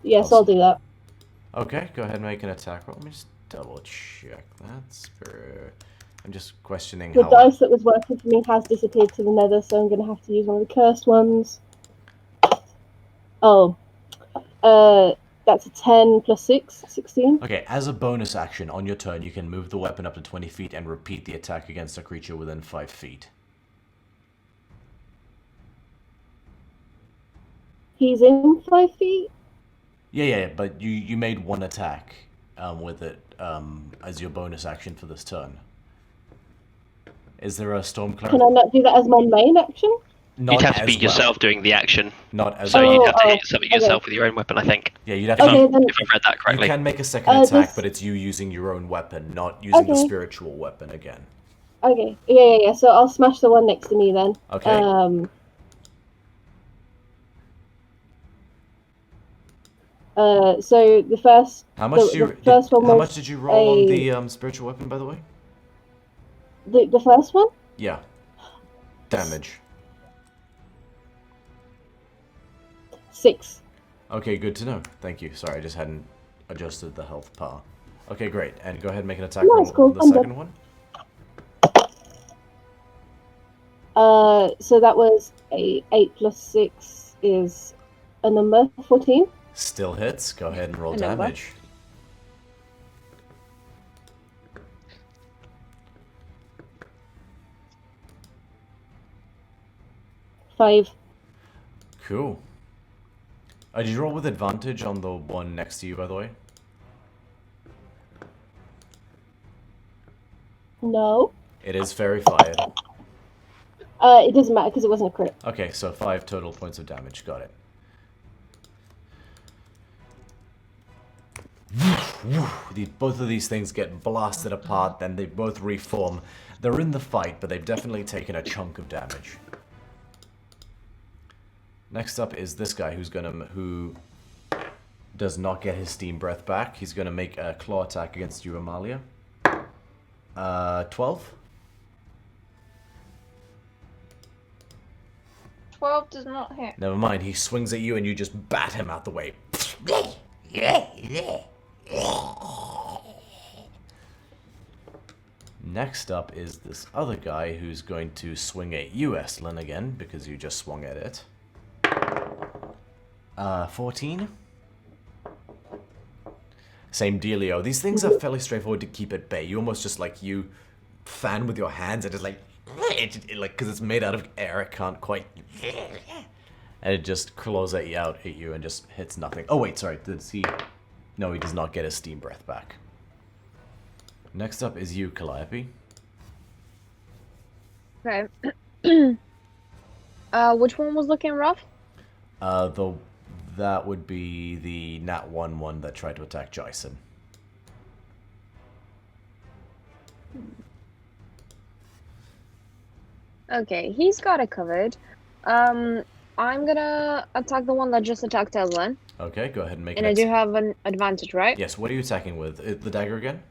Yes, Awesome. I'll do that. Okay, go ahead and make an attack roll. Let me just double check that. I'm just questioning The how... dice that was working for me has disappeared to the nether, so I'm going to have to use one of the cursed ones. Oh. That's a 10 plus 6, 16. Okay, as a bonus action, on your turn, you can move the weapon up to 20 feet and repeat the attack against a creature within 5 feet. He's in 5 feet? Yeah, but you made one attack with it as your bonus action for this turn. Is there a storm cloud? Can I not do that as my main action? You'd have to be yourself doing the action. Not as so well. you'd have to hit something okay. yourself with your own weapon, I think. Yeah, you'd have to. Okay, then, if I've read that correctly. You can make a second attack, this- but it's you using your own weapon, not using the spiritual weapon again. Okay, yeah. So I'll smash the one next to me then. Okay. So the first. How much how much did you roll on the spiritual weapon, by the way? The first one? Yeah. Damage. 6. Okay, good to know. Thank you. Sorry, I just hadn't adjusted the health bar. Okay, great. And go ahead and make an attack No, roll it's cool. on the I'm second done. one. So that was a 8 plus 6 is a number 14. Still hits. Go ahead and roll A number. damage. Five. Cool. Did you roll with advantage on the one next to you, by the way? No. It is fairy fired. It doesn't matter because it wasn't a crit. Okay, so 5 total points of damage. Got it. Both of these things get blasted apart, then they both reform. They're in the fight, but they've definitely taken a chunk of damage. Next up is this guy who does not get his steam breath back. He's gonna make a claw attack against you, Amalia. 12? 12 does not hit. Never mind, he swings at you and you just bat him out the way. Next up is this other guy who's going to swing at you, Estlin, again, because you just swung at it. 14? Same dealio. These things are fairly straightforward to keep at bay. You almost just, like, you fan with your hands and it's like, because it's made out of air, it can't quite, and it just claws at you and just hits nothing. Oh wait, sorry, does he? No, he does not get his steam breath back. Next up is you, Calliope. Okay. Which one was looking rough? That would be the Nat 1 that tried to attack Jason. Okay, he's got it covered. I'm gonna attack the one that just attacked Evelyn. Okay, go ahead and make And I do have an advantage, right? Yes, what are you attacking with? The dagger again?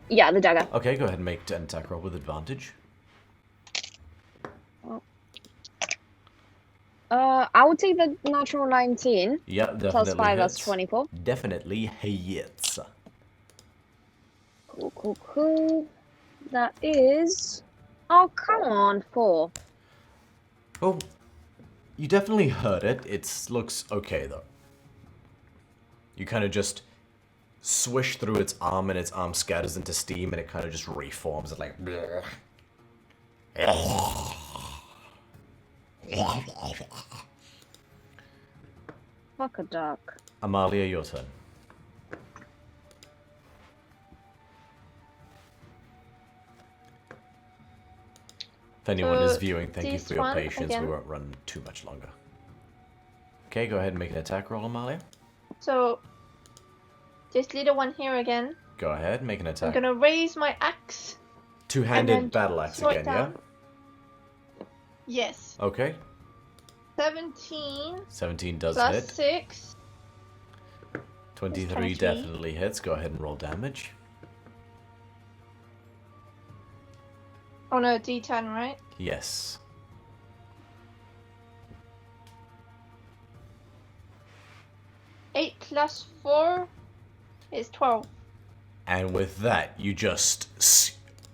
Yeah, the dagger. Okay, go ahead and make an attack roll with advantage. I would take the natural 19. Yeah, definitely Plus 5, hits. that's 24. Definitely hits. Cool. That is... Oh, come on, 4. Well, you definitely heard it. It looks okay, though. You kind of just swish through its arm, and its arm scatters into steam, and it kind of just reforms. It's like... Fuck a duck. Amalia, your turn. If anyone is viewing, thank you for your patience. Again. We won't run too much longer. Okay, go ahead and make an attack roll, Amalia. So, this little one here again. Go ahead, make an attack. I'm gonna raise my axe. Two-handed battle axe slow it again, yeah? down. Yes. Okay. 17 17 does plus hit. 6. 23 23. definitely hits. Go ahead and roll damage. Oh no, D10, right? Yes. Eight plus 4 is 12. And with that, you just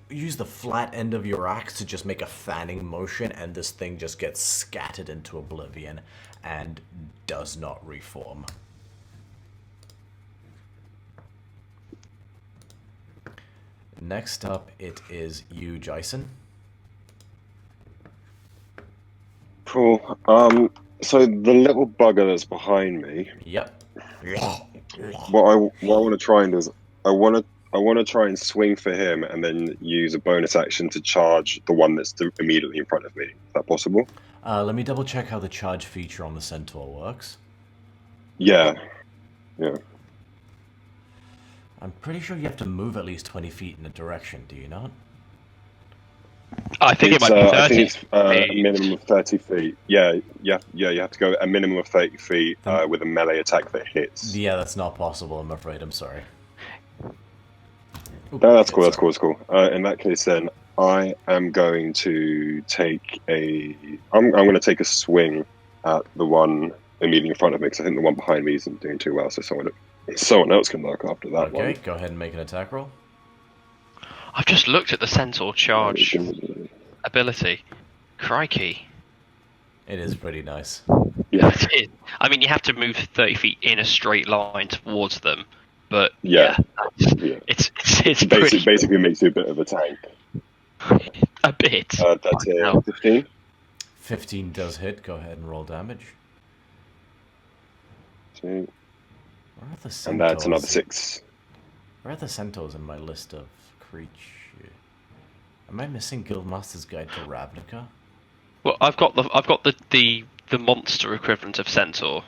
use the flat end of your axe to just make a fanning motion, and this thing just gets scattered into oblivion and does not reform. Next up, it is you, Jason. Cool. So the little bugger that's behind me. Yep. What I want to try and do is I want to try and swing for him, and then use a bonus action to charge the one that's immediately in front of me. Is that possible? Let me double check how the charge feature on the centaur works. Yeah. I'm pretty sure you have to move at least 20 feet in a direction, do you not? I think it might be 30. I think it's a minimum of 30 feet. Yeah, you have to go a minimum of 30 feet with a melee attack that hits. Yeah, that's not possible, I'm afraid. I'm sorry. No, that's cool. That's cool. In that case, then I am going to take I'm going to take a swing at the one immediately in front of me, because I think the one behind me isn't doing too well. So someone else can look after that one. Okay, go ahead and make an attack roll. I've just looked at the centaur charge ability. Crikey. It is pretty nice. Yeah. I mean, you have to move 30 feet in a straight line towards them, but it's basically makes you a bit of a tank. A bit. That's 15. 15 does hit. Go ahead and roll damage. 2. Where are the centaurs? And that's another 6. Where are the centaurs in my list of creatures? Am I missing Guildmaster's Guide to Ravnica? Well, I've got the monster equivalent of centaur,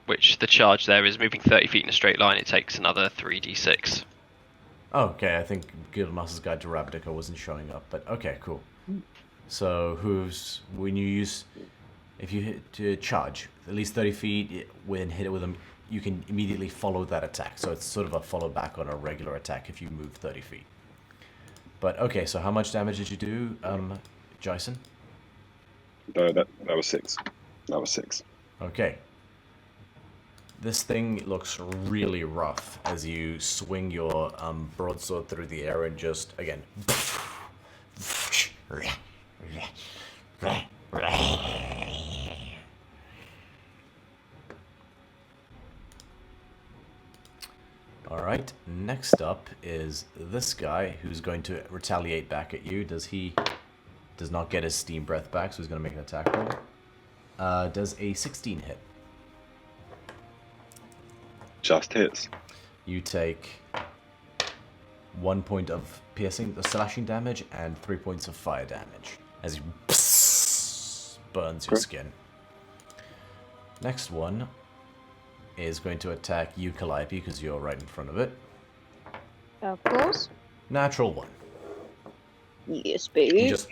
which the charge there is moving 30 feet in a straight line. It takes another 3d6. Oh, okay, I think Guildmaster's Guide to Ravnica wasn't showing up, but okay, cool. So if you hit to charge at least 30 feet, when hit it with them, you can immediately follow that attack. So it's sort of a follow back on a regular attack if you move 30 feet. But okay, so how much damage did you do, Jason? No, that was 6. That was 6. Okay. This thing looks really rough as you swing your broadsword through the air and just, again... Alright, next up is this guy who's going to retaliate back at you. Does not get his steam breath back, so he's going to make an attack roll. Does a 16 hit? Just hits. You take 1 point of slashing damage and 3 points of fire damage as he burns your skin. Next one is going to attack you, Calliope, because you're right in front of it. Of course. Natural 1. Yes, baby. You just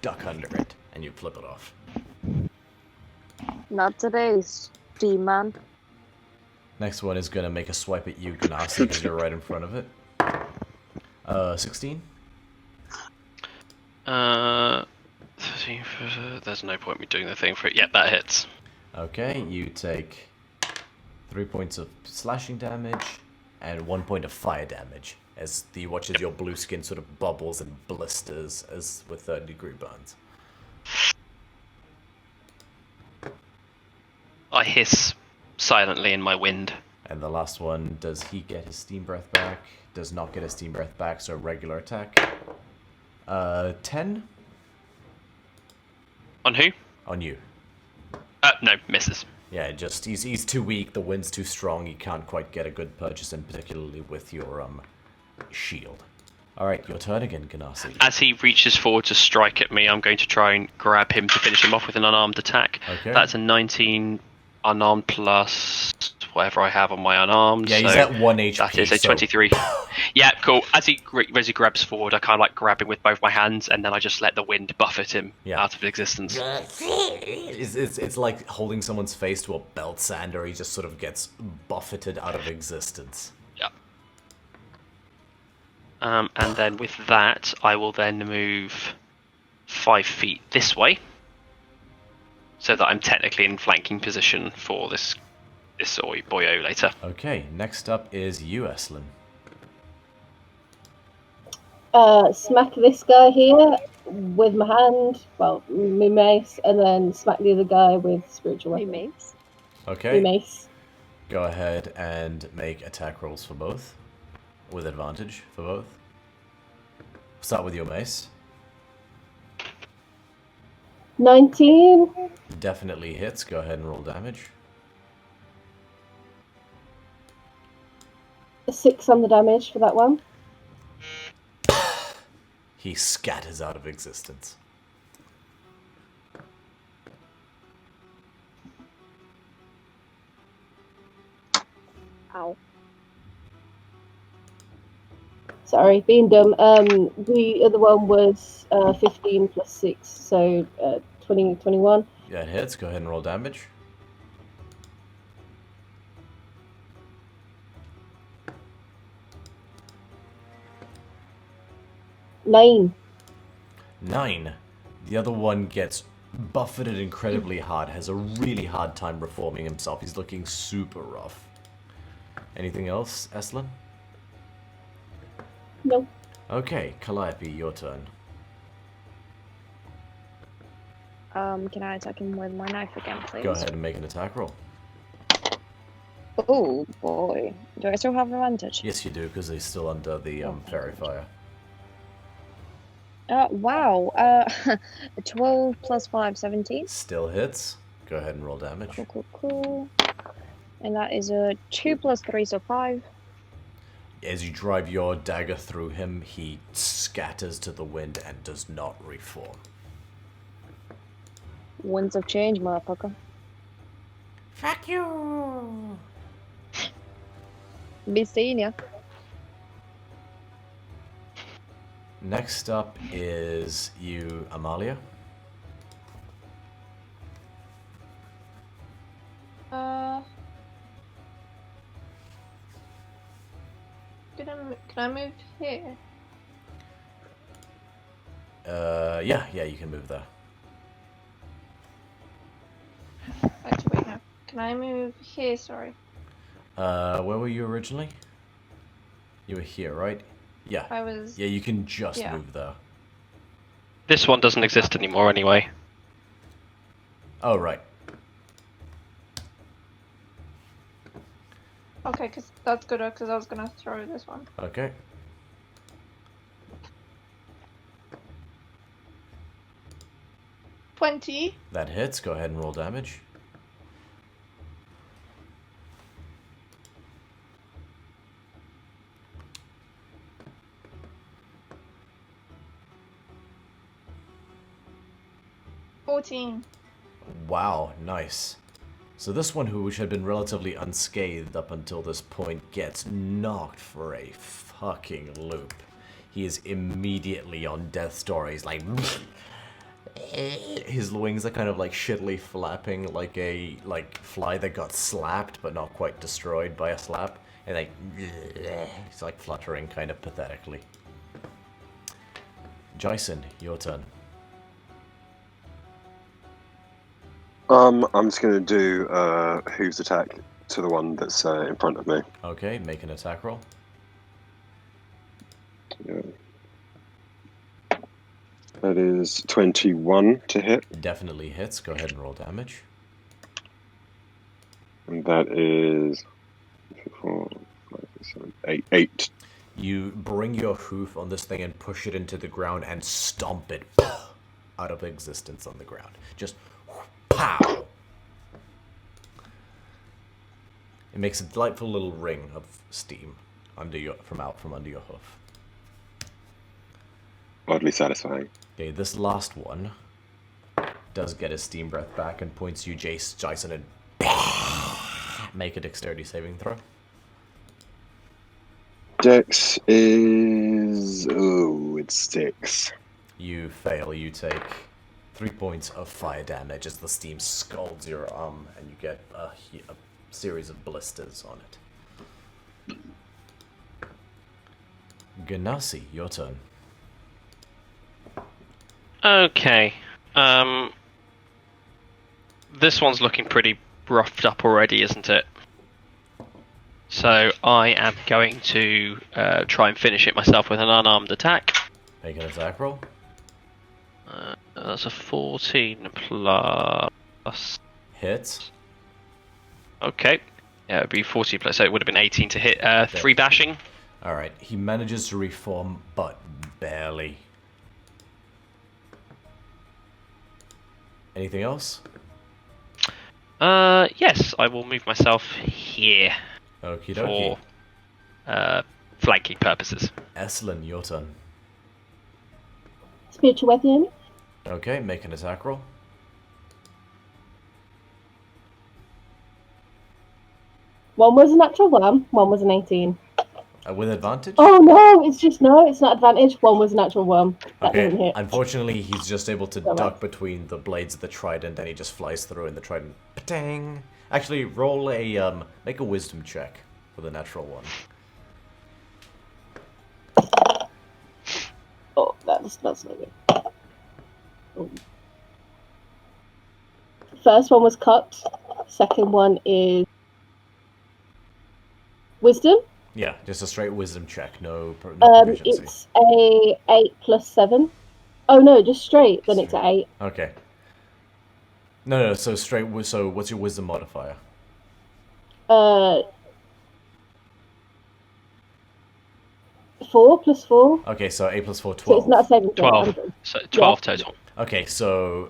duck under it and you flip it off. Not today, Steam Man. Next one is going to make a swipe at you, Ganassi, because you're right in front of it. 16? 13, there's no point me doing the thing for it. Yeah, that hits. Okay, you take 3 points of slashing damage and 1 point of fire damage as you watch as your blue skin sort of bubbles and blisters as with 30-degree burns. I hiss silently in my wind. And the last one, does he get his steam breath back? Does not get his steam breath back, so regular attack. 10? On who? On you. No, misses. Yeah, just he's too weak, the wind's too strong, he can't quite get a good purchase in, particularly with your shield. Alright, your turn again, Ganassi. As he reaches forward to strike at me, I'm going to try and grab him to finish him off with an unarmed attack. Okay. That's a 19 unarmed plus whatever I have on my unarmed. Yeah, he's so at 1 HP. That is a 23. Yeah, cool. As he grabs forward, I kind of like grab him with both my hands, and then I just let the wind buffet him out of existence. It's like holding someone's face to a belt sander. He just sort of gets buffeted out of existence. Yeah. And then with that, I will then move 5 feet this way, so that I'm technically in flanking position for this boyo later. Okay, next up is you, Eslin. Smack this guy here with my hand, well, my mace, and then smack the other guy with spiritual weapon. Mace? Okay. My mace. Go ahead and make attack rolls for both, with advantage for both. Start with your mace. 19. Definitely hits. Go ahead and roll damage. 6 on the damage for that one. He scatters out of existence. Ow. Sorry, being dumb. The other one was 15 plus 6, so 21. Yeah, it hits. Go ahead and roll damage. Nine. 9. The other one gets buffeted incredibly hard, has a really hard time reforming himself. He's looking super rough. Anything else, Eslin? No. Okay, Calliope, your turn. Can I attack him with my knife again, please? Go ahead and make an attack roll. Oh boy. Do I still have advantage? Yes, you do, because he's still under the fairy fire. Wow. 12 plus 5, 17. Still hits. Go ahead and roll damage. Cool. And that is a 2 plus 3, so 5. As you drive your dagger through him, he scatters to the wind and does not reform. Winds of change, motherfucker. Fuck you! Be seeing ya. Next up is you, Amalia. Can I move here? Yeah, you can move there. Actually, wait, no. Can I move here? Sorry. Where were you originally? You were here, right? Yeah. I was. Yeah, you can just move there. This one doesn't exist anymore anyway. Oh, right. Okay, because that's good, because I was going to throw this one. Okay. $20. That hits. Go ahead and roll damage. $14. Wow, nice. So this one, which had been relatively unscathed up until this point, gets knocked for a fucking loop. He is immediately on death's door. He's like... His wings are kind of like shittily flapping like a fly that got slapped but not quite destroyed by a slap. And like... He's like fluttering kind of pathetically. Jason, your turn. I'm just gonna do Hooves attack to the one that's in front of me. Okay, make an attack roll. Yeah. That is 21 to hit. Definitely hits. Go ahead and roll damage. And that is 4, 5, 7, 8. You bring your hoof on this thing and push it into the ground and stomp it out of existence on the ground. Just pow! It makes a delightful little ring of steam from under your hoof. Oddly satisfying. Okay, this last one does get his steam breath back and points you, Jason, and make a dexterity saving throw. Dex is... oh, it's 6. You fail. You take 3 points of fire damage as the steam scalds your arm, and you get a series of blisters on it. Ganassi, your turn. Okay. This one's looking pretty roughed up already, isn't it? So I am going to try and finish it myself with an unarmed attack. Make an attack roll. That's a 14 plus... Hits. Okay. Yeah, it would be 14 plus, so it would have been 18 to hit. 3 bashing. Alright, he manages to reform, but barely. Anything else? Yes, I will move myself here. Okie dokie. For flanking purposes. Eslin, your turn. Spiritual weapon. Okay, make an attack roll. One was a natural 1, one was an 18. With advantage? Oh no, it's not advantage. One was a natural 1. That Okay, doesn't hit. unfortunately he's just able to So duck between the blades of the trident and he just flies through and the trident... Patang! Actually, roll a, make a wisdom check for the natural 1. Oh, that's not good. Oh. First one was cut. Second one is wisdom. Yeah, just a straight wisdom check, no proficiency. It's a 8 plus 7. Oh no, just straight. Then it's a 8. Okay. No, so straight. So what's your wisdom modifier? 4 plus 4. Okay, so 8 plus 4, 12. So it's not a saving throw. 12. So 12 total. Okay, so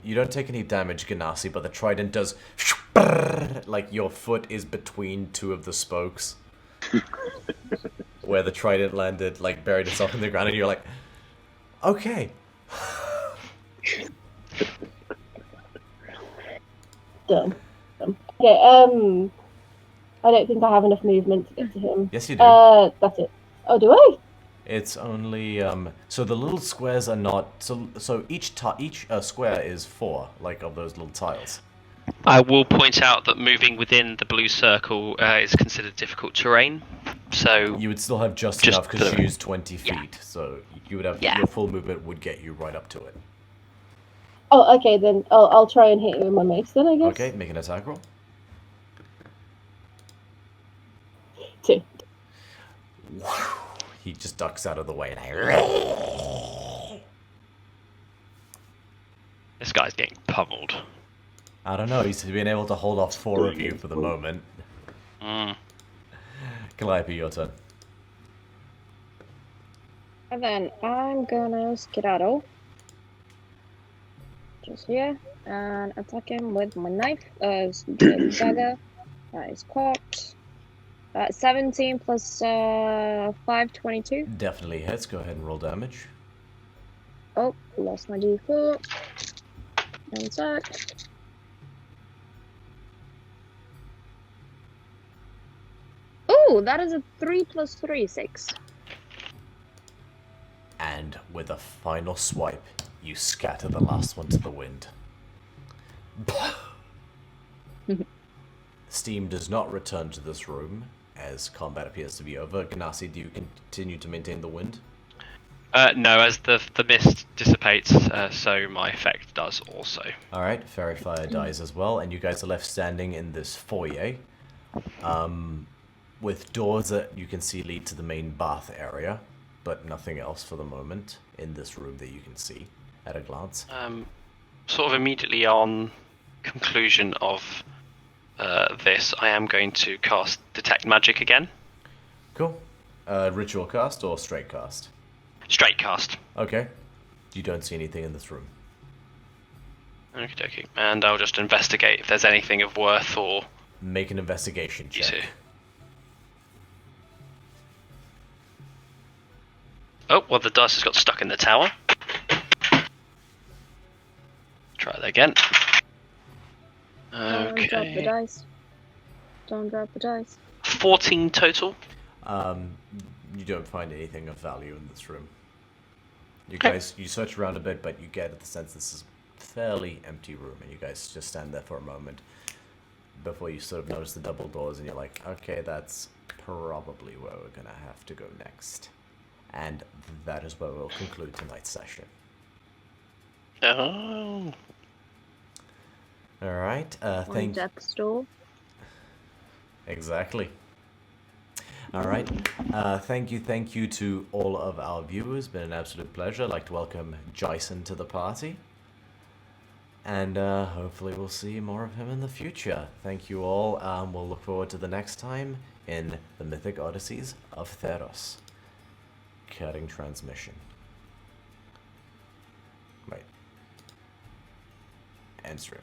you don't take any damage, Ganassi, but the trident does... Like your foot is between two of the spokes. Where the trident landed, like buried itself in the ground, and you're like, okay. Done. Okay, I don't think I have enough movement to get to him. Yes, you do. That's it. Oh, do I? It's only so the little squares are not so each square is 4 like of those little tiles. I will point out that moving within the blue circle is considered difficult terrain. So you would still have just enough because you use 20 feet, so you would have your full movement would get you right up to it. Oh, okay then. I'll try and hit you with my mace then, I guess. Okay, make an attack roll. 2. He just ducks out of the way and this guy's getting pummeled. I don't know, he's been able to hold off 4 of you for the moment. Calliope, your turn. And then I'm gonna skedaddle. Just here. And attack him with my knife. Dagger. That is cocked. 17 plus 5, 22. Definitely hits. Go ahead and roll damage. Oh, lost my D4. One sec. Oh, that is a 3 plus 3, 6. And with a final swipe, you scatter the last one to the wind. Steam does not return to this room, as combat appears to be over. Ganassi, do you continue to maintain the wind? No, as the mist dissipates, so my effect does also. Alright, Fairy Fire dies as well, and you guys are left standing in this foyer. With doors that you can see lead to the main bath area, but nothing else for the moment in this room that you can see at a glance. Sort of immediately on conclusion of this, I am going to cast Detect Magic again. Cool. Ritual cast or straight cast? Straight cast. Okay. You don't see anything in this room. Okie dokie. And I'll just investigate if there's anything of worth or... Make an investigation check. Oh, well, the dice has got stuck in the tower. Try that again. Don't drop the Okay. dice. Don't drop the dice. 14 total. You don't find anything of value in this room. You guys, you search around a bit, but you get the sense this is a fairly empty room, and you guys just stand there for a moment before you sort of notice the double doors, and you're like, okay, that's probably where we're gonna have to go next. And that is where we'll conclude tonight's session. Oh. Alright, On thank you. death's door. Exactly. Alright, thank you to all of our viewers. Been an absolute pleasure. I'd like to welcome Jason to the party. And hopefully we'll see more of him in the future. Thank you all. We'll look forward to the next time in the Mythic Odysseys of Theros. Cutting transmission. Right. End stream.